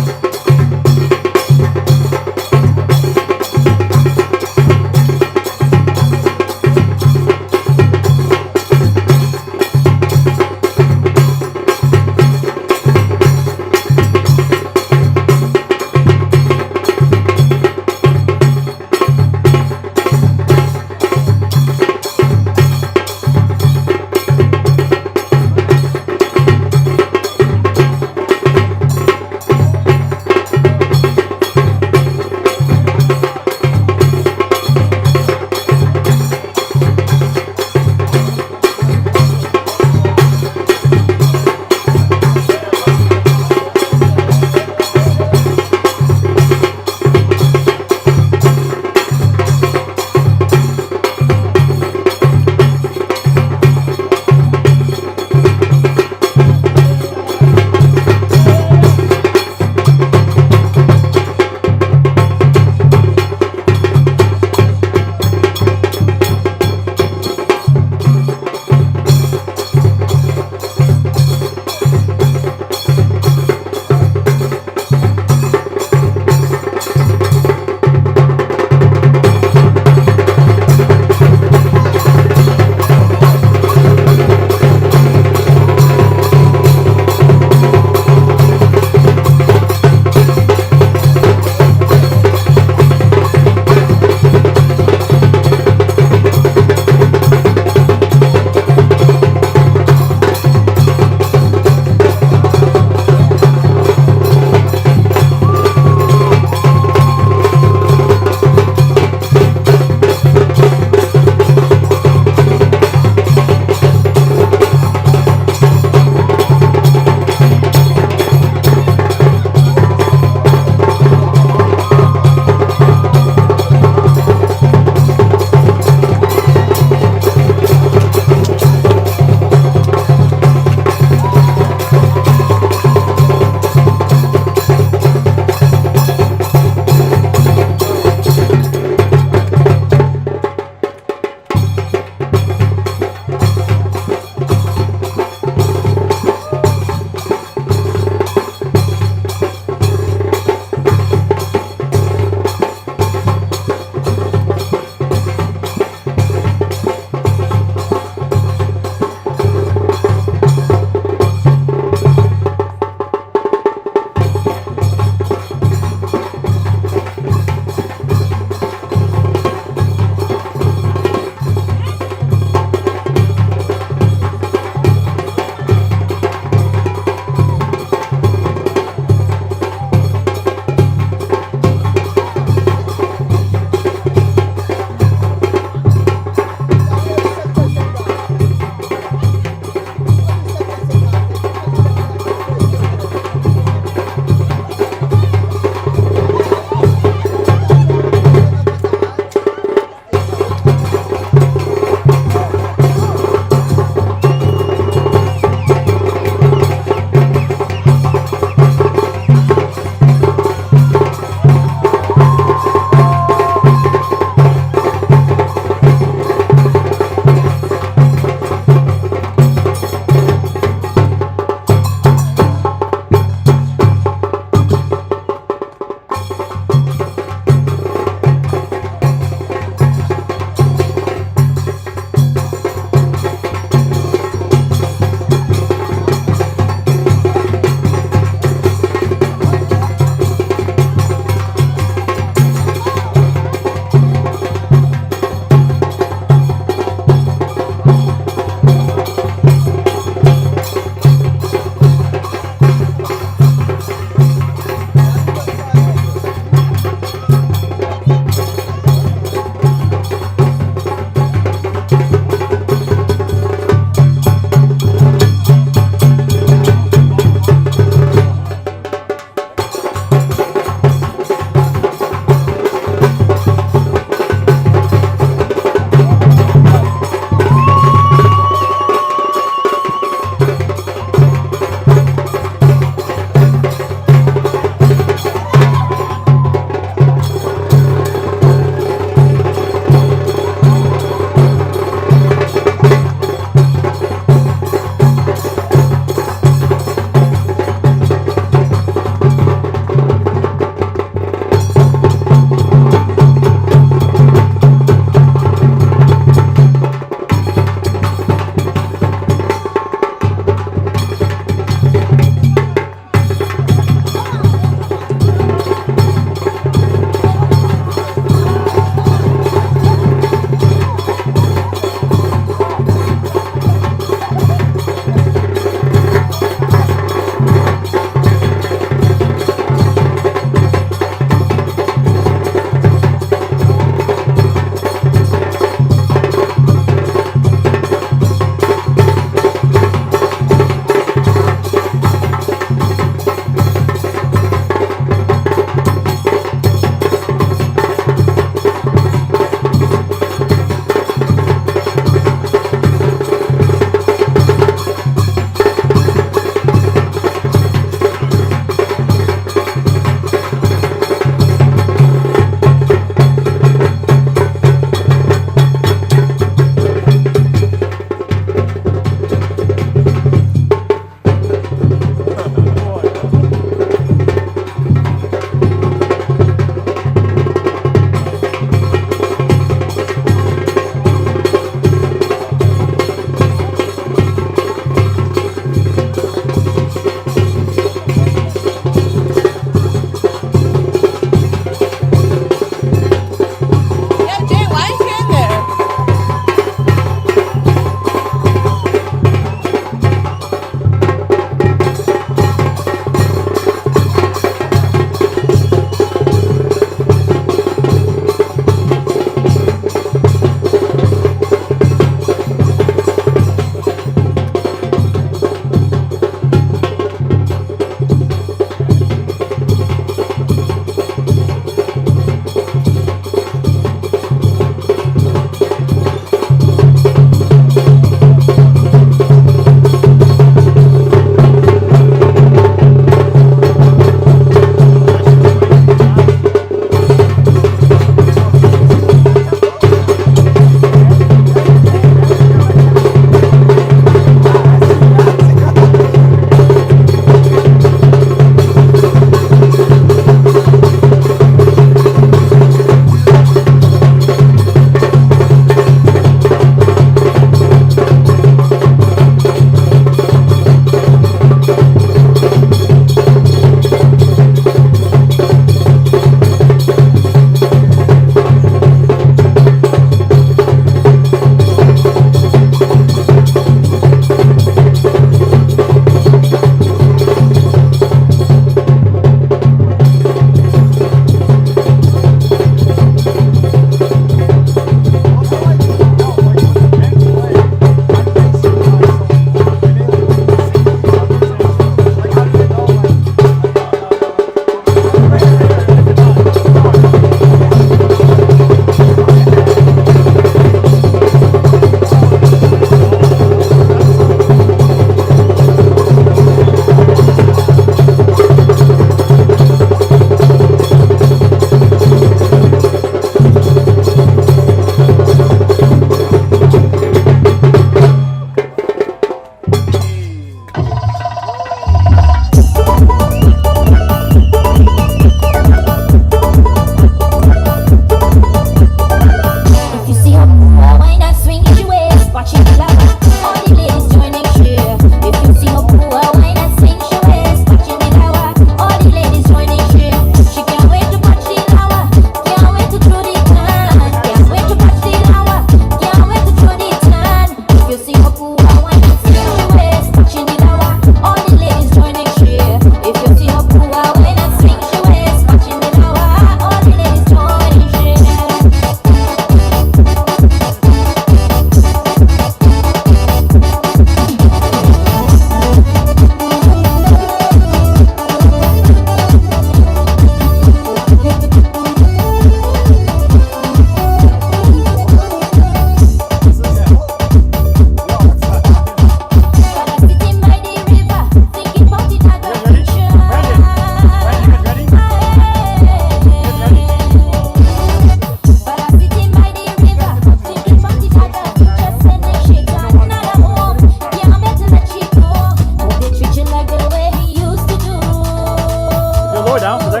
Throw it down for there.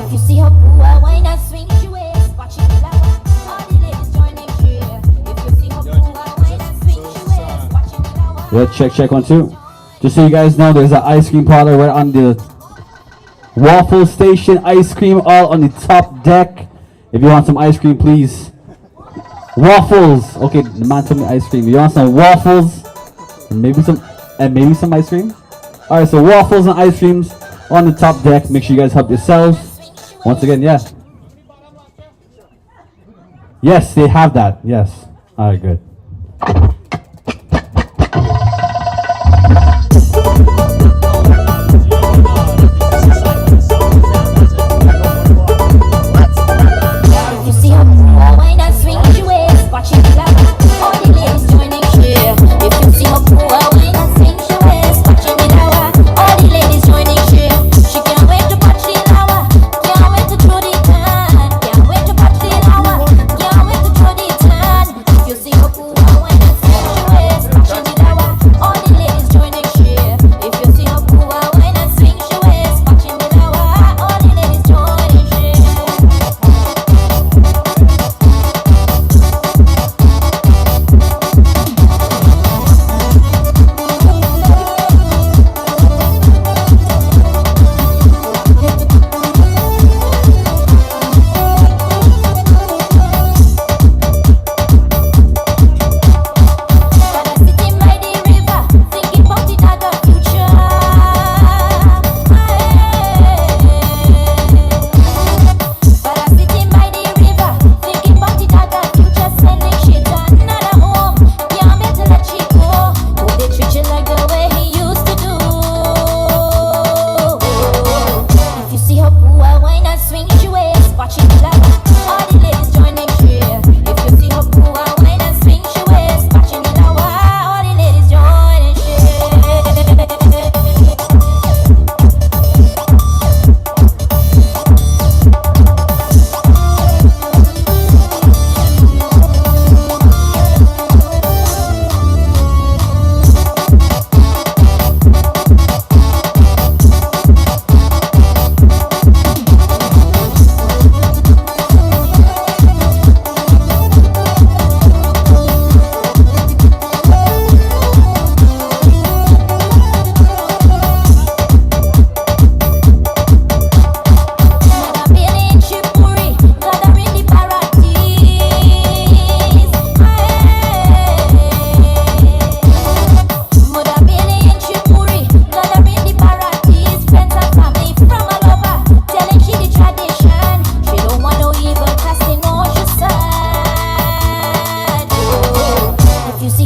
If you see her poor wine and swing she waist, watch it loud. All the ladies joining cheer. If you see her poor wine and swing she waist, watch it loud. Yeah, check 1, 2. Just so you guys know, there's an ice cream parlor right on the waffle station. Ice cream all on the top deck. If you want some ice cream, please. Waffles. Okay, the man told me ice cream. You want some waffles? And maybe some ice cream? Alright, so waffles and ice creams on the top deck. Make sure you guys help yourselves. Once again, yeah. Yes, they have that. Yes. Alright, good. If you see her poor wine and swing she waist, watch it loud. All the ladies joining cheer. If you see her poor wine and swing she waist, watch it loud. All the ladies joining cheer. She can't wait to watch the hour. Can't wait to throw the turn. Can't wait to watch the hour. Can't wait to throw the turn. If you see her poor wine and swing she waist, watch it loud. All the ladies joining cheer. If you see her poor wine and swing she waist, watch it loud. All the ladies joining cheer. Sitting by the river, thinking about the other future. But sitting by the river, thinking about the other future. Sending shit to another home. Can't better let she go. Hope they treat you like the way he used to do. If you see her poor wine and swing she waist, watch it loud. All the ladies joining cheer. If you see her poor wine and swing she waist, watch it loud. All the ladies joining cheer. If you see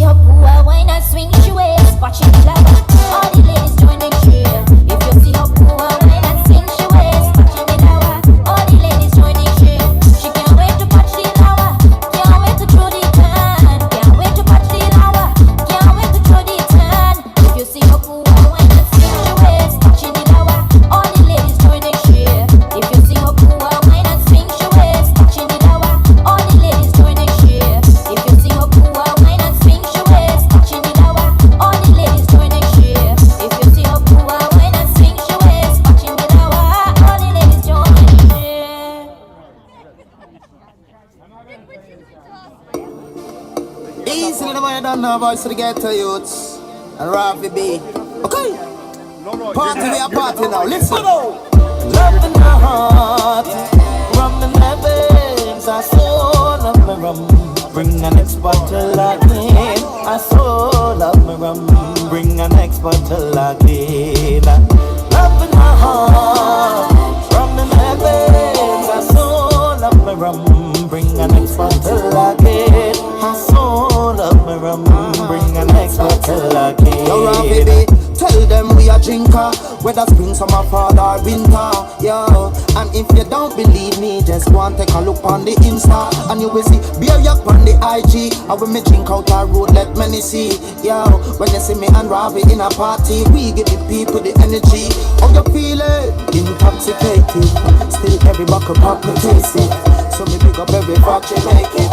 her poor wine and swing she waist, watch it loud. All the ladies joining cheer. If you see her poor wine and swing she waist, watch it loud. All the ladies joining cheer. She can't wait to watch the hour. Can't wait to throw the turn. Can't wait to watch the hour. Can't wait to throw the turn. If you see her poor wine and swing she waist, watch it loud. All the ladies joining cheer. If you see her poor wine and swing she waist, watch it loud. All the ladies joining cheer. If you see her poor wine and swing she waist, watch it loud. All the ladies joining cheer. If you see her poor wine and swing she waist, watch it loud. All the ladies joining cheer. Easy little boy, I don't know voice to the ghetto youths and Rafi B. Okay, party we are party now. Listen. Love in my heart, rum in my veins. I so love my rum. Bring an next bottle again. I so love my rum. Bring an next bottle again. Love in my heart, rum in my veins. I so love my rum. Bring an next bottle again. I so love my rum. Bring an next bottle again. Yo, Rafi B, tell them we a drinker, whether spring, summer, fall or winter. Yo, and if you don't believe me, just go and take a look on the Insta, and you will see beer yak on the IG. And when me drink out our road, let many see. Yo, when you see me and Ravi in a party, we give the people the energy. How you feeling? Intoxicated. Still every buckle pop me taste it. So me pick up every factory make it.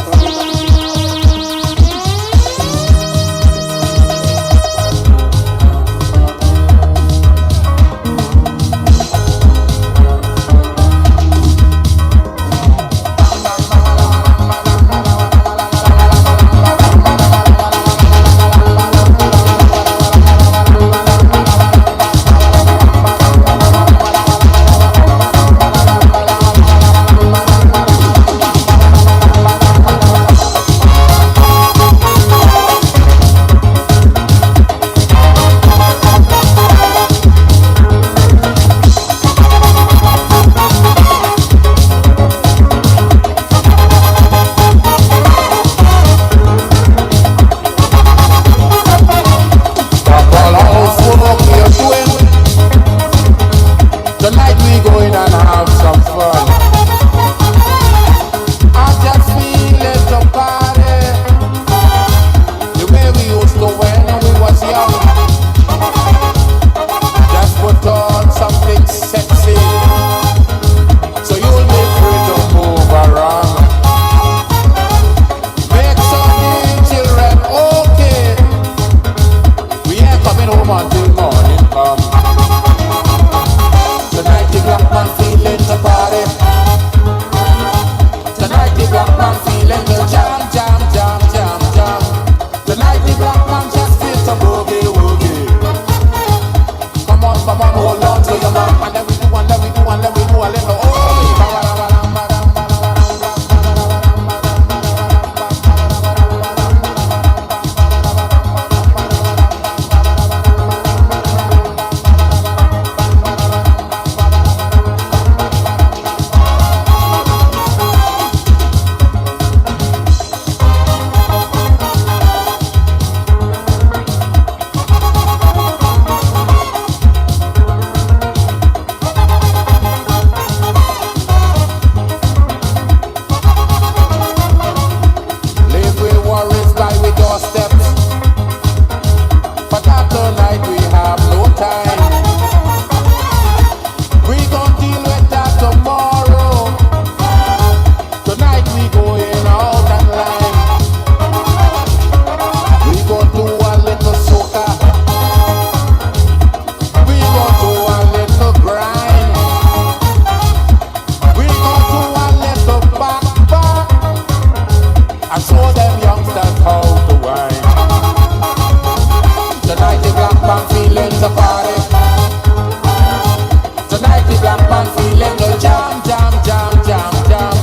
black man feeling the jam, jam, jam, jam, jam.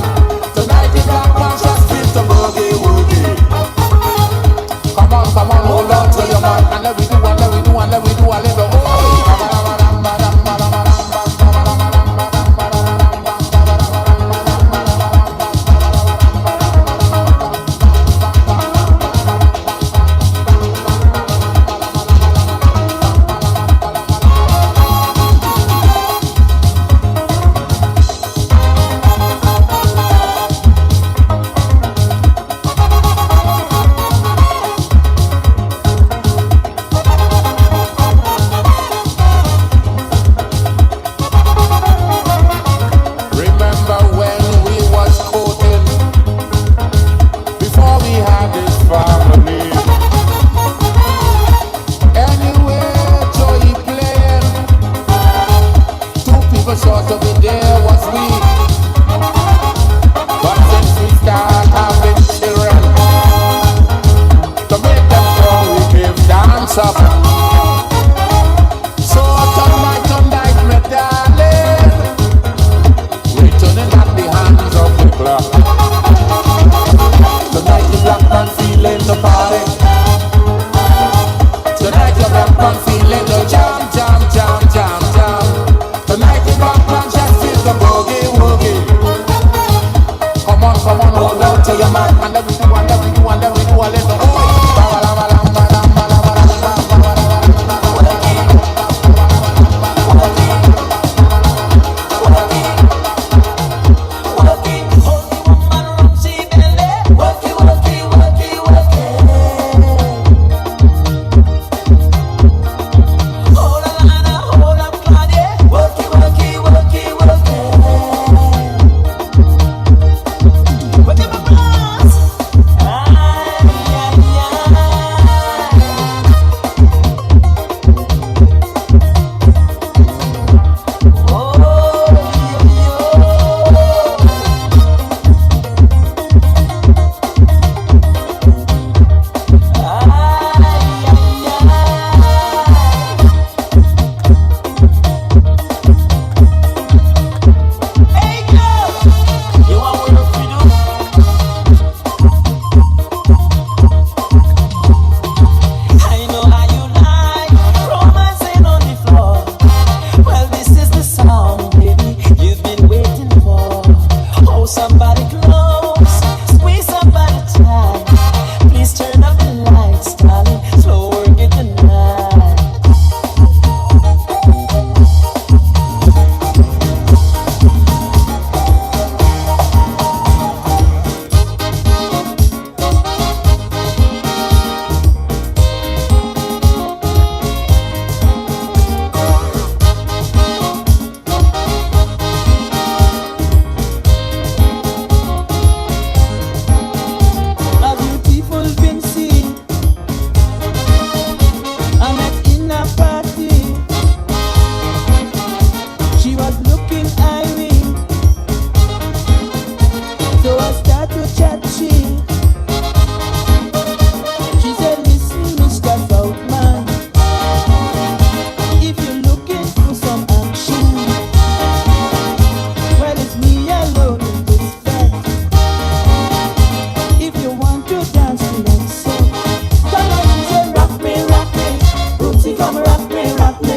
Tonight the black man just feel the boogie woogie. Come on, hold on to your man, and let we do, and let we do, and let we do a little. Remember when we was courting, before we had this family. Anywhere Joey playing, two people short of it, there was we. But since we start having children, to make them strong we give dance up. So tonight, my darling, returning at the hands of the clock. Tonight the black man feeling the party. Tonight the black man feeling the jam, jam, jam, jam, jam. Tonight the black man just feels the boogie woogie. Come on, hold on to your man, and let me do, and let me do, and let me do a little. Somebody close, squeeze somebody tight. Please turn up the lights, darling. Slow work it tonight. A beautiful been seen. I met in a party. She was looking irate, so I start to chat shit. She said, listen, Mr. Southman, if you're looking for some action, well, it's me alone in this bed. If you want to dance to that song, come on, she said, rock me, Rootsy, come rock me, rock me.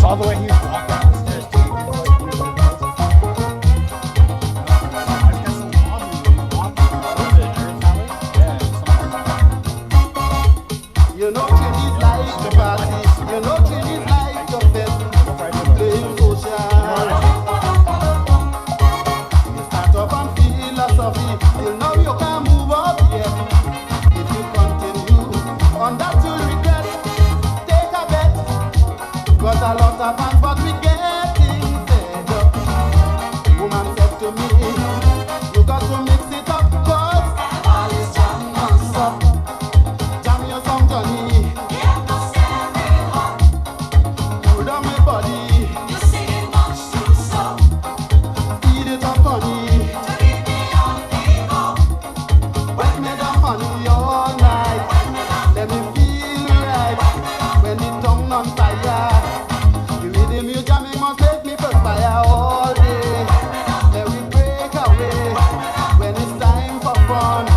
All the way he was walking down the stairs too. He was like, he was like, I just got so wobbly when he walked. What is it, Aaron Tyler? Yeah, You know Trinidad's like the party. You know Trinidad's like the fest. Playing social. You start off on philosophy. Till now you can't move up yet. If you continue on that you'll regret. Take a bet. Got a lot of fans but we getting fed up. The woman said to me, you got to mix it up cause all is jam non-stop. Jam your song Johnny. Hold on my body. You're singing much too slow. Speed it up honey. To keep me on ego. Wet me down honey all night. Let me feel right. When the tongue on fire. The rhythm you jamming must make me perspire all day. Let we break away. When it's time for fun.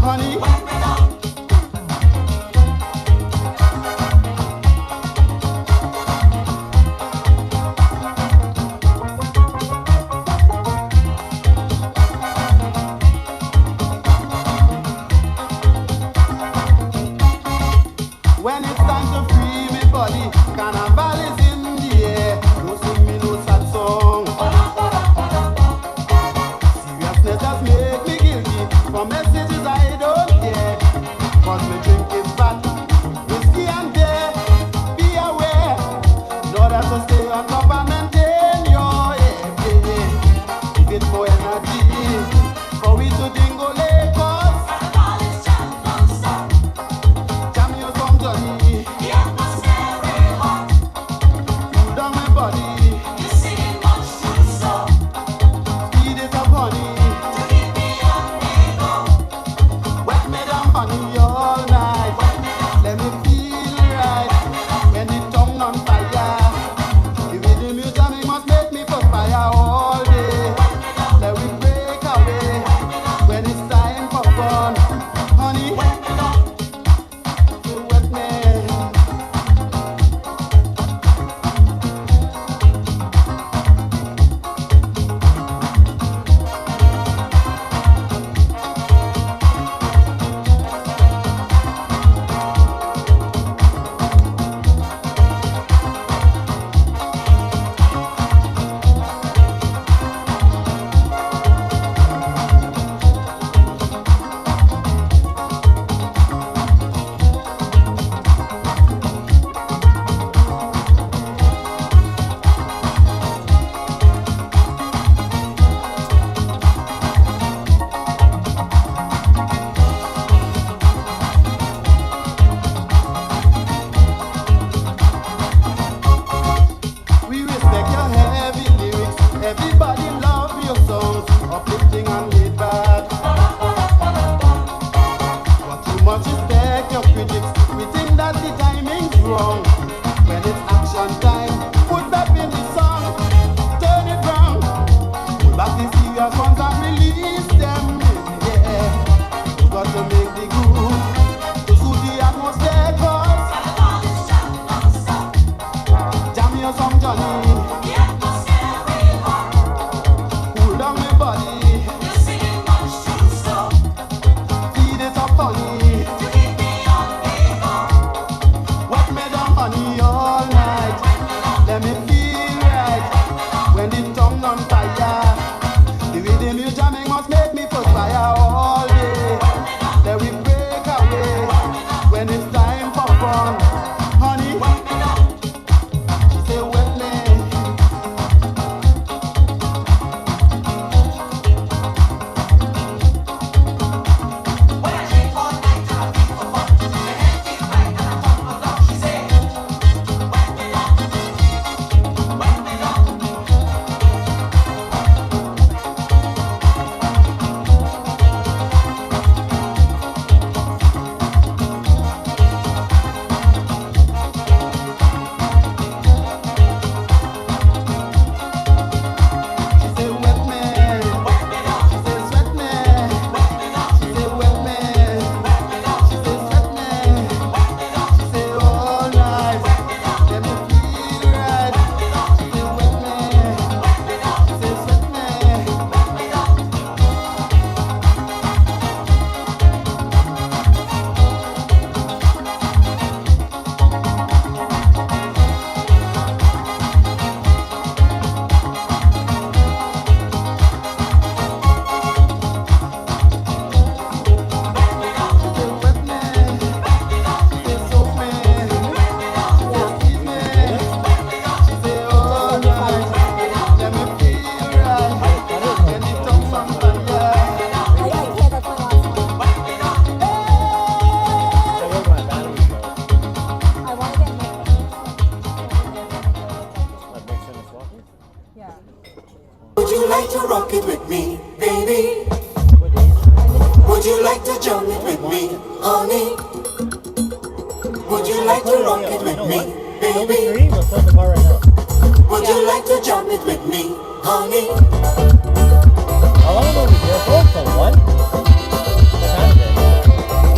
Honey. When it's time to free me body, carnival is in the air. Don't sing me no sad song. Seriousness does make me guilty. For messages I don't care. Cause me drink is bad. Whiskey and beer, be aware. Know that to stay on top and maintain your yeah. Give it more energy. For we to dingo Lagos. Carnival is jam non-stop. Jam your song Johnny. The atmosphere is hot. Cool down my body. You're singing much too slow. Speed it up honey. To keep me on ego. Wet me down honey all night. Let me feel right. When the tongue on fire. The rhythm you jamming must make me perspire all day. Let we break away. When it's time for fun. Honey. You wet me. We respect your heavy lyrics. Everybody love your songs, uplifting and laid back. But too much respect your critics. We think that the timing's wrong. When it's action time, put that in the song. Turn it round. Pull back the serious ones and release them. Yeah. You got to make the groove to suit the atmosphere. Cause jam your song Johnny. The atmosphere is hot. Cool down my body. You're singing much too slow. Speed it up honey. To keep me on ego. Wet me down honey all night. Let me feel right. When the tongue on fire. The rhythm you jamming must make me perspire all day. Let we break away. When it's time for fun. Honey. She say wet me. you like to rock it with me, baby? Would you like to jump it with me, honey? Would you like to rock it with me, baby? Would you like to jump it with me, honey? How long ago were we here for? Till 1?